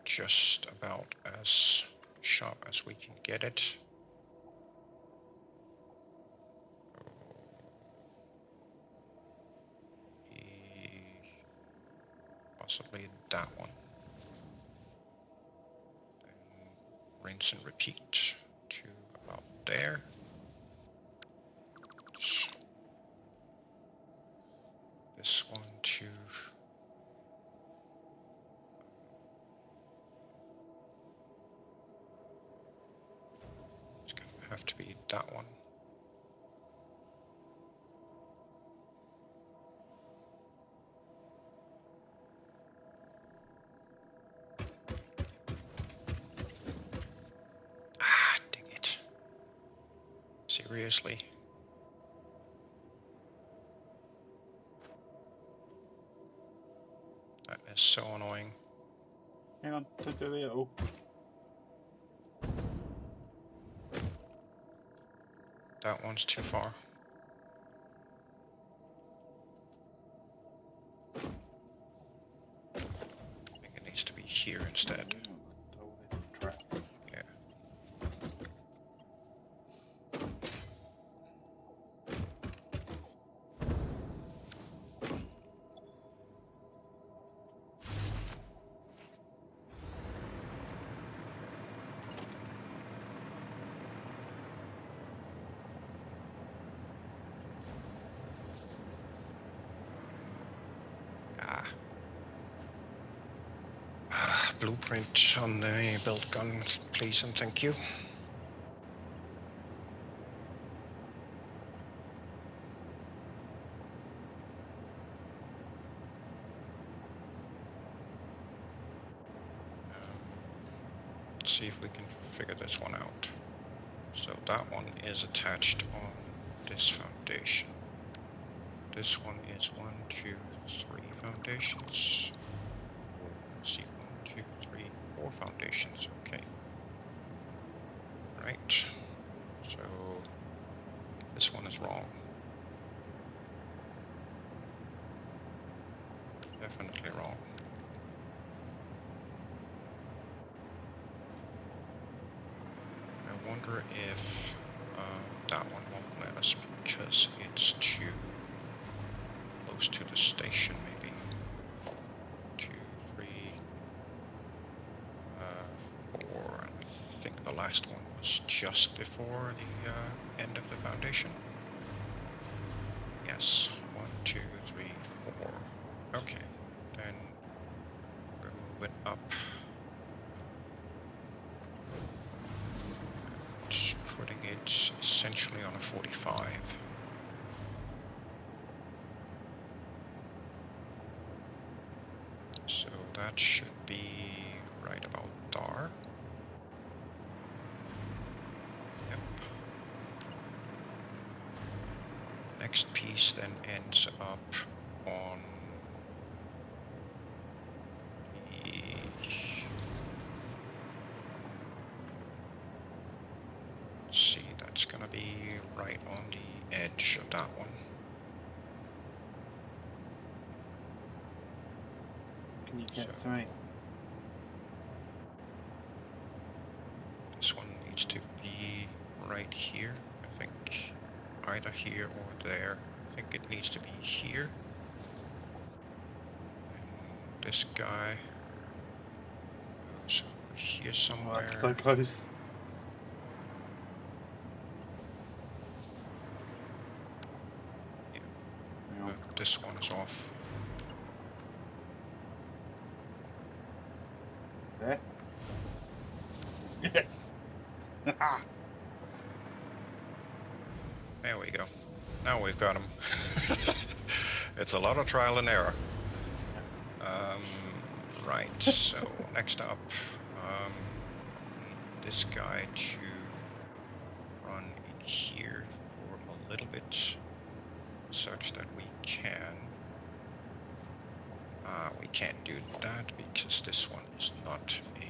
just about as sharp as we can get it. Possibly that one. Then rinse and repeat to about there. This one to it's gonna have to be that one. Ah, dang it. Seriously. That is so annoying. Hang on, don't do it all. That one's too far. I think it needs to be here instead. Trap. Yeah. Blueprint on the build gun, please and thank you. Let's see if we can figure this one out. So that one is attached on this foundation. This one is 1, 2, 3 foundations. Let's see, 1, 2, 3, 4 foundations. Okay. Right. So this one is wrong. Definitely wrong. I wonder if that one won't let us because it's too close to the station, maybe. 2, 3, 4. I think the last one was just before the end of the foundation. Yes, 1, 2, 3, 4. Okay, then move it up. Just putting it essentially on a 45. So that should be right about there. Yep. Next piece then ends up on the see, that's gonna be right on the edge of that one. Can you get to me? This one needs to be right here, I think. either here or there. I think it needs to be here. And this guy goes over here Oh, somewhere. that's so close. Yeah. Hang on. This one is off. There. Yes. There we go. Now we've got him. It's a lot of trial and error. Right, so next up, need this guy to run in here for a little bit, such that we can. We can't do that because this one is not a.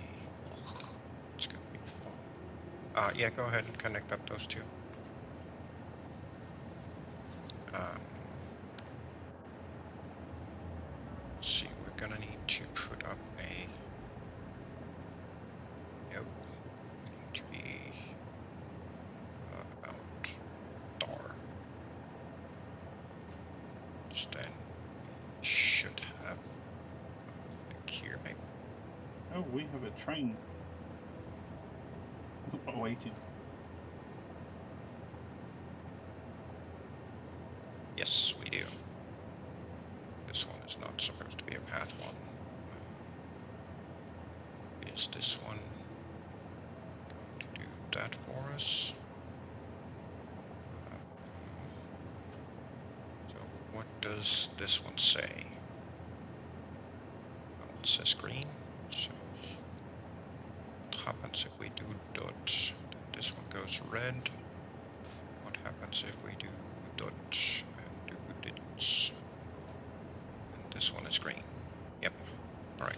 It's gonna be fun. Yeah, go ahead and connect up those two. Let's see, we're gonna need to put up a. Nope. We need to be outdoor. So then we should have. I think here maybe. Oh, we have a train waiting. Yes, we do. This one is not supposed to be a path one. Is this one going to do that for us? So what does this one say? Well, it says green. So what happens if we do dot? Then this one goes red. What happens if we do dot and do digits? And this one is green. Yep. All right.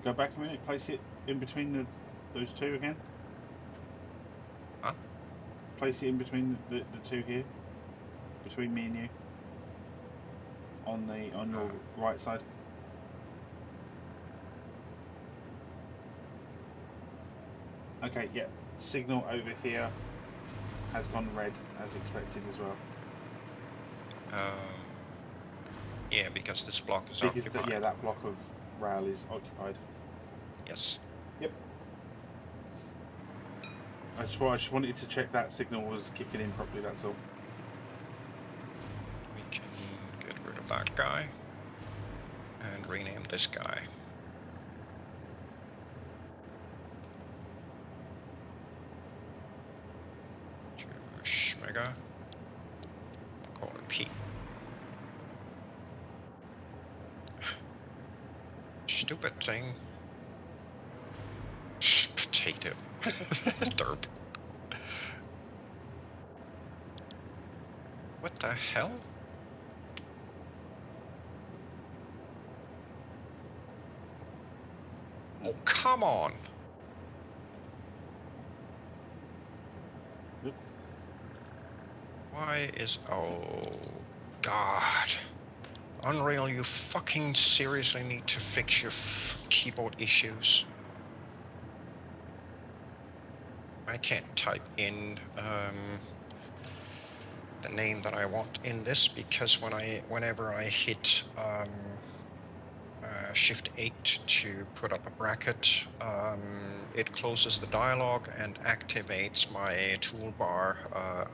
Go back a minute. Place it in between those two again. Huh? Place it in between the two here. Between me and you. On your right side. Okay, yeah. Signal over here has gone red as expected as well. Yeah, because this block is Because occupied. that block of rail is occupied. Yes. Yep. I just wanted to check that signal was kicking in properly, that's all. We can get rid of that guy and rename this guy. To Schmega. Call it P. Stupid thing. Potato. Derp. What the hell? Oh, come on! Oops. Why is... Oh, God. Unreal, you fucking seriously need to fix your keyboard issues. I can't type in the name that I want in this because whenever I hit Shift 8 to put up a bracket, it closes the dialog and activates my toolbar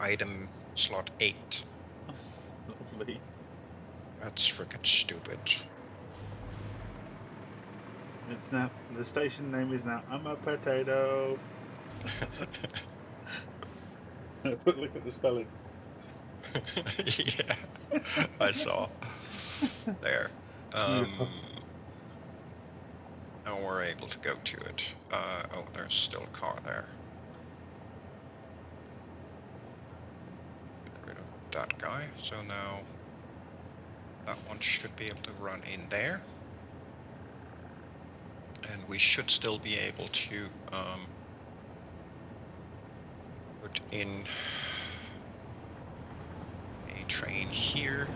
item slot 8. Lovely. That's freaking stupid. It's now the station name is now I'm a Potato. Look at the spelling. Yeah, I saw. There. Now we're able to go to it. Oh, there's still a car there. Get rid of that guy. So now that one should be able to run in there. And we should still be able to put in a train here.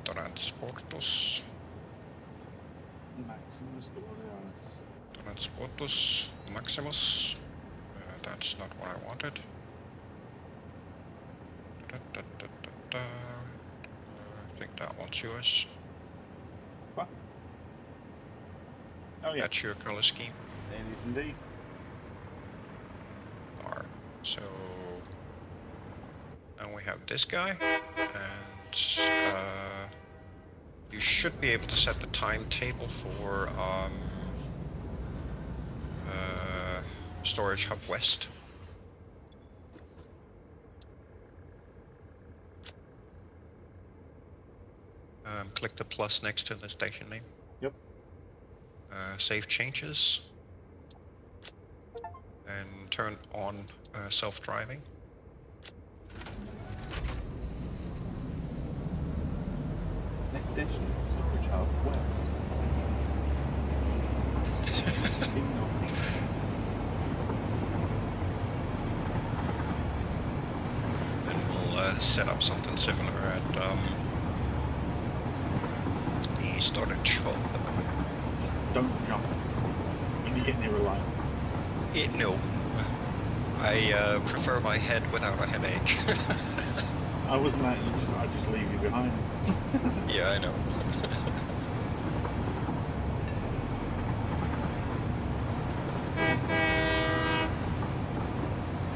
Transportus. Maximus Glorialis. Transportus Maximus. That's not what I wanted. to us. What? Oh yeah, That's your color scheme. it is indeed. Alright, so now we have this guy, and you should be able to set the timetable for Storage Hub West. Click the plus next to the station name. Yep. Save changes. And turn on self-driving. Next station, Storage Hub West. Ding dong. Then we'll set up something similar at the storage hub. Don't jump when you get near a line. No. I prefer my head without a headache. I wasn't that. I just leave you behind. Yeah, I know.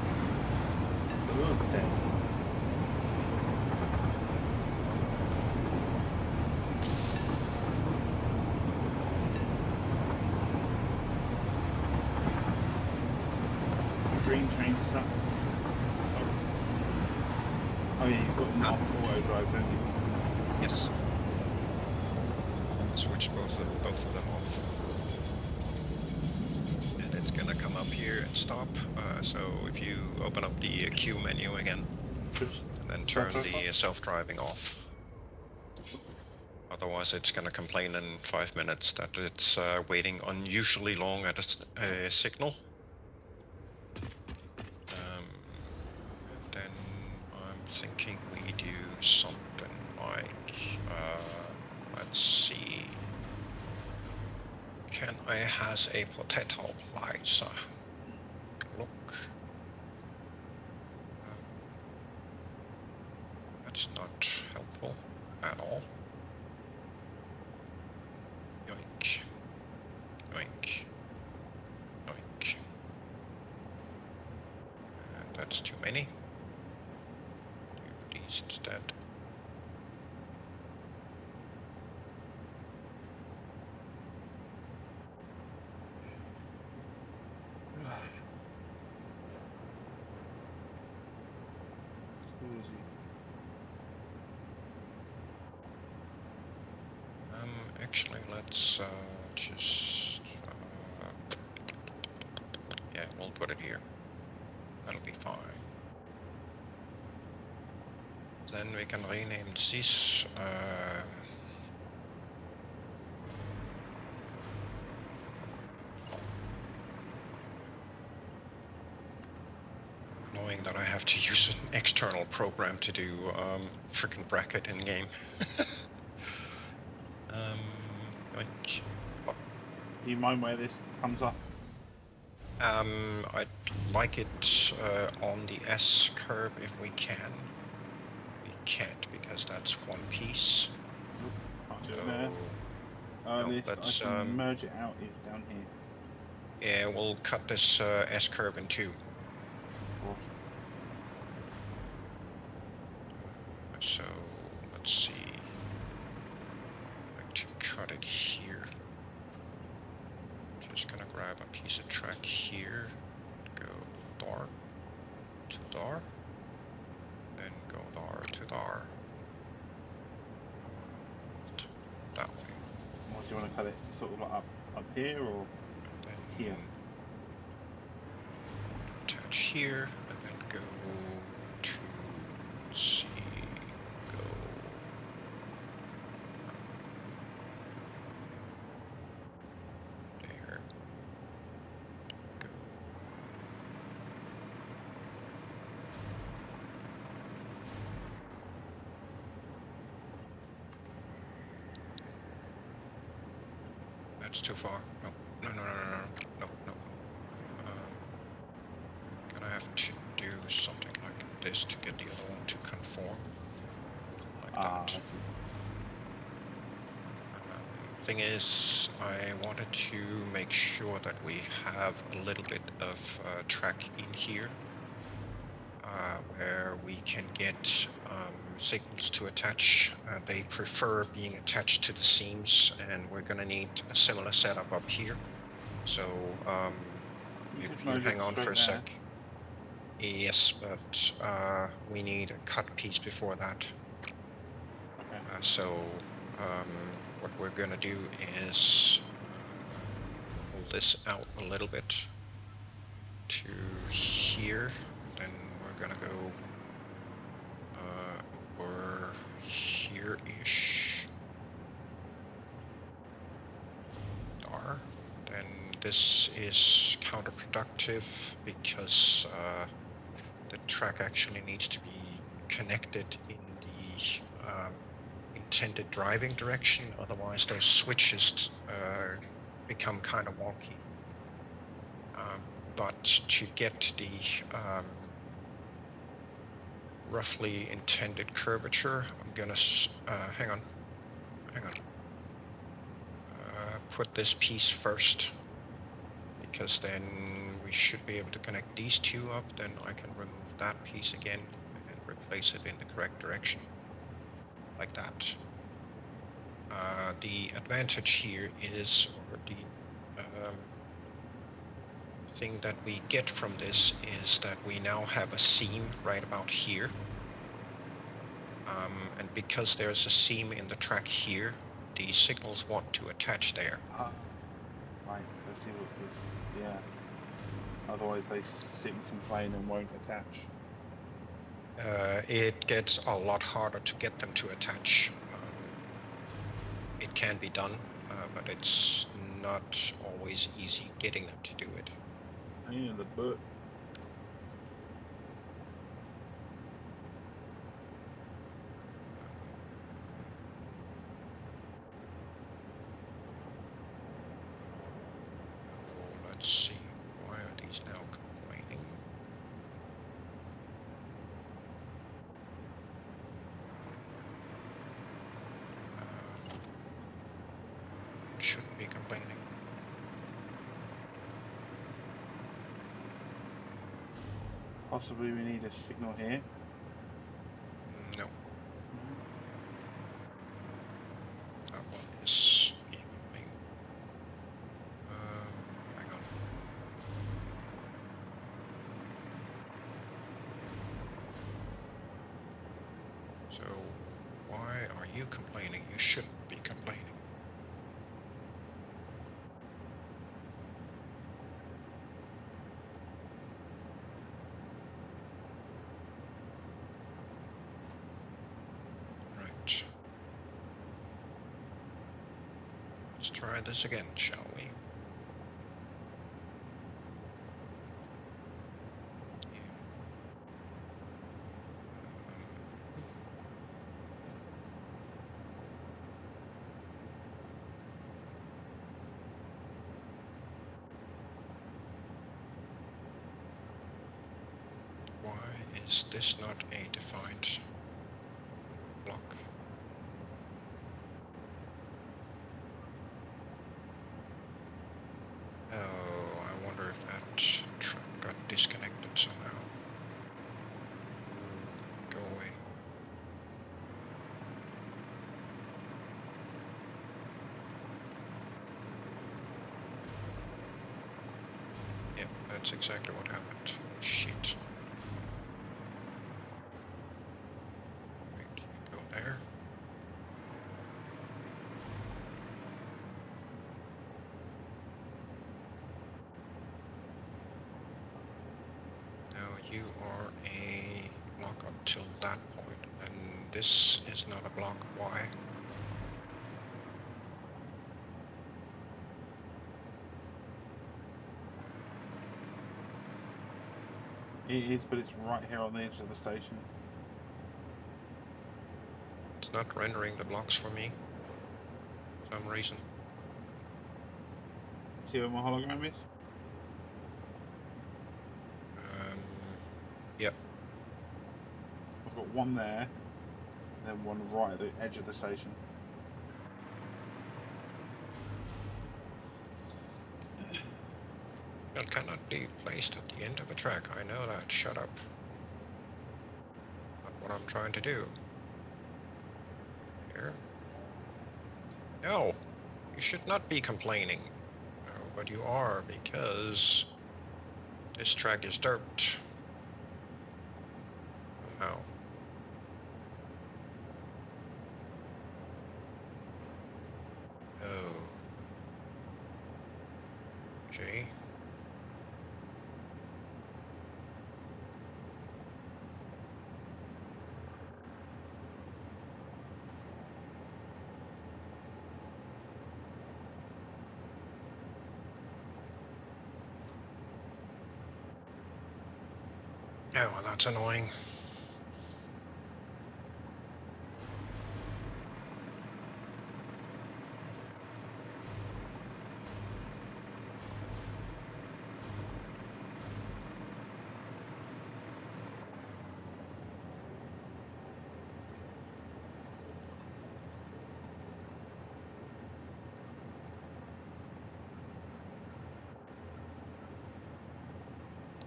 It's a little bit dead. Green train stuck. Oh yeah, you've got them off auto drive, don't you? Yes. Switch both of them off. And it's gonna come up here and stop. So if you open up the queue menu again, Oops. and then turn Self-drive the self-driving off. Otherwise it's gonna complain in 5 minutes that it's waiting unusually long at a signal. And then I'm thinking we do something like, let's see. Can I has a potato lights? Look. That's not helpful at all. Yoink. Yoink. Yoink. And that's too many. Do these instead. Actually, let's just yeah, we'll put it here. That'll be fine. Then we can rename this. Annoying that I have to use an external program to do freaking bracket in game. Like, Do you mind where this comes off? I'd like it on the S curve if we can. We can't because that's one piece. Can't do So, it there. no, This let's, I can merge it out is down here. yeah, we'll cut this S curve in two. So let's see. I'd like to cut it here. Just gonna grab a piece of track here. Go dar to dar. Then go dar to dar. That way. Or do you want to cut it sort of like up here or Then here? attach here and then go to C. Go. There. Go. That's too far. No. No. No. No. No. No. No. No. Gonna have to do something like this to get the other one to conform. Like Ah, I that. see. Thing is, I wanted to make sure that we have a little bit of track in here where we can get signals to attach. They prefer being attached to the seams, and we're going to need a similar setup up here. So You if could you merge hang it on for a straight there. sec. Yes, but we need a cut piece before that. Okay. So what we're going to do is pull this out a little bit to here, and then we're gonna go over here-ish. Then this is counterproductive because the track actually needs to be connected in the intended driving direction, otherwise those switches become kind of wonky. But to get the roughly intended curvature, I'm gonna hang on. Put this piece first, because then we should be able to connect these two up. Then I can remove that piece again and replace it in the correct direction, like that. The advantage here is, or the thing that we get from this is that we now have a seam right about here. And because there's a seam in the track here, the signals want to attach there. Right, let's see what the, yeah. Otherwise they sit and complain and won't attach. It gets a lot harder to get them to attach. It can be done, but it's not always easy getting them to do it. Pain in the butt. Let's see, why are these now complaining? Shouldn't be complaining. Possibly we need a signal here. No. That one is evening. Hang on. So, why are you complaining? You shouldn't be complaining. Right. Let's try this again, shall we? Why is this not a defined block? Oh, I wonder if that truck got disconnected somehow. Go away. Yep, that's exactly what happened. Shit. Wait, you go there. Now you are a block up till that point, and this is not a block. Why? It is, but it's right here on the edge of the station. It's not rendering the blocks for me for some reason. See where my hologram is? Yep. I've got one there, and then one right at the edge of the station. be placed at the end of a track. I know that. Shut up. Not what I'm trying to do. Here. No, you should not be complaining. Oh, but you are, because this track is derped. Somehow. Oh. Okay. Oh, well, that's annoying.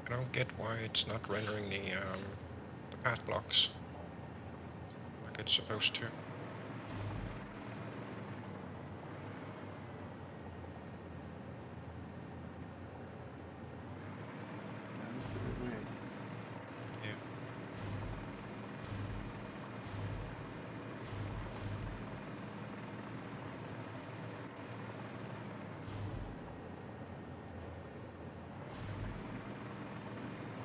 I don't get why it's not rendering the path blocks like it's supposed to. That's a bit weird. Yeah. It's done.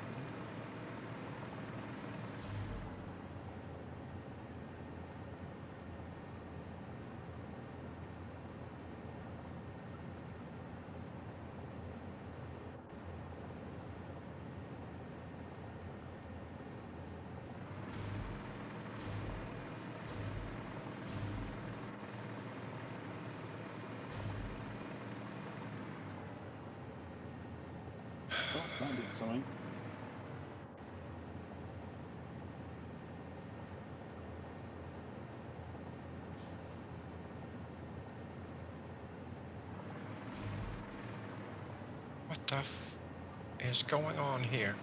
Oh, that did something. What the f is going on here?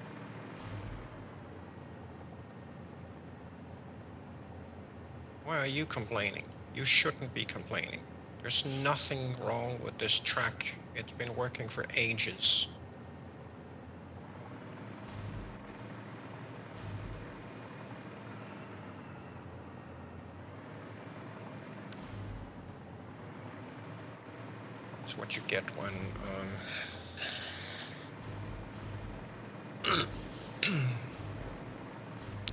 Why are you complaining? You shouldn't be complaining. There's nothing wrong with this track. It's been working for ages. It's what you get when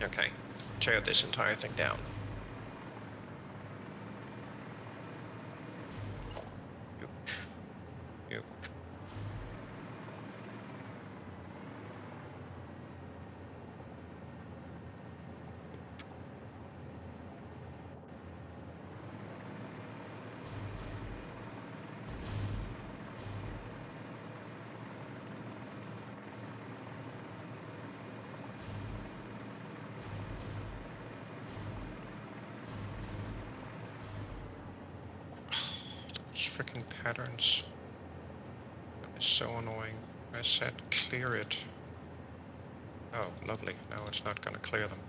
okay, tear this entire thing down. Yoop. Yoop. Those freaking patterns. It's so annoying. I said clear it. Oh, lovely. Now it's not gonna clear them.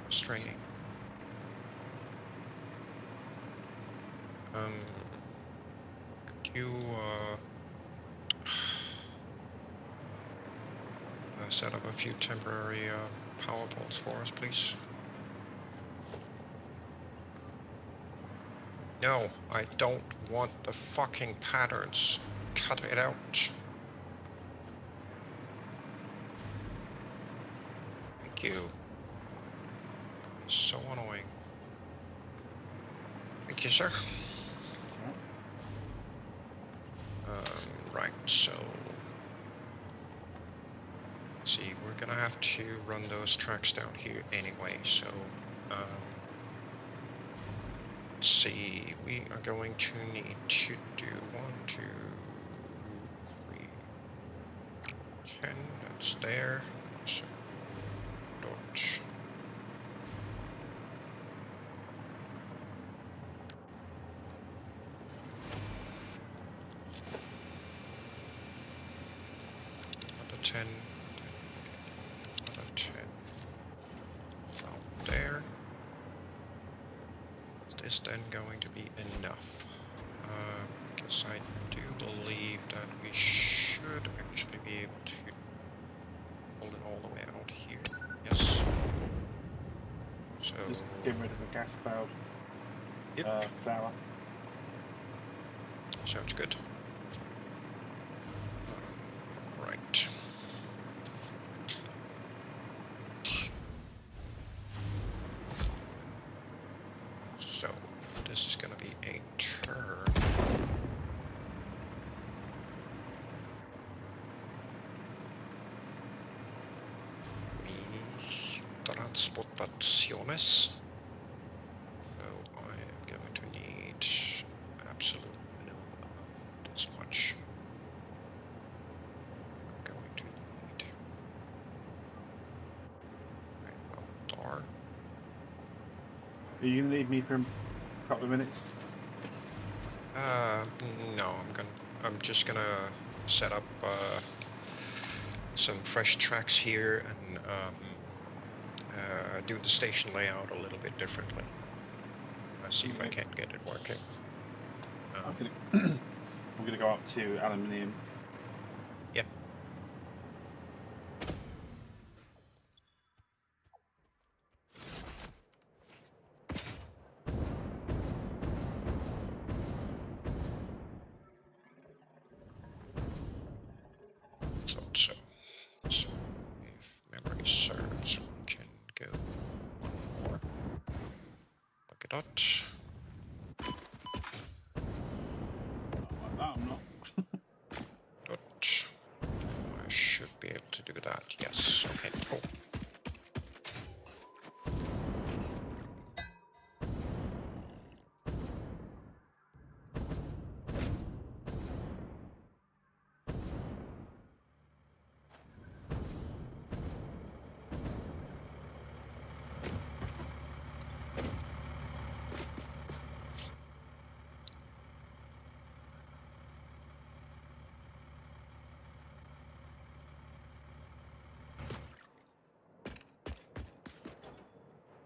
Frustrating. Could you set up a few temporary power poles for us, please? No, I don't want the fucking patterns. Cut it out. Thank you. So annoying. Thank you, sir. That's all right. Right, so see, we're gonna have to run those tracks down here anyway, so let's see, we are going to need to do 1, 2, It's there. So dot. Another 10. Another 10. Out there. Is this then going to be enough? Because I do believe that we should actually be able to hold it all the way out here. Yes. So Just get rid of the gas cloud yep, flower. sounds good. Right. So this is gonna be a turn. Transportaciones. So I am going to need absolute minimum of this much. I'm going to need tar. Are you gonna need me for a couple of minutes? No, I'm just gonna set up some fresh tracks here and do the station layout a little bit differently. See if I Okay. can't get it working. I'm gonna I'm gonna go up to aluminium. Yeah. So if memory serves, we can go one more. Look at that. No, I'm not. Dot. I should be able to do that. Yes. Okay. Cool.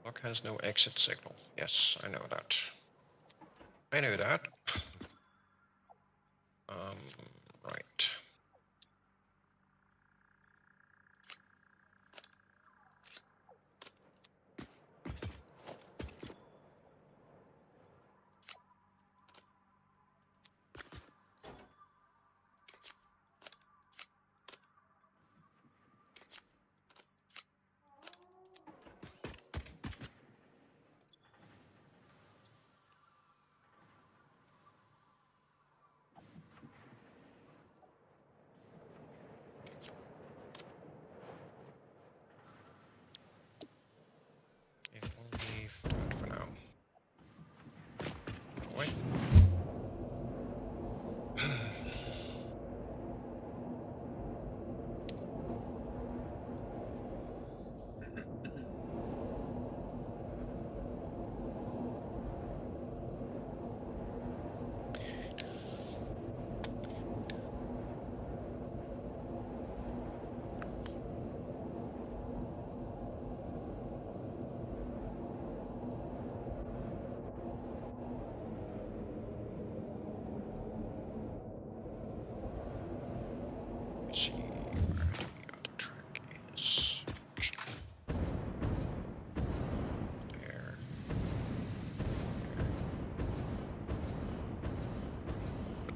Lock has no exit signal. Yes, I know that. I knew that. Right. Yeah, we'll leave that for now. Wait. Let's see where the other track is. There.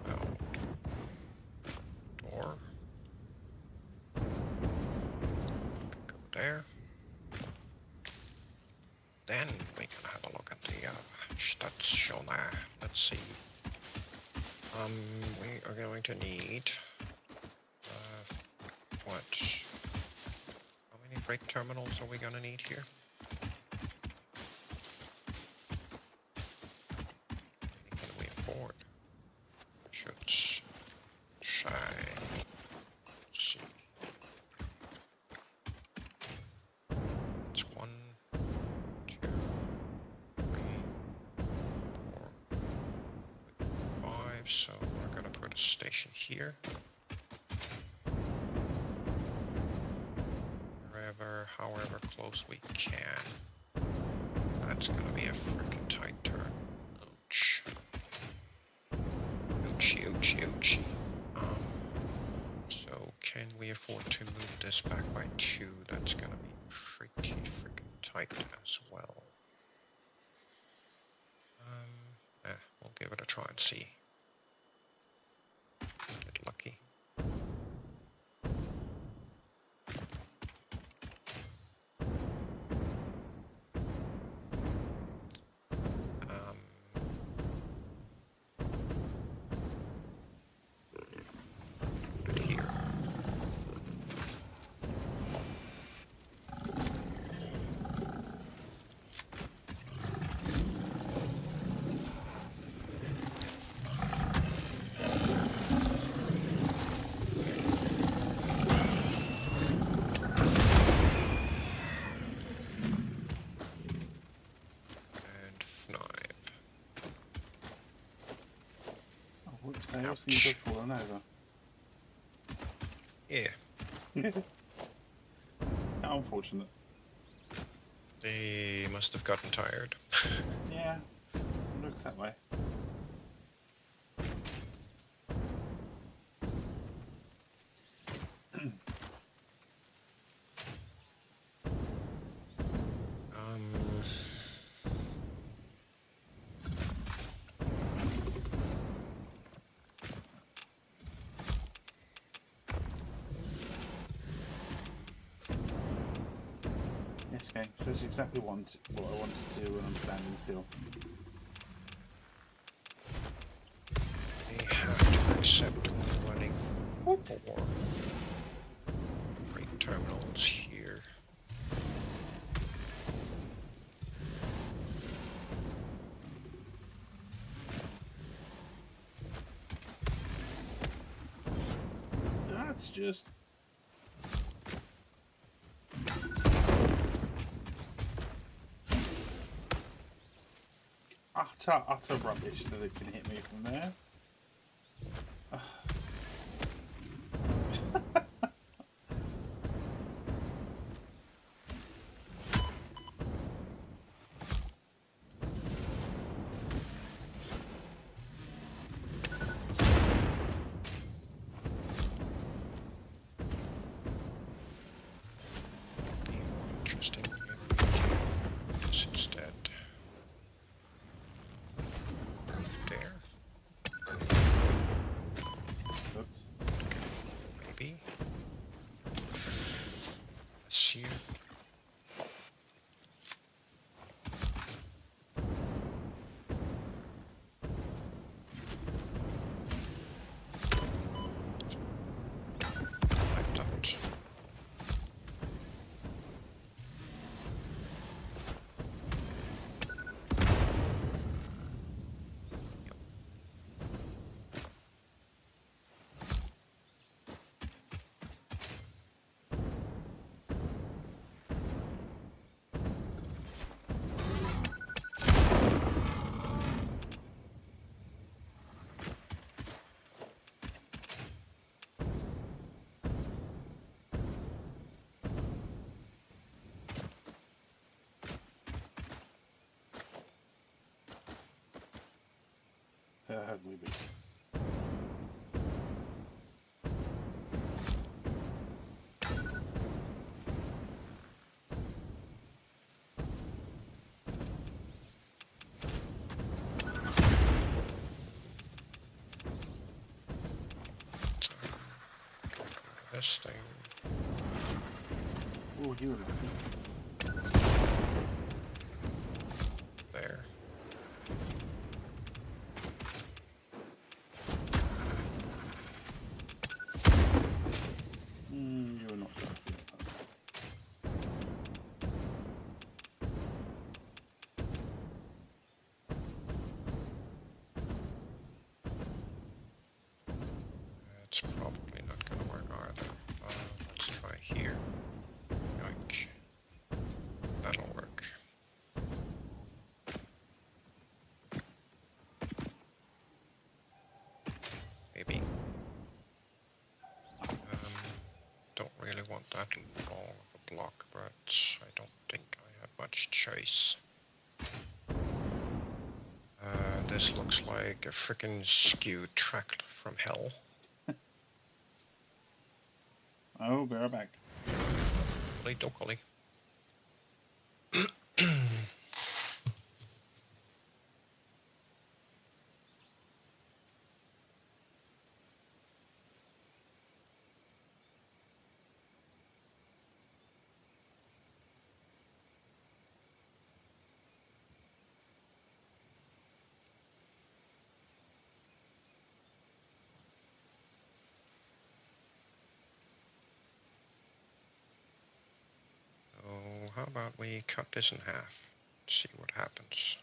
Out. Door. Go there. Then we can have a look at the Station. Let's see. We are going to need what? How many freight terminals are we gonna need here? How many can we afford? Should say. See. so we're gonna put a station here. However close we can. That's gonna be a freaking tight turn. Ouch. Ouchie, ouchie, ouchie. So can we afford to move this back by 2? That's gonna be pretty freaking tight as well. We'll give it a try and see. Get lucky. They all seem to have fallen over. Yeah. How unfortunate. They must have gotten tired. Yeah, looks that way. Okay, so that's exactly what I wanted to do when I'm standing still. They have to accept running What? 4 freight terminals here. That's just... utter rubbish that it can hit me from there. Interesting. This instead. There. Oops. Maybe. This here. Like that. Ugly beast. This thing. Oh, you were lucky. There. You were not so lucky. It's probably not going to work either. Let's try here. Yoink. That'll work. this looks like a freaking skewed track from hell. Oh, be right back. Playthough collie. So how about we cut this in half? See what happens.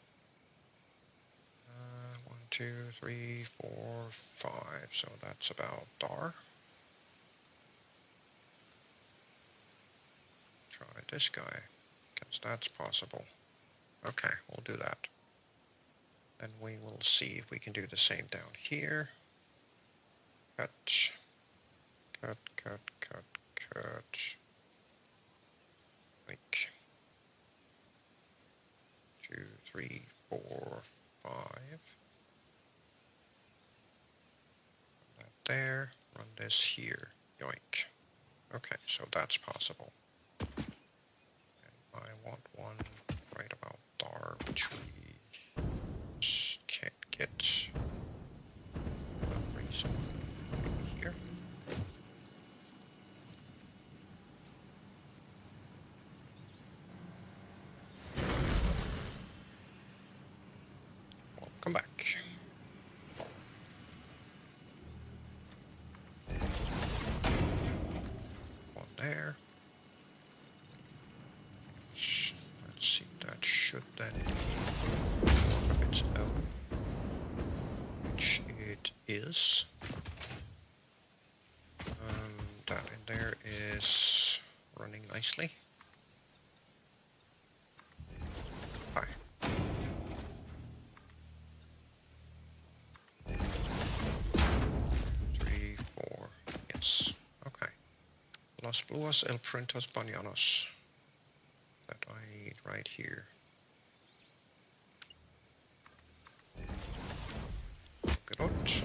1, 2, 3, 4, 5. So that's about dar. Try this guy, because that's possible. Okay, we'll do that. Then we will see if we can do the same down here. Cut, cut, cut, cut, cut. Like 2, 3, 4, 5. That there. Run this here. Yoink. Okay, so that's possible. And I want one right about there, which we just can't get. For some reason. Maybe here. Welcome back. One there. Let's see, that should then be one of its own, which it is. That in there is running nicely. Hi. Three, four, yes. Okay. Las Bluas el Printas Bananas. That I need right here. Good.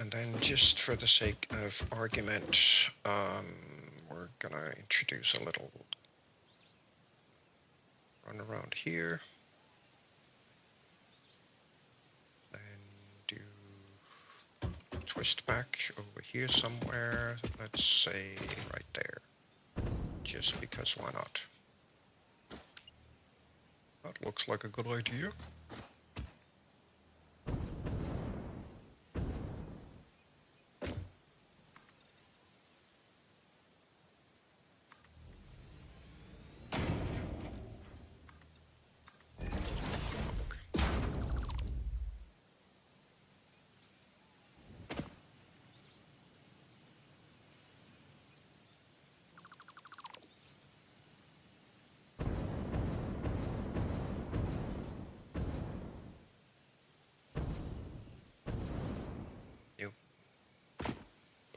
And then just for the sake of argument, we're gonna introduce a little run around here. Then do twist back over here somewhere. Let's say right there. Just because why not? That looks like a good idea.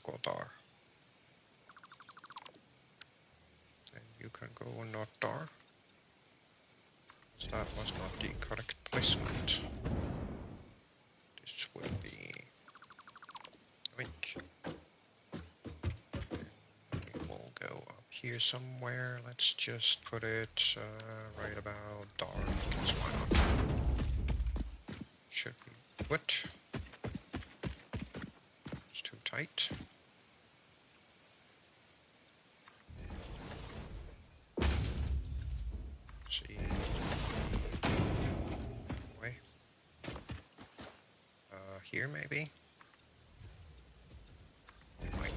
Go there. Then you can go not there. So that was not the correct placement. This will be wink. We will go up here somewhere. Let's just put it right about there. Because why not? Should be what? It's too tight. See. Way. Here maybe. We might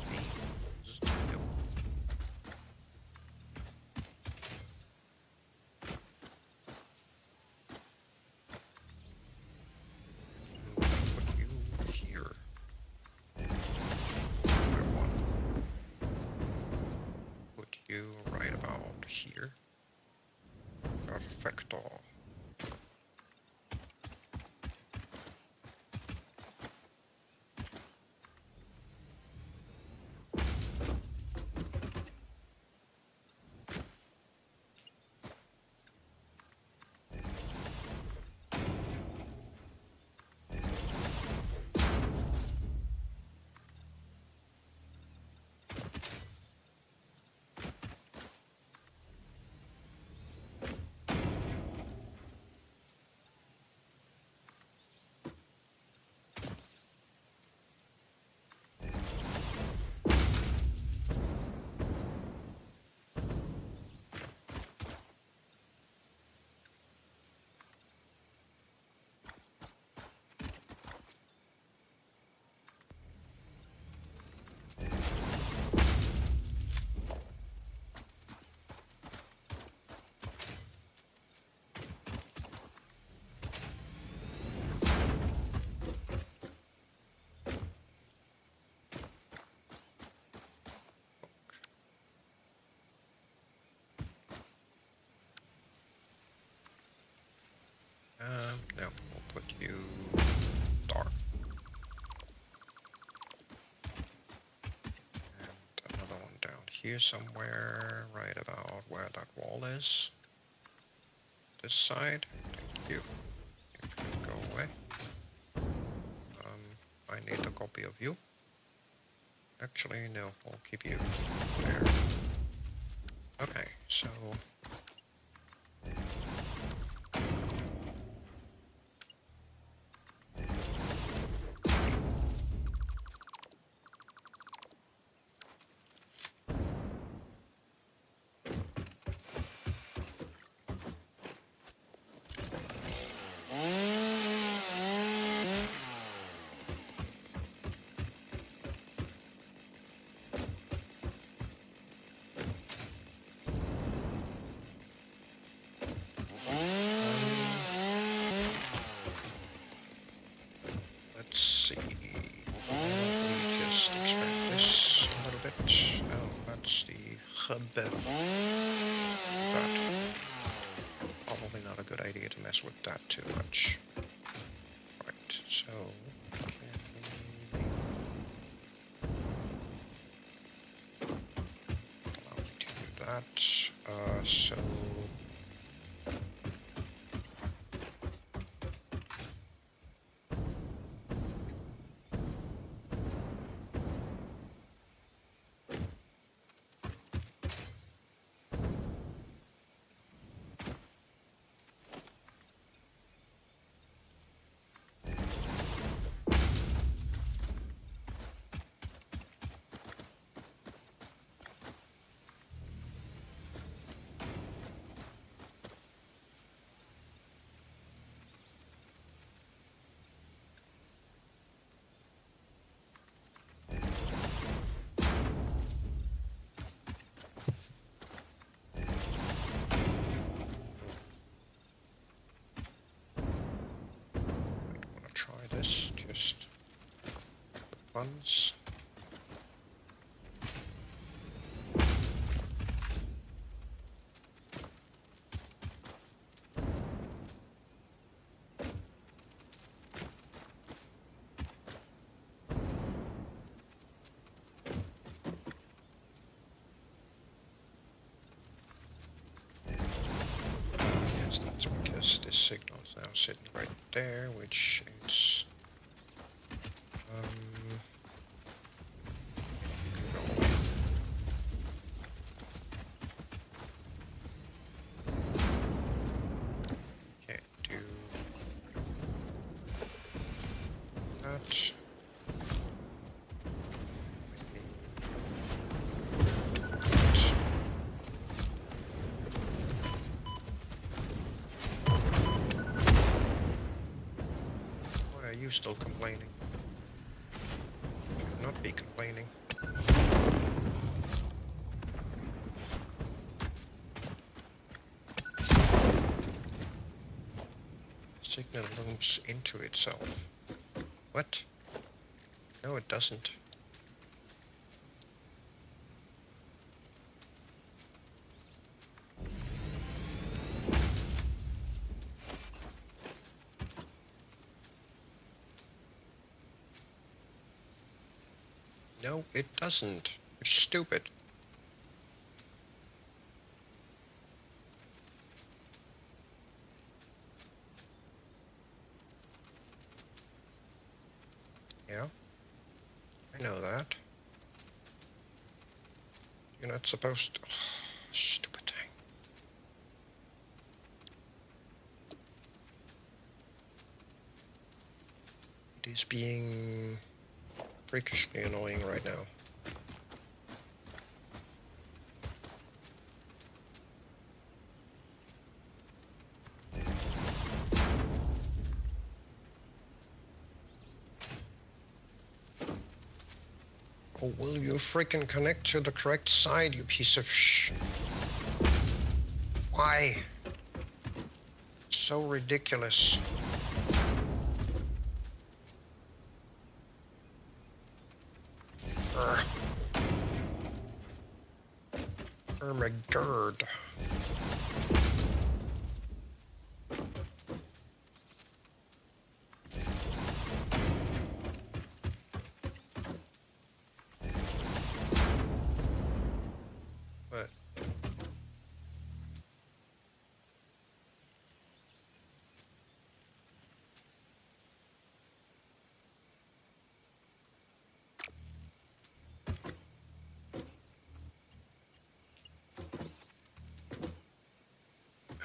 here somewhere, right about where that wall is. This side. Thank you. You can go away. I need a copy of you. Actually, no, I'll keep you there. Okay, so... let's see. Let me just expand this a little bit. Oh, that's the hub. But probably not a good idea to mess with that too much. Right, so can we allow me to do that? So this just funds. Yes, that's because this signal is now sitting right there, which is go away. Can't do that. Maybe that. Why are you still complaining? Should not be complaining. Signal looms into itself. What? No, it doesn't. No, it doesn't. You're stupid. Yeah, I know that. You're not supposed to. Stupid thing. It is being freakishly annoying right now. Oh, will you freaking connect to the correct side, you piece of sh... Why? So ridiculous. Ermagerd.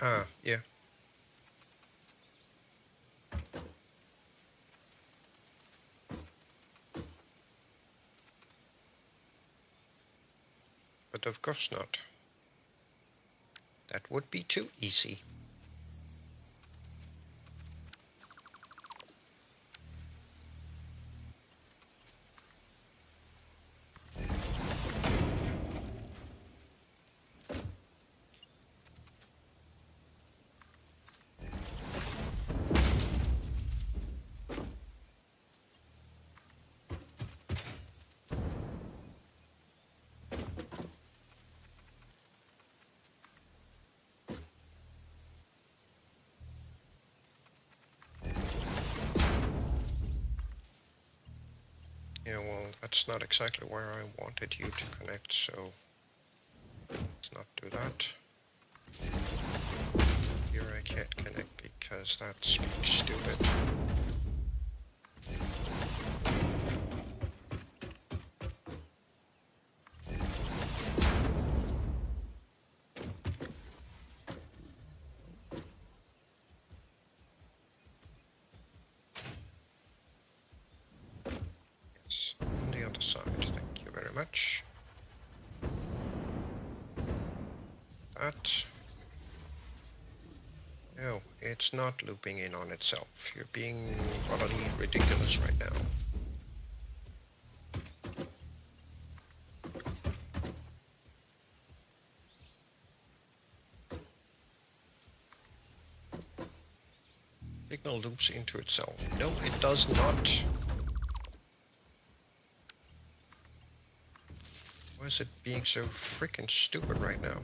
Ah, yeah. But of course not. That would be too easy. Yeah, well, that's not exactly where I wanted you to connect, so let's not do that. Here I can't connect because that's stupid. Yes, on the other side, thank you very much. That. No, it's not looping in on itself. You're being utterly ridiculous right now. Signal loops into itself. No, it does not. Why is it being so freaking stupid right now?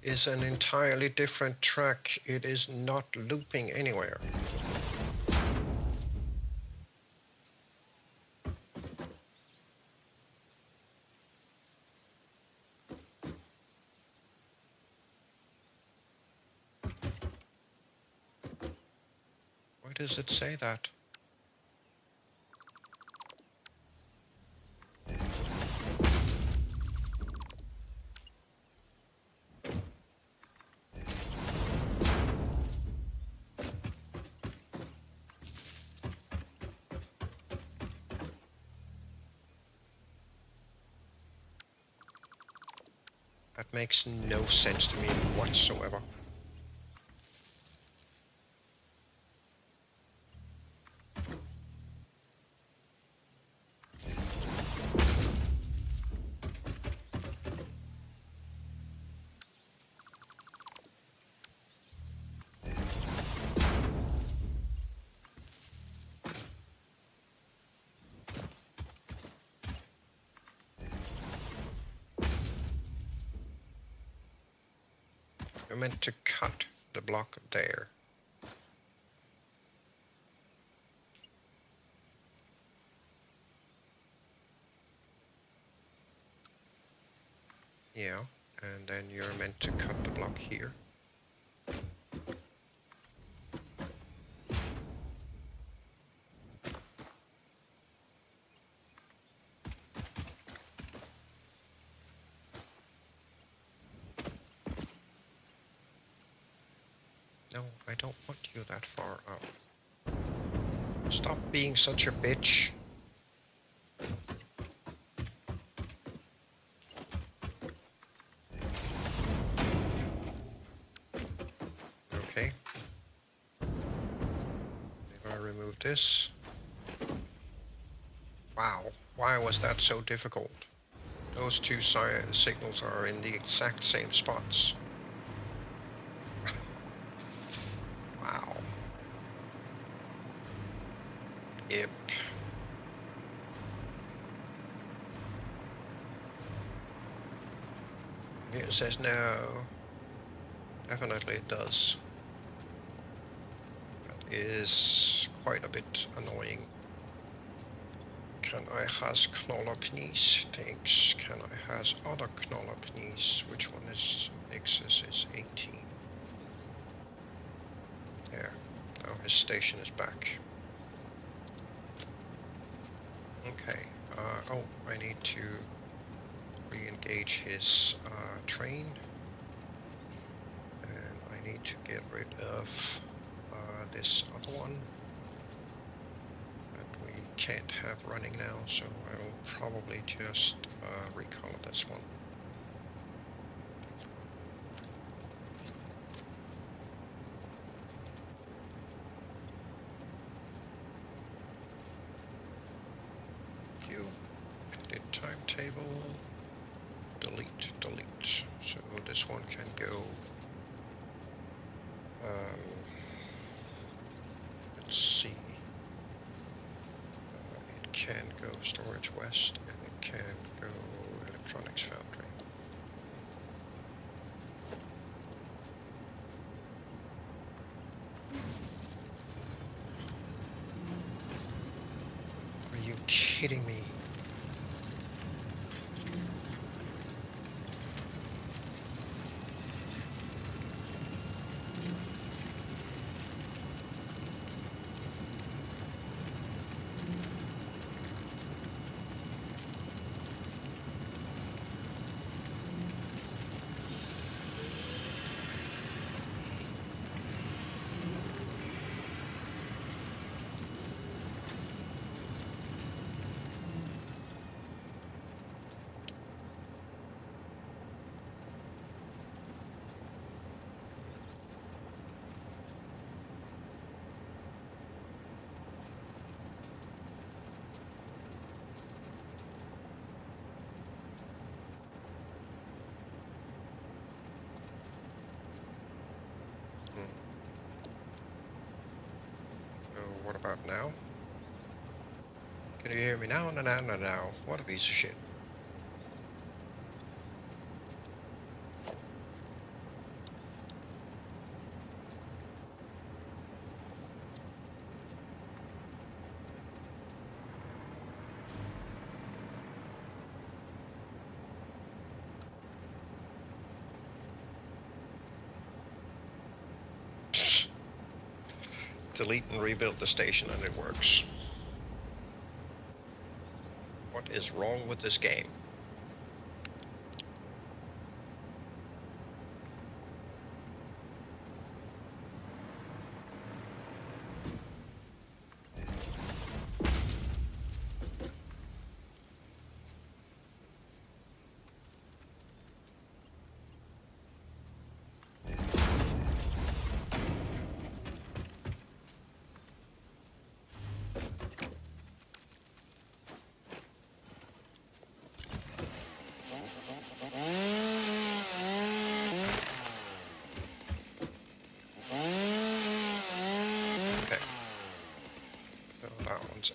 Is an entirely different track. It is not looping anywhere. Why does it say that? That makes no sense to me whatsoever. I meant to cut the block there. Yeah, and then you're meant to cut the block here. No, I don't want you that far up. Stop being such a bitch. Okay. If I remove this. Wow, why was that so difficult? Those two signals are in the exact same spots. Wow. Yep. Here it says no. Definitely it does. That is quite a bit annoying. Can I has knolla please? Thanks. Can I has other knolla please? Which one is Nixus is 18? There. Now his station is back. Okay. Oh, I need to re-engage his train. And I need to get rid of this other one that we can't have running now, so I will probably just recall this one. Edit timetable, delete. So this one can go. Let's see. It can go storage west, and it can go electronics foundry. Are you kidding me? What about now? Can you hear me now? No. What a piece of shit. Delete and rebuild the station and it works. What is wrong with this game?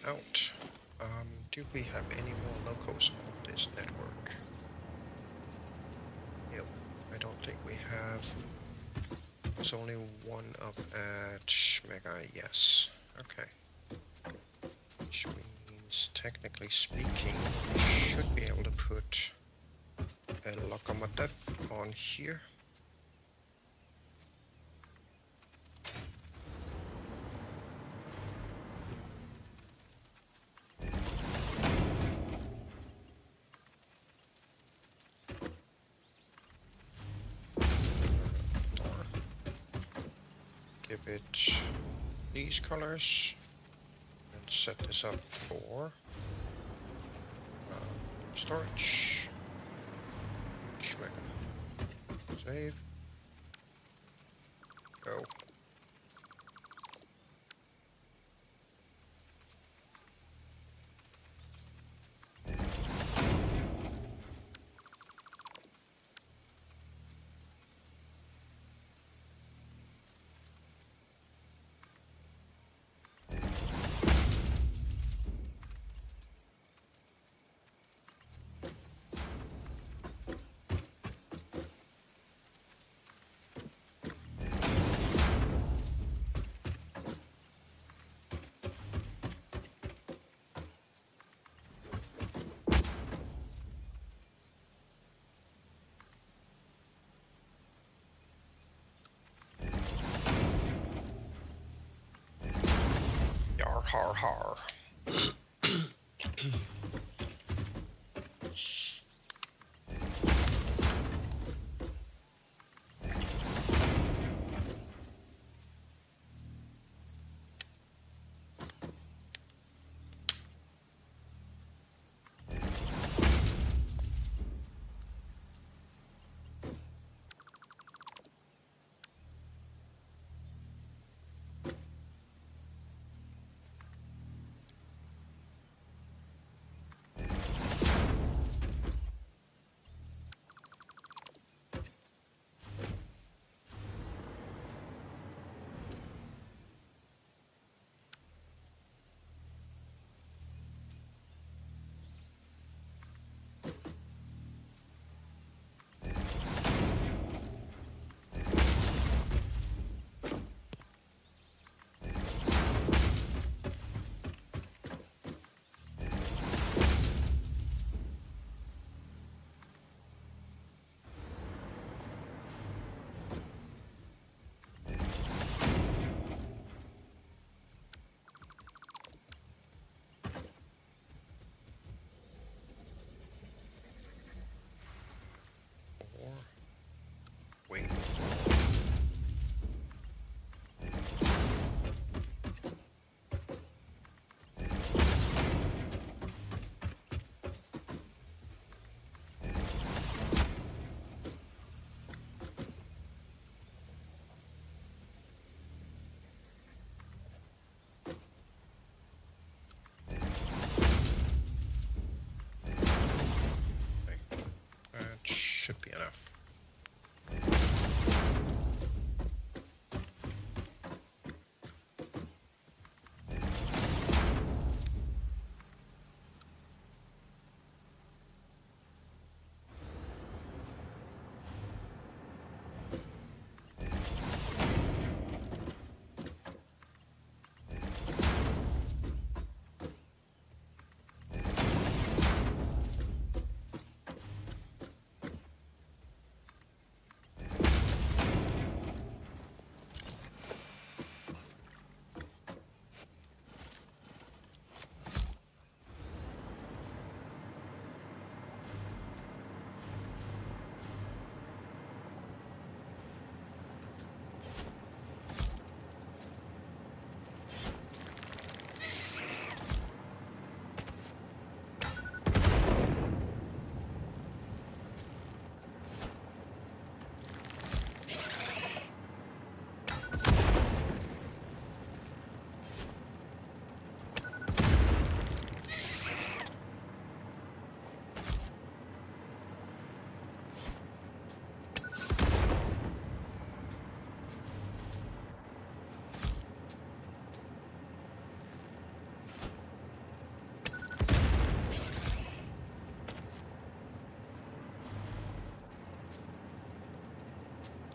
Out. Do we have any more locos on this network? No, I don't think we have. There's only one up at Mega, yes. Okay. Which means, technically speaking, we should be able to put a locomotive on here. Give it these colors and set this up for storage. Save. Go. har. Wait. That should be enough.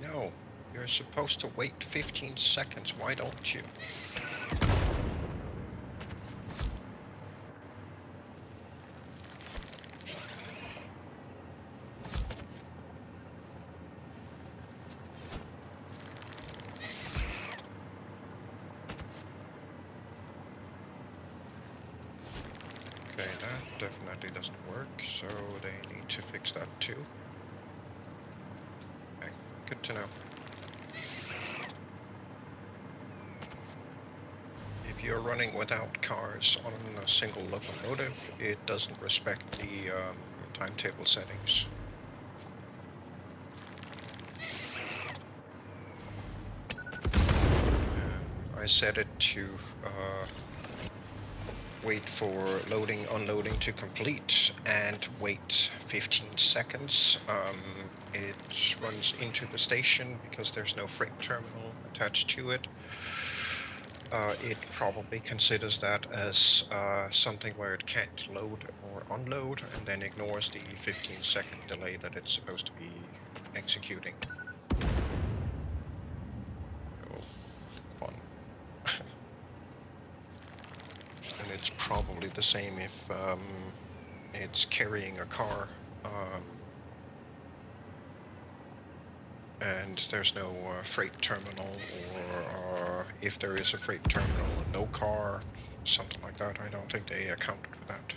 No, you're supposed to wait 15 seconds. Why don't you? Okay, that definitely doesn't work, so they need to fix that too. Okay, good to know. If you're running without cars on a single locomotive, it doesn't respect the timetable settings. I set it to wait for loading, unloading to complete and wait 15 seconds. It runs into the station because there's no freight terminal attached to it. It probably considers that as something where it can't load or unload, and then ignores the 15-second delay that it's supposed to be executing. Oh, fun. And it's probably the same if it's carrying a car. And there's no freight terminal, or if there is a freight terminal and no car, something like that. I don't think they accounted for that.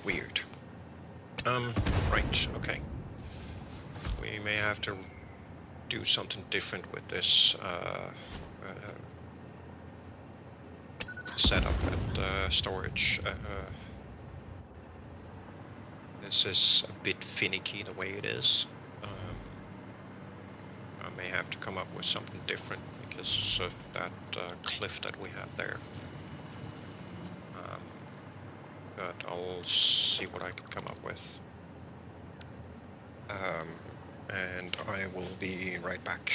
Weird. Right, okay. We may have to do something different with this setup at storage. This is a bit finicky the way it is. I may have to come up with something different because of that cliff that we have there. But I'll see what I can come up with. And I will be right back.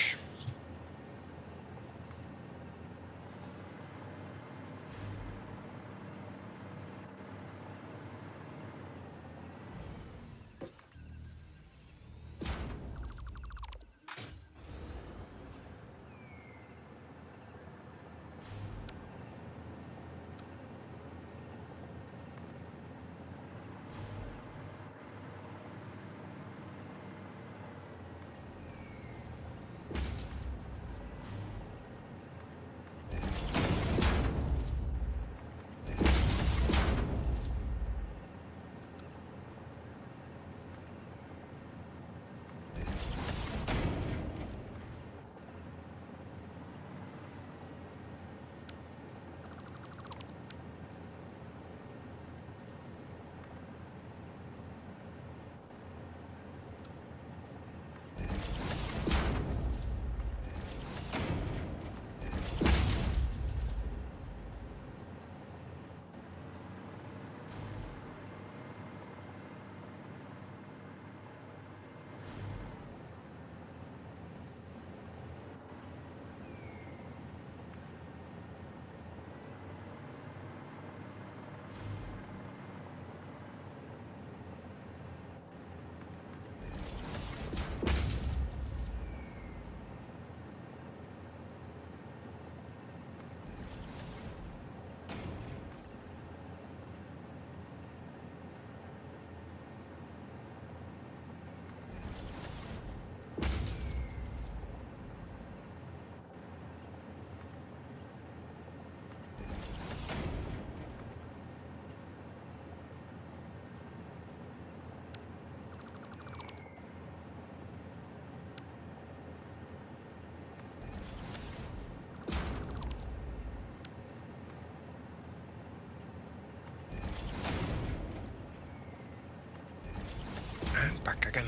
And back again.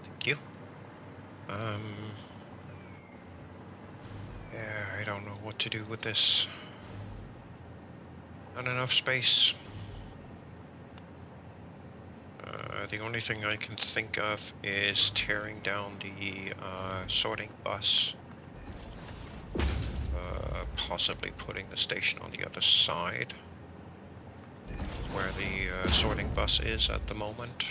Thank you. Yeah, I don't know what to do with this. Not enough space. The only thing I can think of is tearing down the sorting bus. Possibly putting the station on the other side, where the sorting bus is at the moment.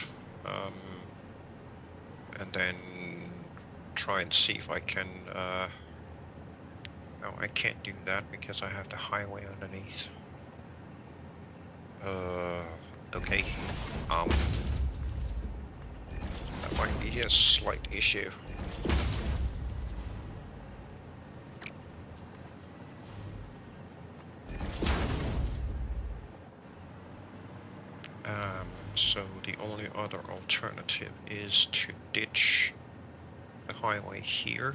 And then try and see if I can... No, I can't do that because I have the highway underneath. Okay. That might be a slight issue. So the only other alternative is to ditch the highway here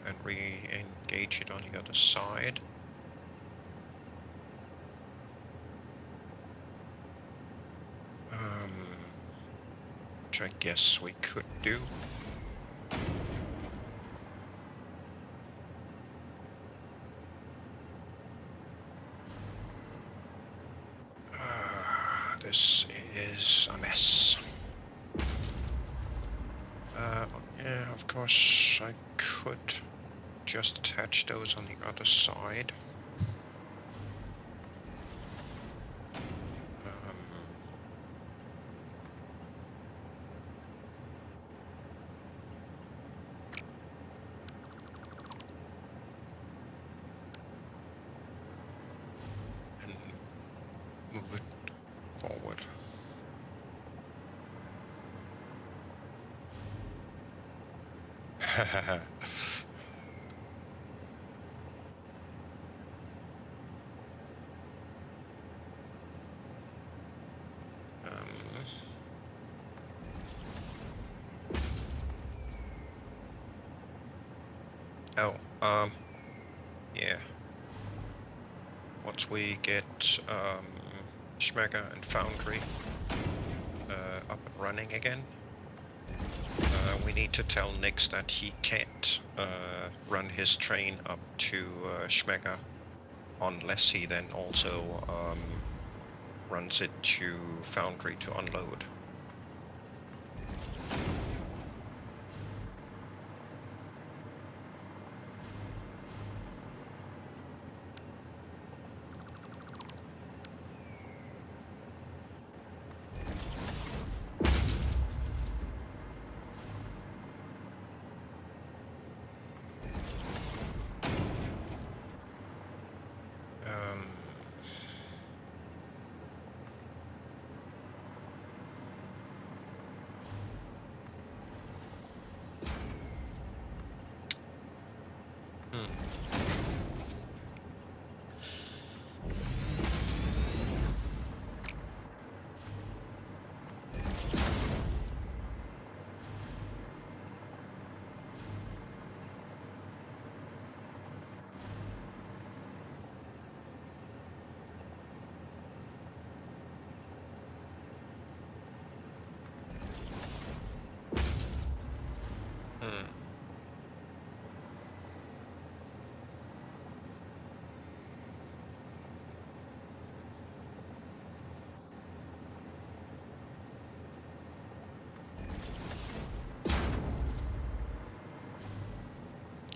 and re-engage it on the other side. Which I guess we could do. This is a mess. Yeah, of course I could just attach those on the other side. And move it forward. Oh, yeah. Once we get Schmegger and Foundry up and running again, we need to tell Nix that he can't run his train up to Schmegger unless he then also runs it to Foundry to unload.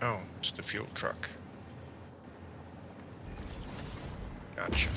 Oh, it's the fuel truck. Gotcha.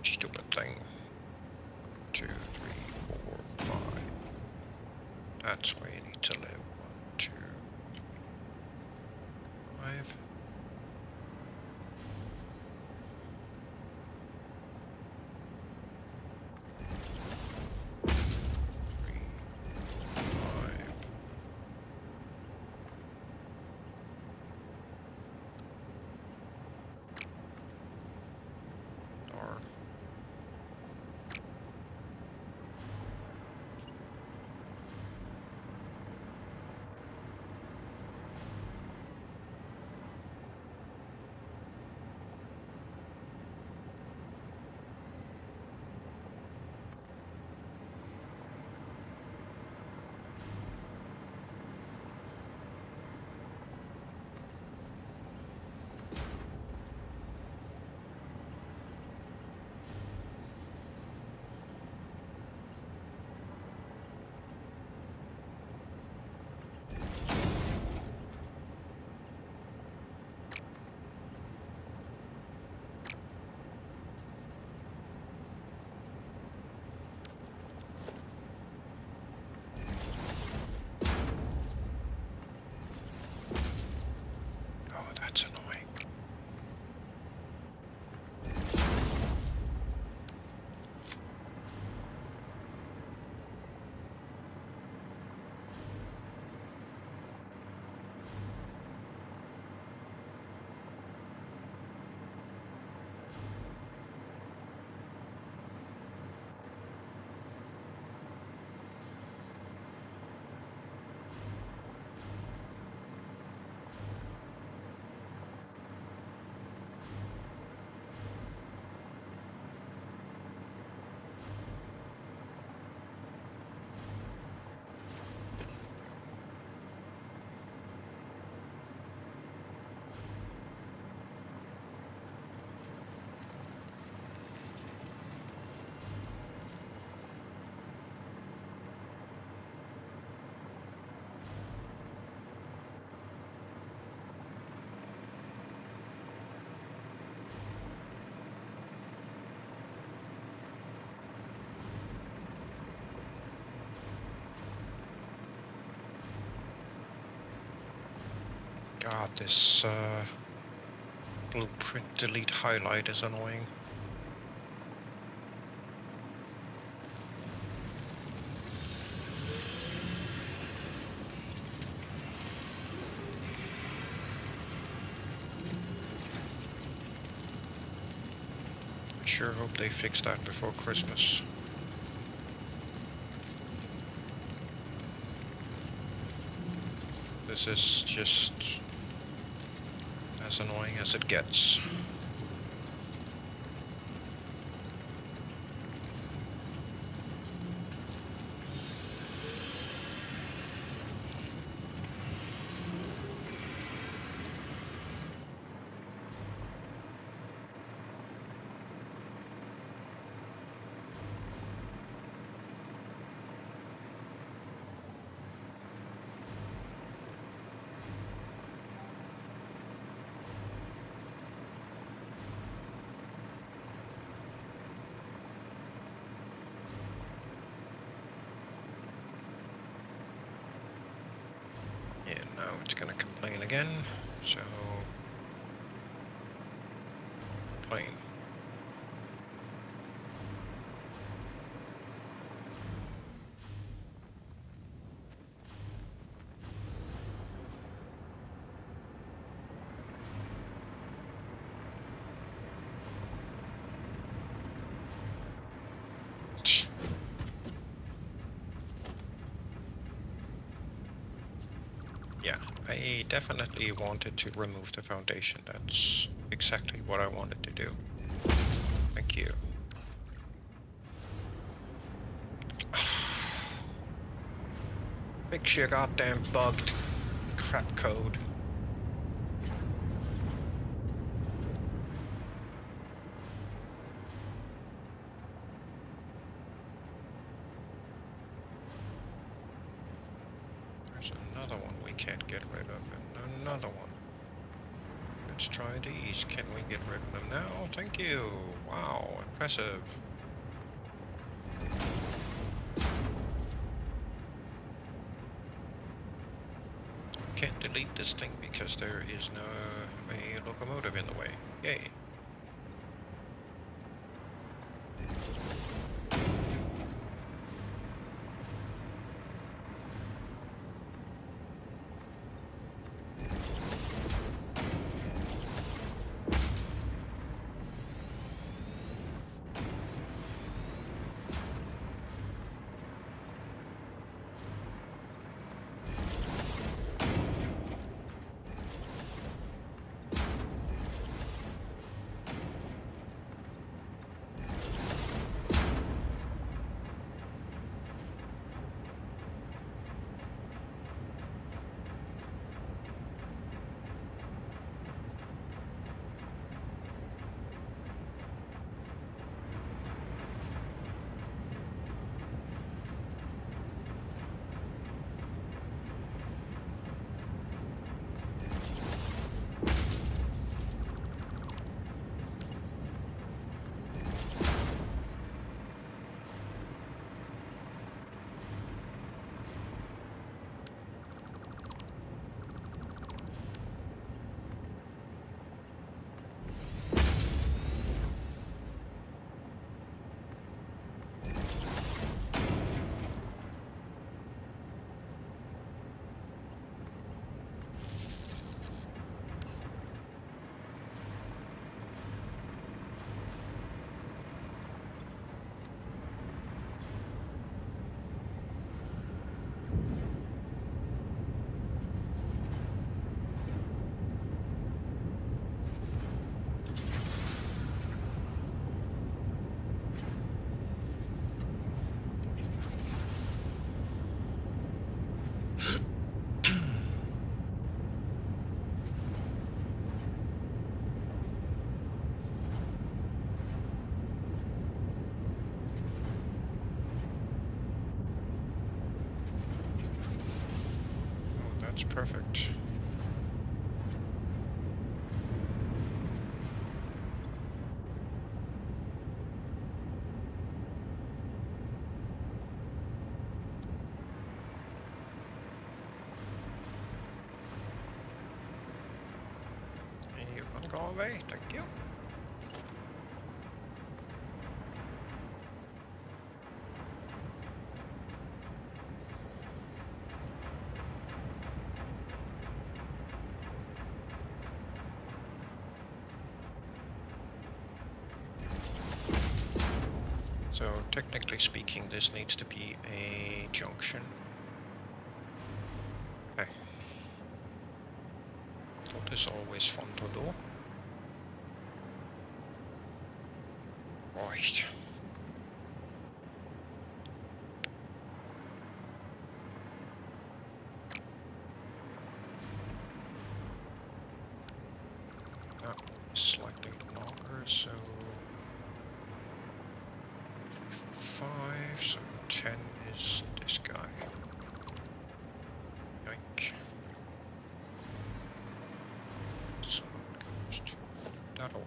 Stupid thing. 2, 3, 4, 5. That's where you need to live. 1, 2, 5. God, this blueprint delete highlight is annoying. I sure hope they fix that before Christmas. This is just as annoying as it gets. Yeah, now it's gonna complain again, so... Plane. Yeah, I definitely wanted to remove the foundation. That's exactly what I wanted to do. Thank you. Fix your goddamn bugged crap code. There's another one we can't get rid of, and another one. Let's try these. Can we get rid of them now? Thank you. Wow, impressive. Can't delete this thing because there is no a locomotive in the way. Yay. That's perfect. away, thank you. So technically speaking, this needs to be a junction. Okay. That is always fun to do. Right. That is slightly longer, so 5, so 10 is this guy. Yoink. So it goes to that one.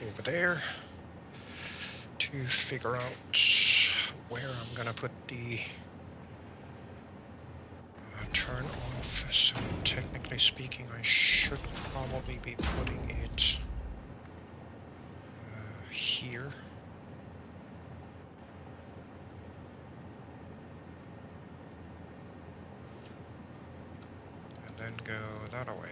Over there to figure out where I'm gonna put the turn off. So technically speaking, I should probably be putting it here. And then go that way.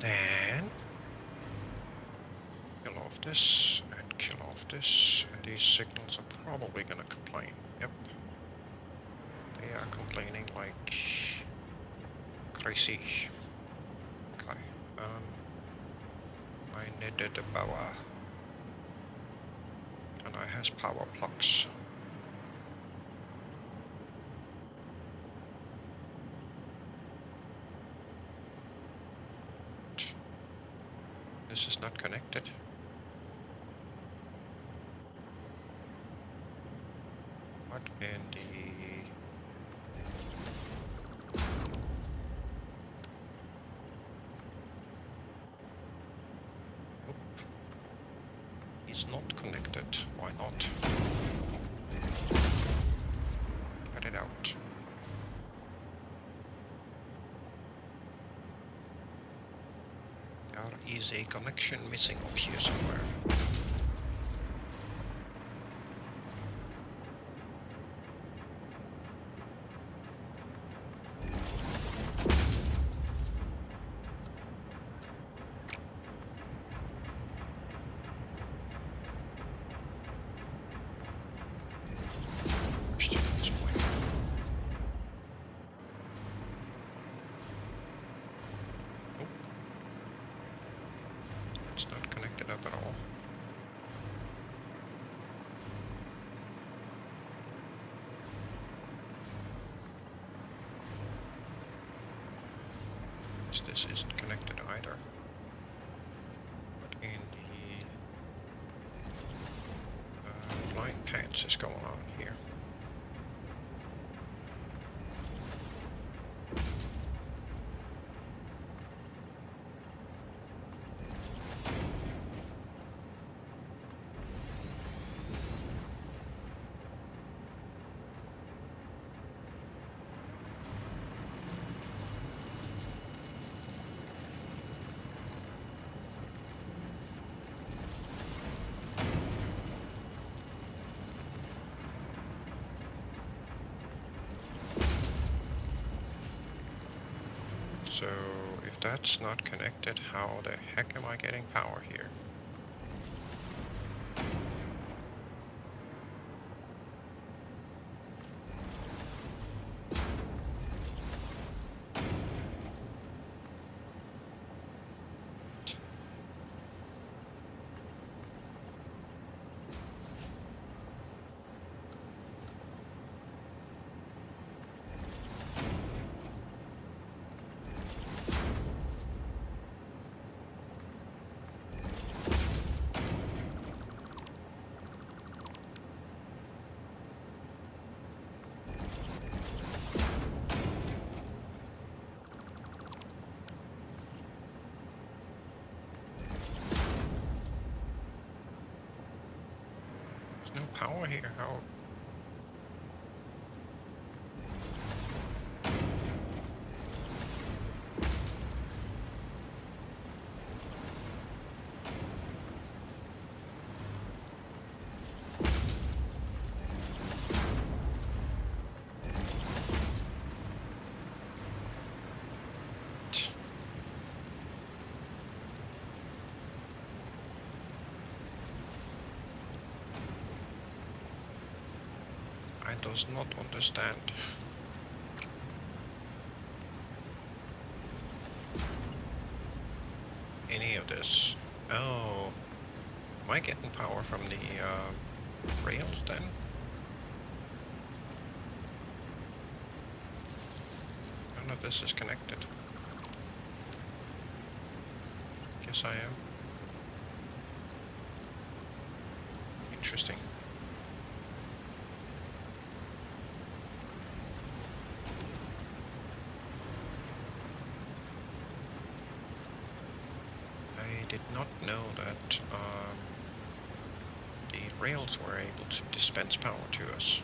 Then kill off this and kill off this, and these signals are probably gonna complain. Yep, they are complaining like crazy. Okay, I needed a power, and I has power plugs. This is not connected. What in the... Oop. He's not connected. Why not? is a connection missing up here somewhere. Still this way. Oh. It's not connected up at all. This isn't connected either. What in the flying pants is going on here? So, if that's not connected, how the heck am I getting power here? There's no power here. How? I does not understand. Any of this. Oh, am I getting power from the rails then? None of this is connected. Guess I am. Interesting. I did not know that the rails were able to dispense power to us.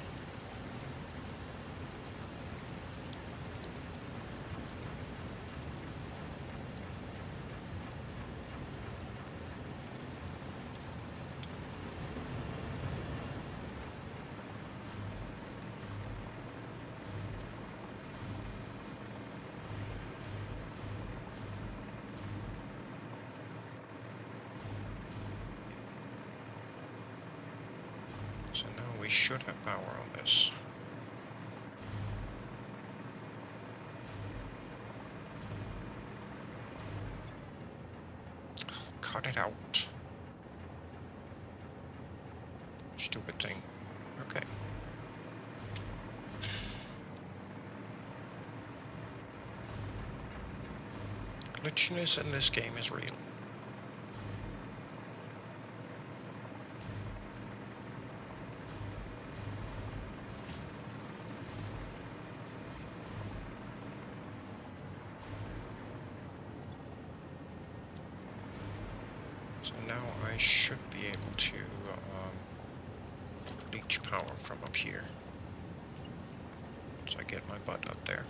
So now we should have power on this. Cut it out. Stupid thing. Okay. Glitchiness in this game is real. So now I should be able to reach power from up here. So I get my butt up there.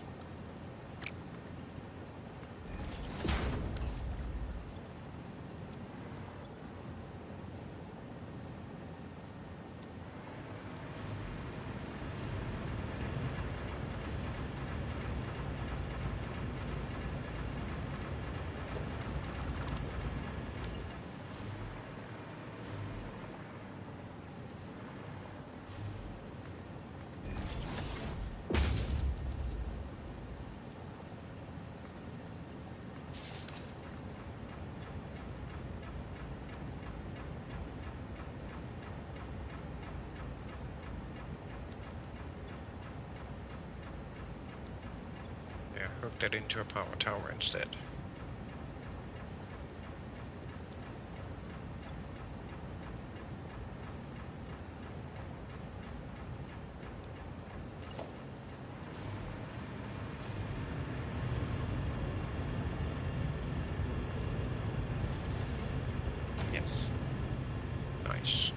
Hook that into a power tower instead. Yes. Nice.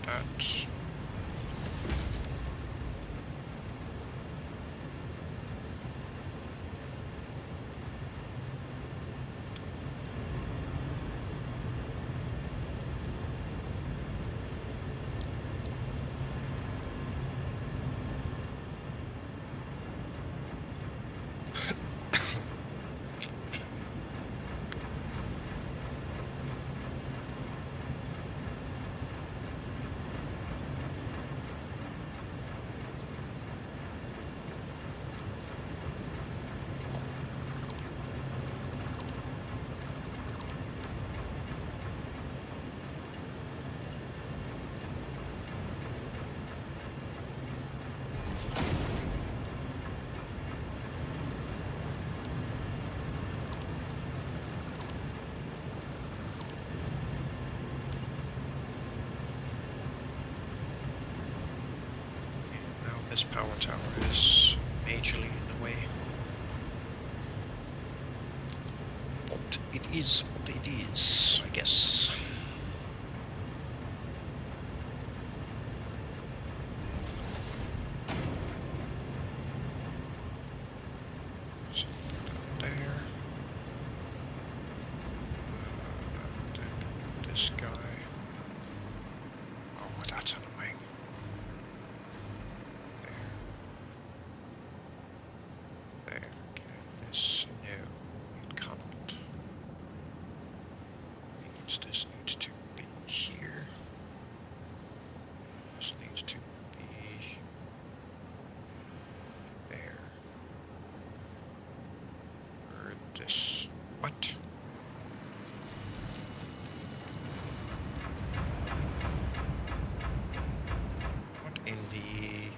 That. This power tower is majorly in the way. But it is what it is, I guess. So put that there. Then this guy. Oh, that's annoying. This needs to be here. This needs to be there. Or this. What? What in the...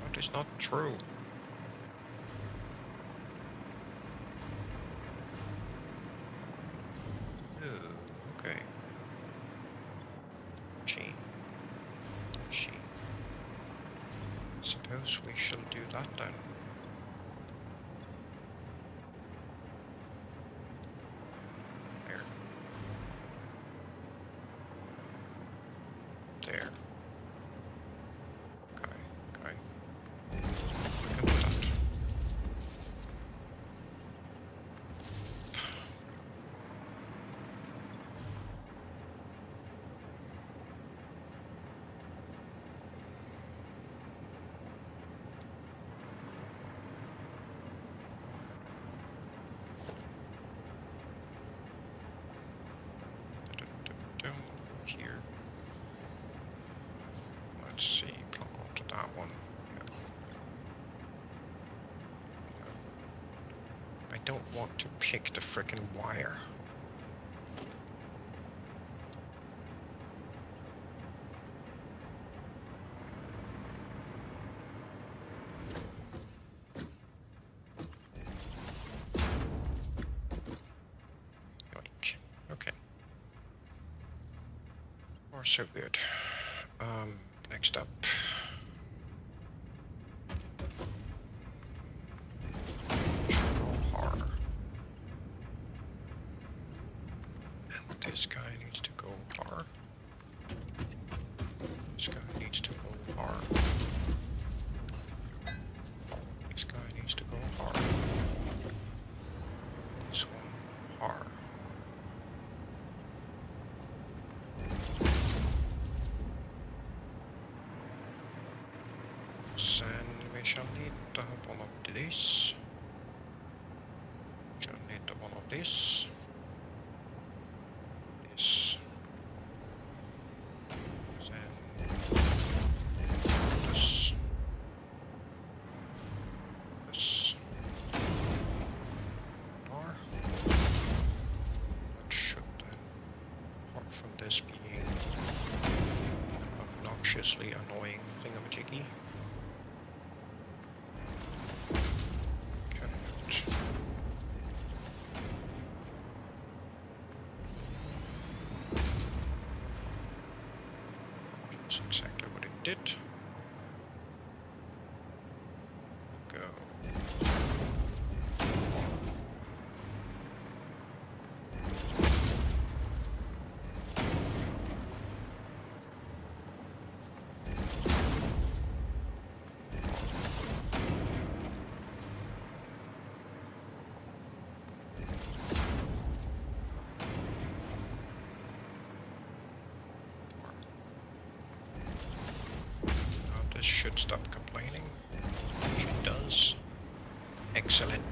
What is not true? Okay. Machine. Suppose we shall do that then. There. There. Okay, okay. We can do that. Here. Let's see, plug onto that one. Yeah. don't want to pick the frickin' wire. Yoink. Okay. Or so good. Next up. Horror. And this guy needs to go hard. This guy needs to go hard. This guy needs to go hard. This one hard. Sen vi shall need to have one of this. Shall need one of this. This. Then this. This. Or what should then, apart from this being an obnoxiously annoying thingamajiggy. That's exactly what it did. Go. This should stop complaining, which it does. Excellent.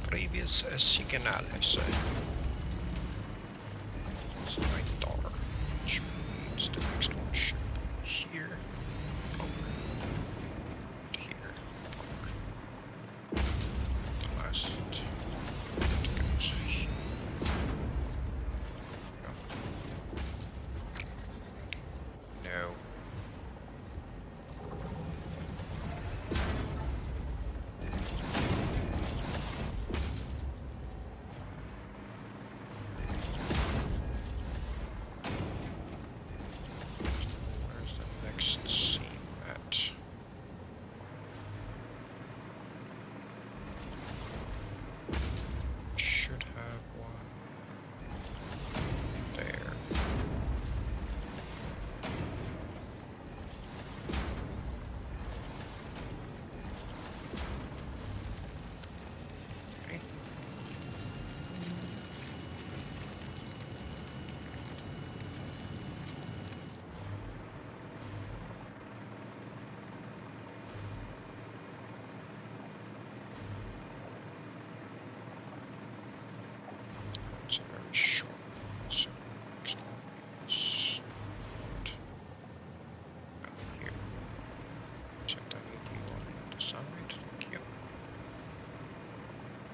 Previous signales. It's right there, which means the next one should be here. Plunk. Here. Plunk. The last goes here. No. It's a very short one, so next one is down here. Check that EP on the other side. Thank you.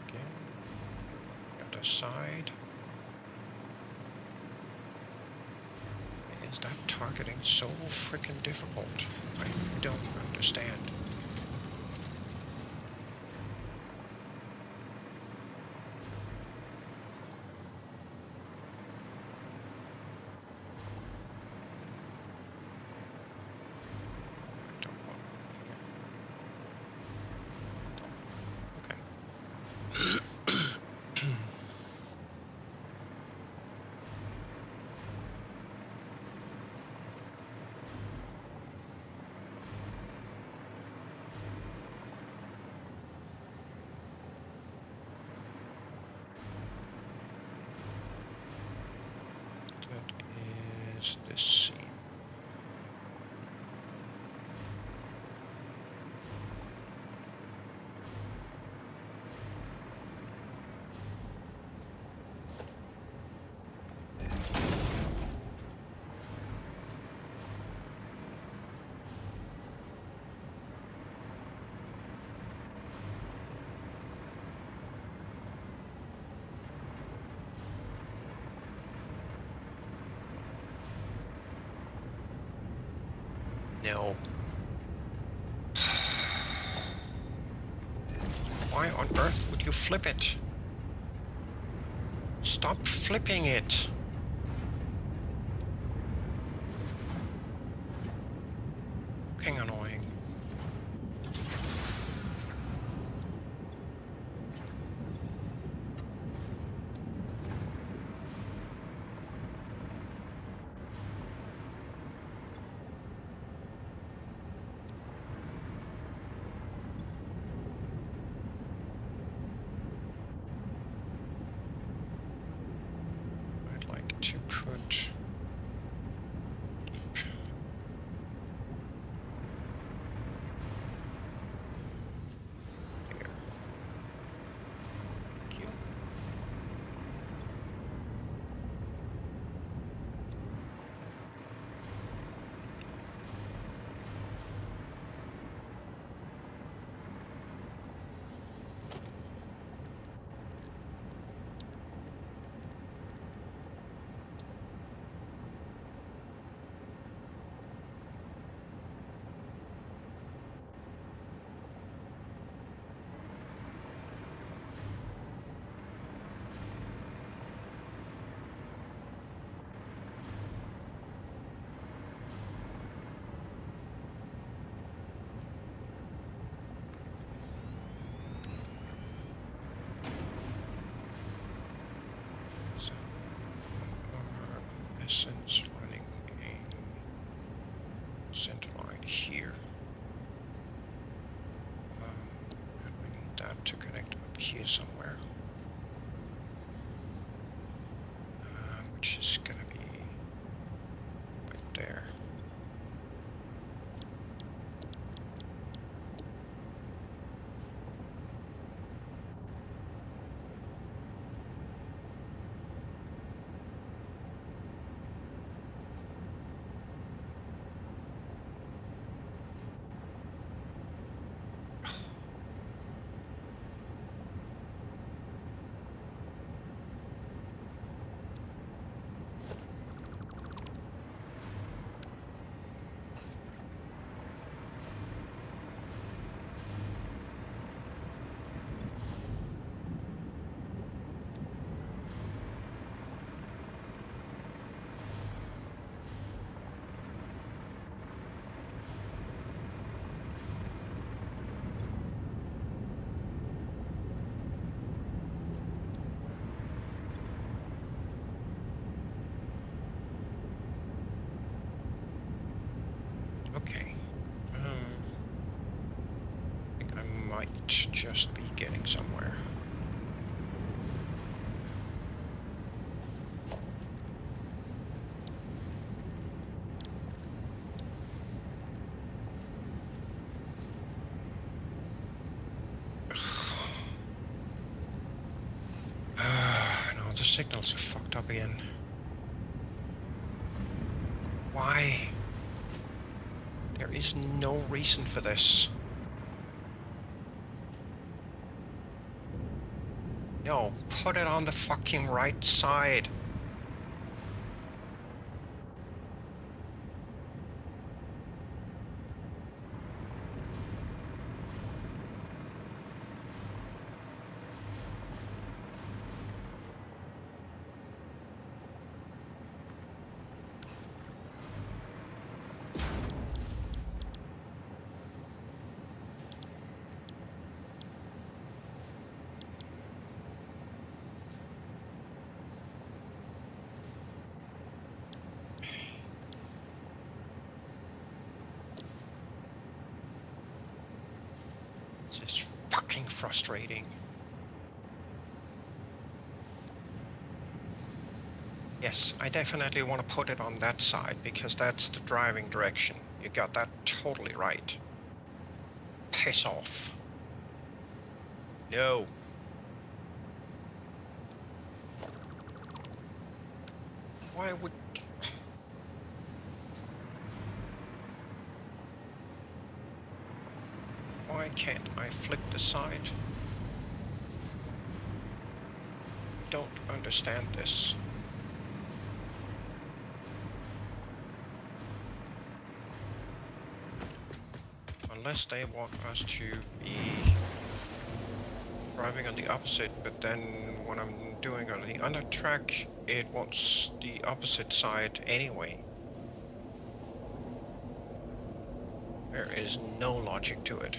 Again. Other side. Is that targeting so freaking difficult? I don't understand. does this seem? No. Why on earth would you flip it? Stop flipping it. Fucking annoying. I'd like to put there. Thank you. So, essence running a center line here. And we need that to connect up here somewhere. Which is gonna be right there. Okay. I think I might just be getting somewhere. No, the signals are fucked up again. Why? There is no reason for this. No, put it on the fucking right side. This is fucking frustrating. Yes, I definitely want to put it on that side because that's the driving direction. You got that totally right. Piss off. No. Why would... Why can't I flip the side? Don't understand this. Unless they want us to be driving on the opposite, but then when I'm doing on the other track, it wants the opposite side anyway. There is no logic to it.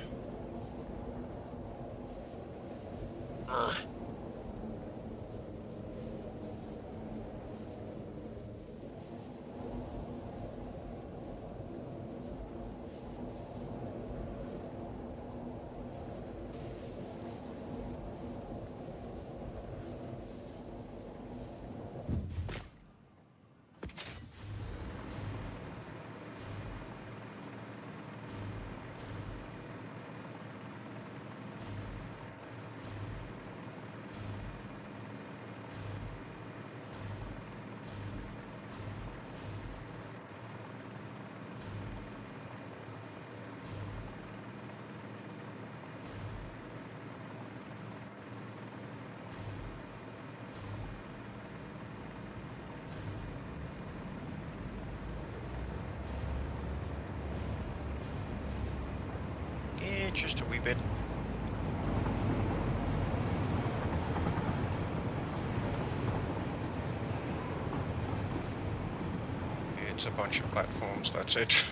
Ugh. Yeah, just a wee bit. It's a bunch of platforms, that's it.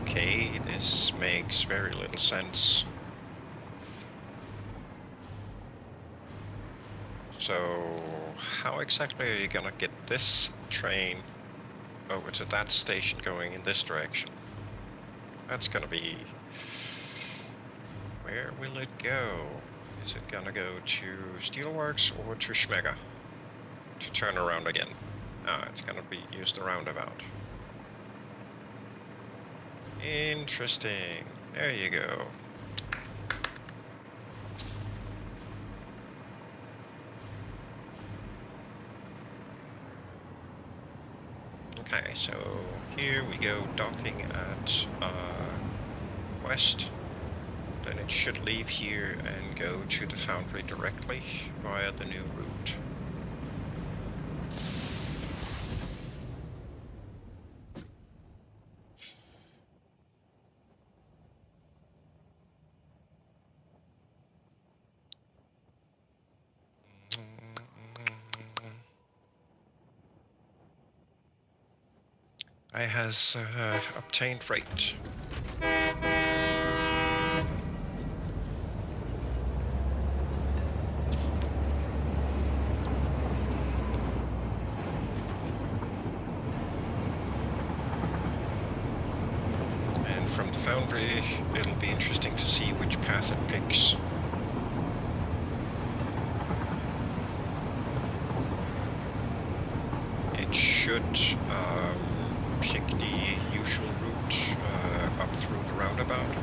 Okay, this makes very little sense. So, how exactly are you gonna get this train over to that station going in this direction? That's gonna be... Where will it go? Is it gonna go to Steelworks or to Schmega? To turn around again? Ah, it's gonna be use the roundabout. Interesting. There you go. Okay, so here we go docking at west. Then it should leave here and go to the foundry directly via the new route. I has obtained rate. And from the foundry, it'll be interesting to see which path it picks. It should pick the usual route up through the roundabout.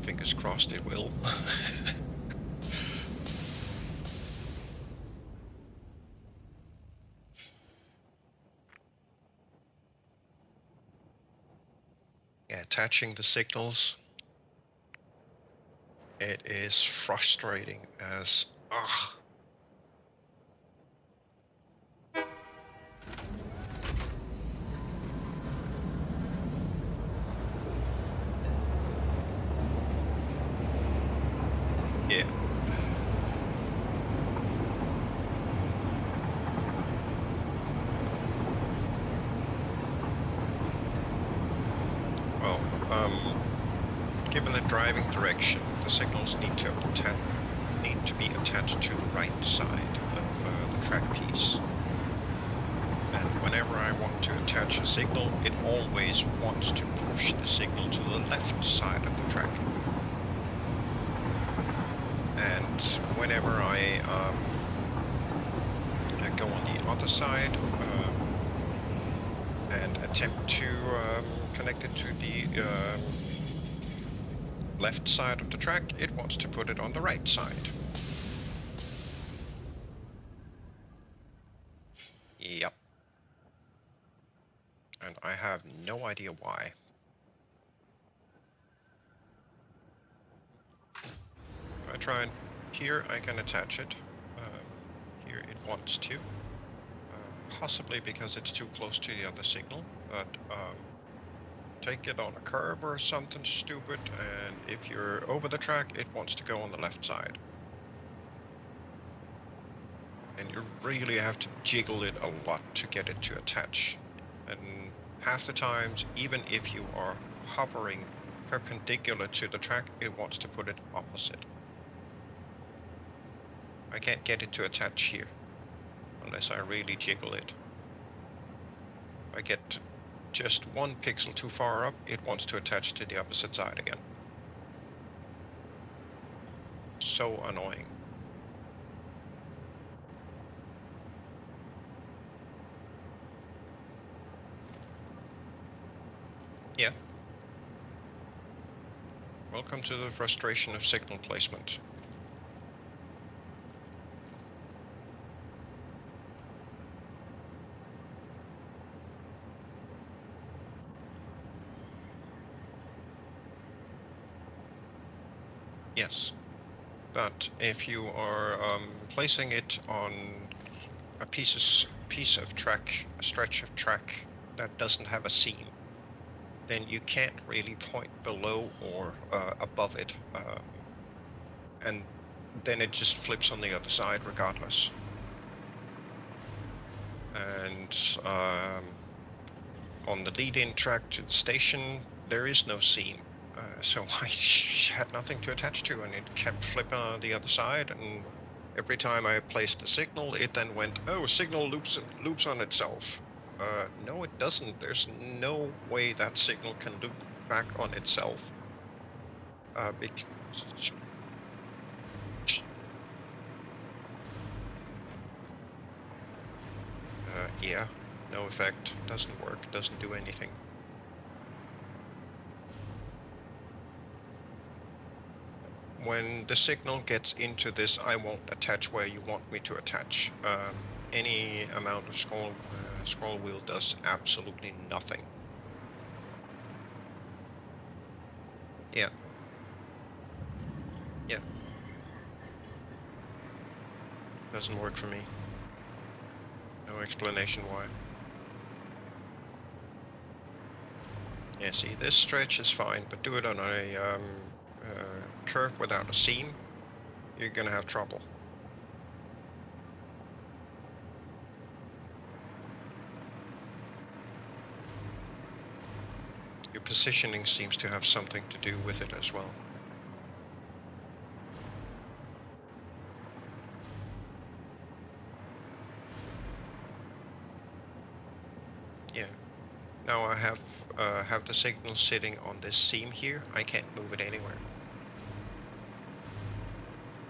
Fingers crossed it will. Attaching the signals, it is frustrating as ugh. Yeah. Well, the driving direction, the signals need to be attached to the right side of the track piece. And whenever I want to attach a signal, it always wants to push the signal to the left side of the track. And whenever I go on the other side and attempt to connect it to the left side of the track, it wants to put it on the right side. Yep. And I have no idea why. If I try and here, I can attach it. Here it wants to. Possibly because it's too close to the other signal, but take it on a curve or something stupid, and if you're over the track, it wants to go on the left side. And you really have to jiggle it a lot to get it to attach. And half the times, even if you are hovering perpendicular to the track, it wants to put it opposite. I can't get it to attach here unless I really jiggle it. If I get just one pixel too far up, it wants to attach to the opposite side again. So annoying. Yeah. Welcome to the frustration of signal placement. Yes, but if you are placing it on a piece of track, a stretch of track that doesn't have a seam, then you can't really point below or above it, and then it just flips on the other side regardless. And on the lead-in track to the station, there is no seam. So I had nothing to attach to, and it kept flipping on the other side, and every time I placed the signal, it then went, oh, signal loops on itself. No, it doesn't. There's no way that signal can loop back on itself. Yeah, no effect. Doesn't work. Doesn't do anything. When the signal gets into this, I won't attach where you want me to attach. Any amount of scroll wheel does absolutely nothing. Yeah. Yeah. Doesn't work for me. No explanation why. Yeah, see, this stretch is fine, but do it on a curve without a seam, you're gonna have trouble. Your positioning seems to have something to do with it as well. Yeah. Now I have the signal sitting on this seam here. I can't move it anywhere.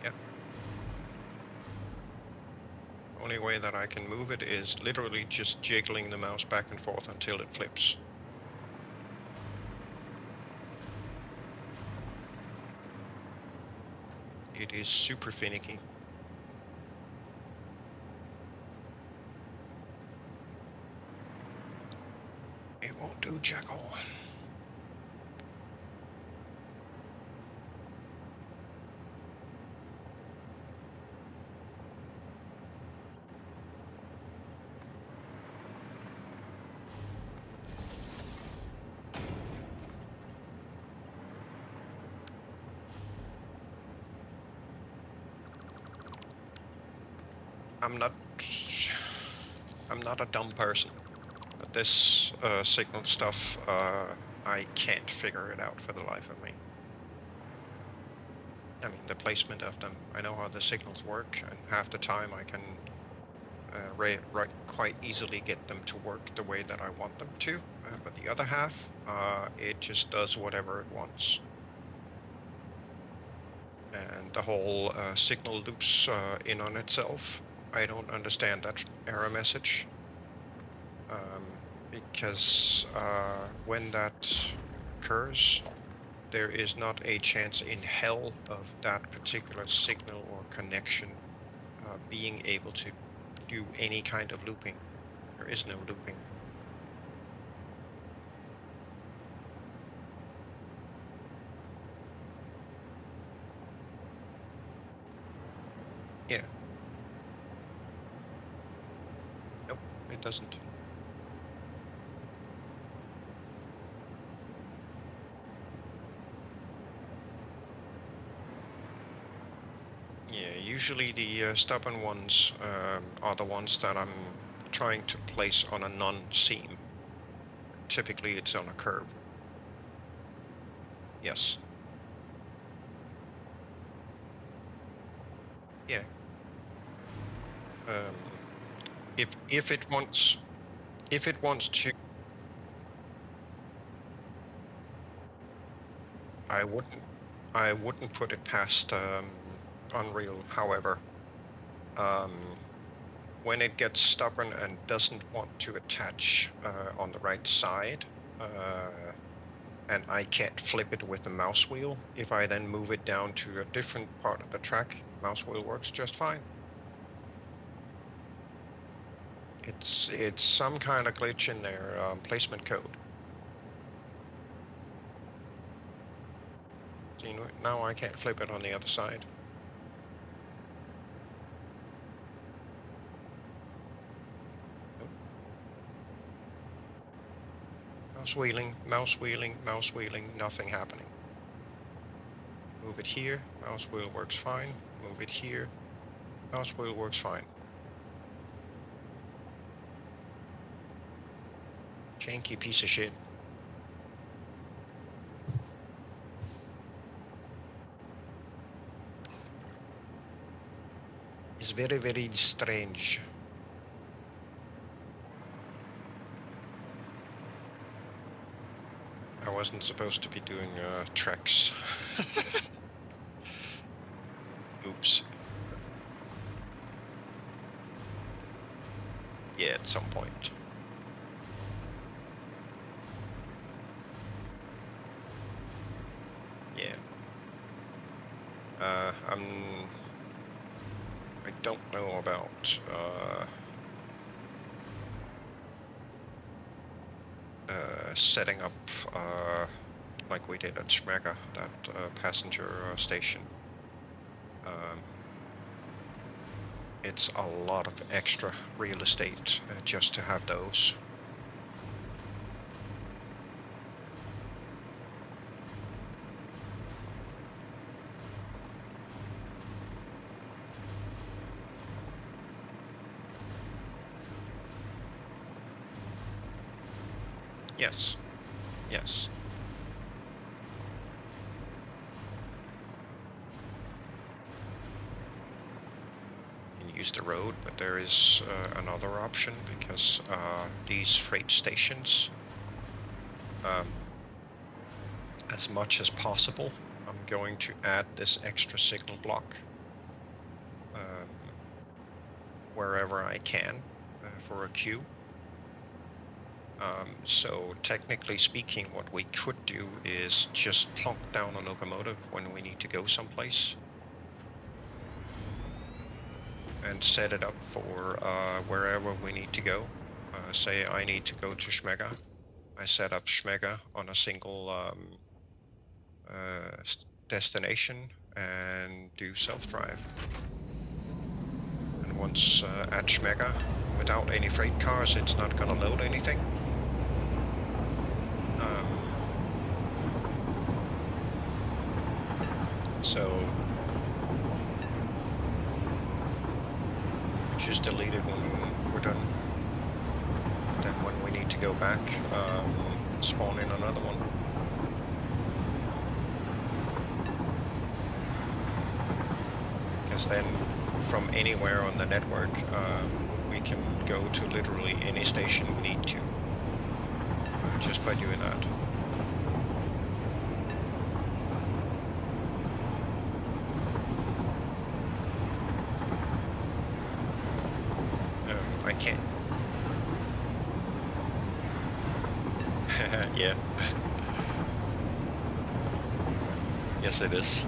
Yep. Only way that I can move it is literally just jiggling the mouse back and forth until it flips. It is super finicky. It won't do jack all. I'm not a dumb person, but this signal stuff, I can't figure it out for the life of me. I mean, the placement of them. I know how the signals work, and half the time I can quite easily get them to work the way that I want them to. But the other half, it just does whatever it wants. And the whole signal loops in on itself, I don't understand that error message. Because when that occurs, there is not a chance in hell of that particular signal or connection being able to do any kind of looping. There is no looping. Yeah. Nope, it doesn't. Yeah, usually the stubborn ones are the ones that I'm trying to place on a non-seam. Typically it's on a curve. Yes. Yeah. If it wants to, I wouldn't put it past Unreal. However, when it gets stubborn and doesn't want to attach on the right side, and I can't flip it with the mouse wheel, if I then move it down to a different part of the track, mouse wheel works just fine. It's some kind of glitch in their placement code. So, you know, now I can't flip it on the other side. Nope. Mouse wheeling, nothing happening. Move it here, mouse wheel works fine. Move it here, mouse wheel works fine. Janky piece of shit. It's very, very strange. I wasn't supposed to be doing treks. Oops. Yeah, at some point. Yeah. I don't know about setting up like we did at Smega, that passenger station. It's a lot of extra real estate just to have those. Yes. Yes. You can use the road, but there is another option, because these freight stations, as much as possible, I'm going to add this extra signal block wherever I can for a queue. So technically speaking, what we could do is just plonk down a locomotive when we need to go someplace and set it up for wherever we need to go. Say I need to go to Smega. I set up Smega on a single destination and do self-drive. And once at Smega, without any freight cars, it's not going to load anything. So just delete it when we're done. Then when we need to go back, spawn in another one. because then from anywhere on the network, we can go to literally any station we need to, just by doing that. I can't. Yeah. Yes, it is.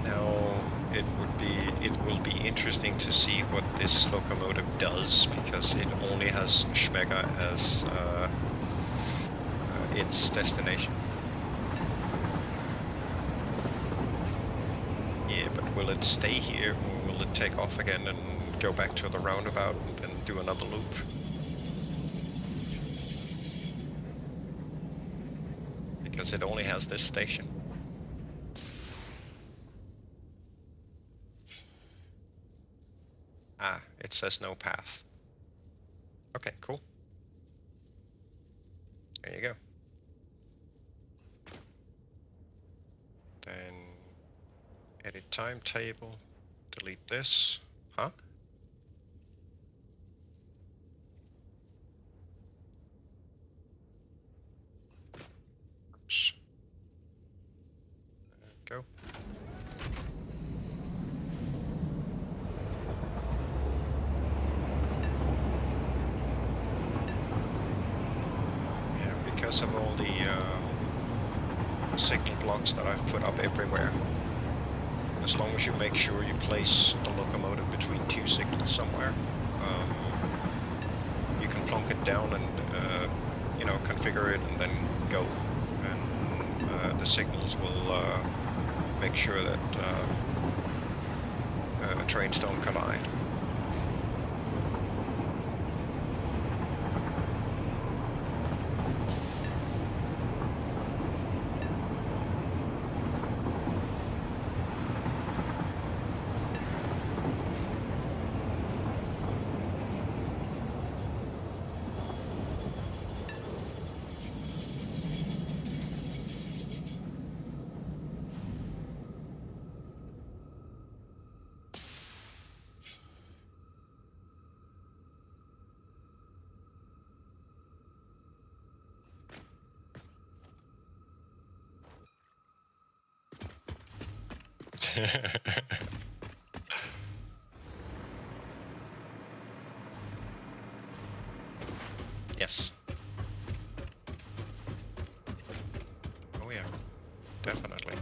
Now, it will be interesting to see what this locomotive does, because it only has Schmega as its destination. Yeah, but will it stay here, or will it take off again and go back to the roundabout and then do another loop? Because it only has this station. Ah, it says no path. Okay, cool. There you go. Then edit timetable, delete this. Huh? Oops. Go. Yeah, because of all the signal blocks that I've put up everywhere. As long as you make sure you place the locomotive between two signals somewhere, you can plonk it down and you know, configure it and then go. And the signals will make sure that trains don't collide. Yes. Oh yeah, definitely.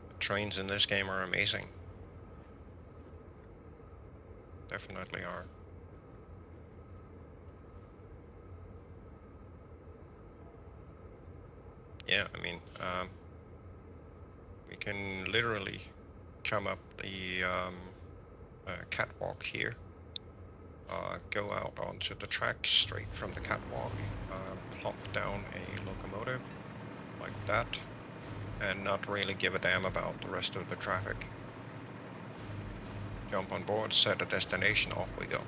The trains in this game are amazing. Definitely are. Yeah, I mean, we can literally come up the catwalk here, go out onto the track straight from the catwalk, plump down a locomotive like that, and not really give a damn about the rest of the traffic. Jump on board, set a destination, off we go.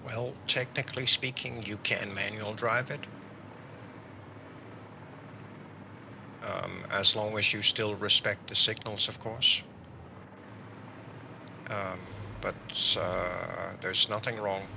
Well, technically speaking, you can manual drive it. As long as you still respect the signals, of course. But there's nothing wrong.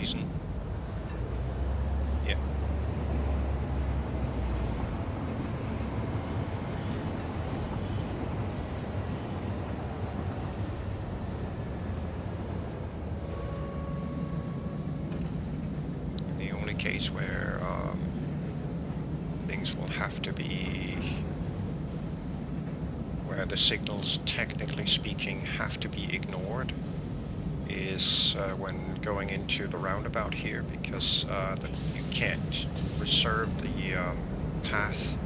reason. Yeah. The only case where things will have to be, where the signals, technically speaking, have to be ignored is when going into the roundabout here, because you can't reserve the path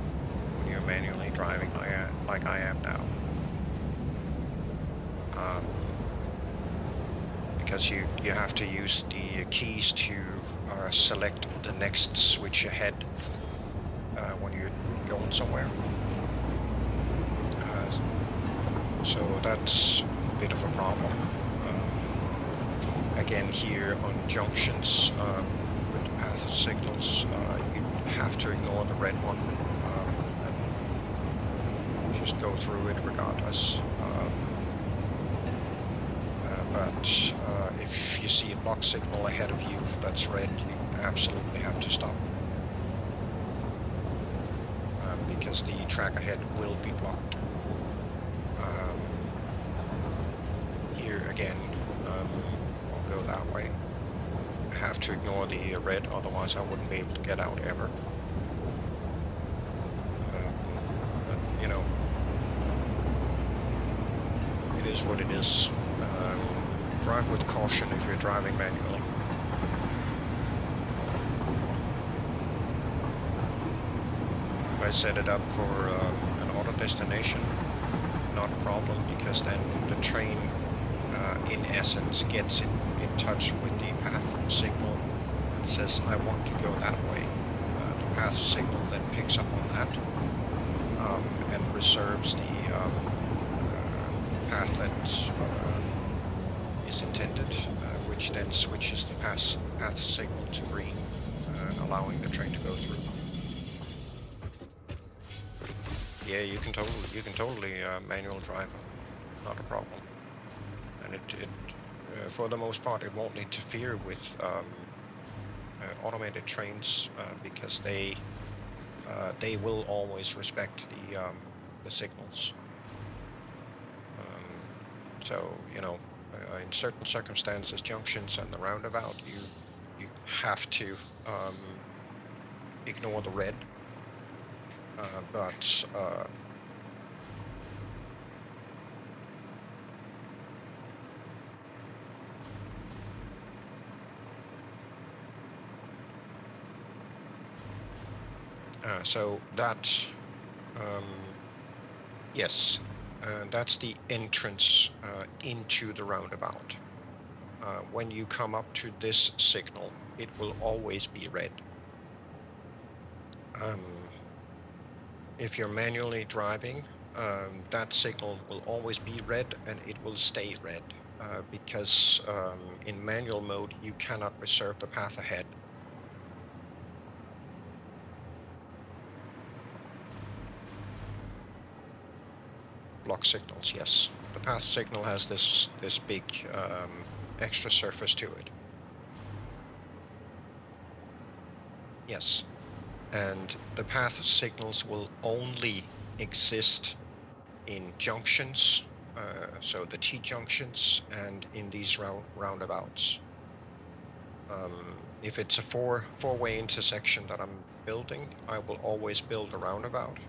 when you're manually driving like I am now. Because you have to use the keys to select the next switch ahead when you're going somewhere. So that's a bit of a problem. Again, here on junctions with the path signals, you have to ignore the red one and just go through it regardless. But if you see a block signal ahead of you that's red, you absolutely have to stop. Because the track ahead will be blocked. Here again, I'll go that way. I have to ignore the red, otherwise I wouldn't be able to get out ever. But, you know, it is what it is. Drive with caution if you're driving manually. If I set it up for an auto destination, not a problem, because then the train in essence gets in touch with the path signal and says I want to go that way. The path signal then picks up on that and reserves the path that is intended, which then switches the path signal to green, allowing the train to go through. Yeah, you can totally manual drive, not a problem. And it for the most part, it won't interfere with automated trains because they will always respect the signals. So you know, in certain circumstances, junctions and the roundabout, you have to ignore the red. But so that, yes, that's the entrance into the roundabout. When you come up to this signal, it will always be red. If you're manually driving, that signal will always be red and it will stay red because in manual mode you cannot reserve the path ahead. Block signals, yes. The path signal has this big extra surface to it. Yes. And the path signals will only exist in junctions, so the T-junctions, and in these roundabouts. If it's a four-way intersection that I'm building, I will always build a roundabout,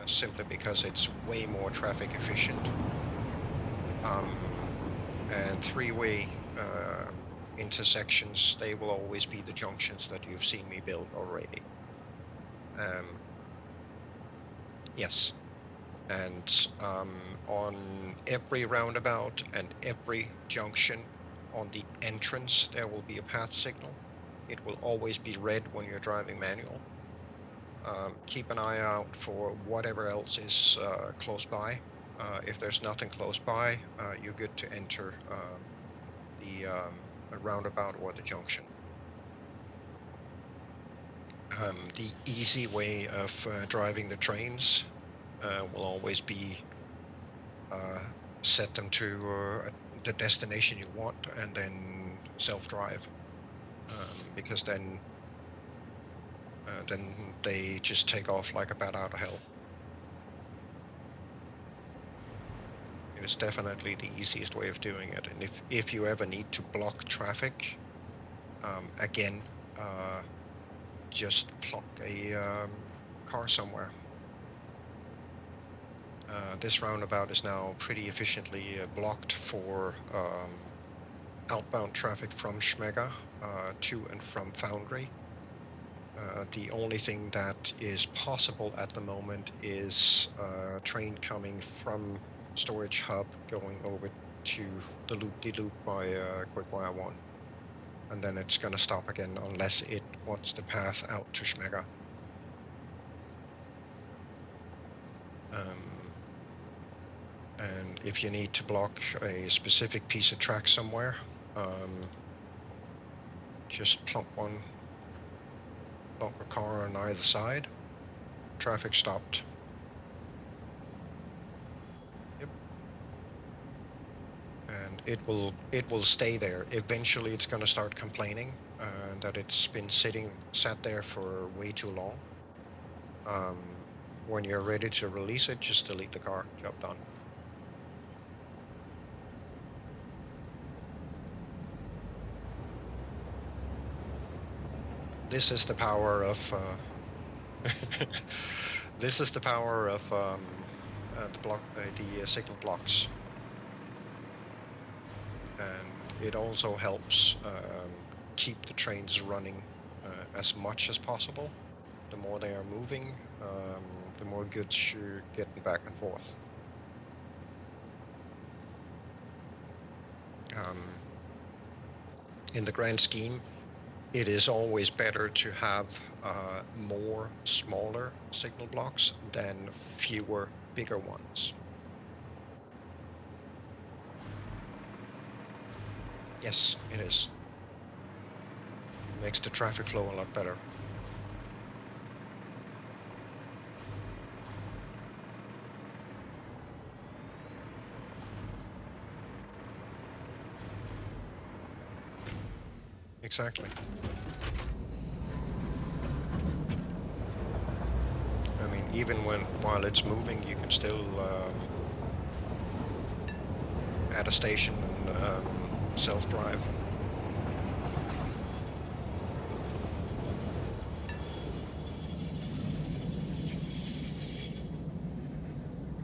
simply because it's way more traffic efficient. And three-way intersections, they will always be the junctions that you've seen me build already. Yes, and on every roundabout and every junction on the entrance there will be a path signal. It will always be red when you're driving manual. Keep an eye out for whatever else is close by. If there's nothing close by, you're good to enter the roundabout or the junction. The easy way of driving the trains will always be set them to the destination you want and then self-drive. because then they just take off like a bat out of hell. It is definitely the easiest way of doing it, and if you ever need to block traffic, again, just plonk a car somewhere. This roundabout is now pretty efficiently blocked for outbound traffic from Schmega to and from Foundry. The only thing that is possible at the moment is a train coming from Storage Hub going over to the loop-de-loop by Quickwire 1. And then it's going to stop again unless it wants the path out to Schmega. And if you need to block a specific piece of track somewhere, just plonk a car on either side. Traffic stopped. Yep. And it will stay there. Eventually, it's going to start complaining that it's been sat there for way too long. When you're ready to release it, just delete the car. Job done. This is the power of this is the power of the signal blocks, and it also helps keep the trains running as much as possible. The more they are moving, the more goods you're getting back and forth. In the grand scheme, it is always better to have more smaller signal blocks than fewer bigger ones. Yes, it is. It makes the traffic flow a lot better. Exactly. I mean, even while it's moving, you can still add a station and self-drive.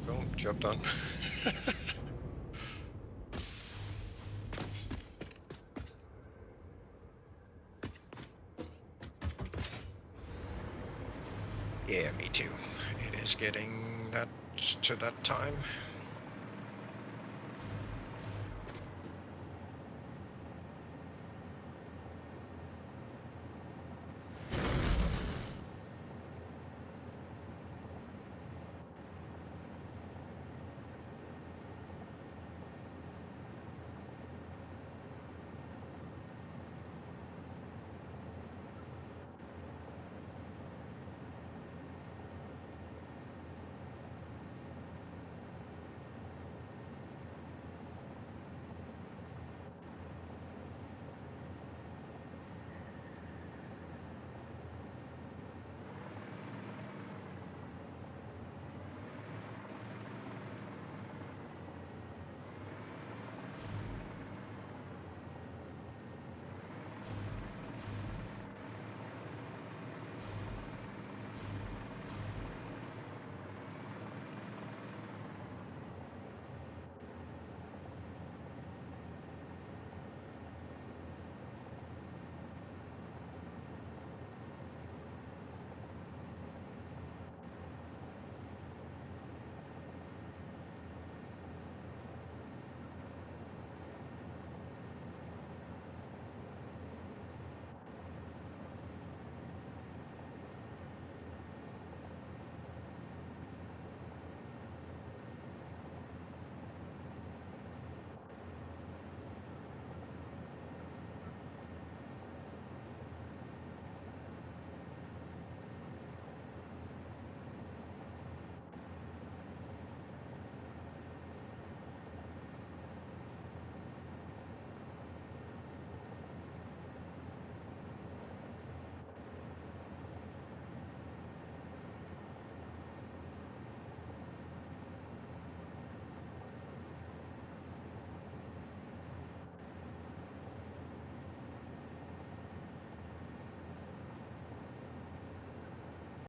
Boom, job done. Yeah, me too. It is getting to that time.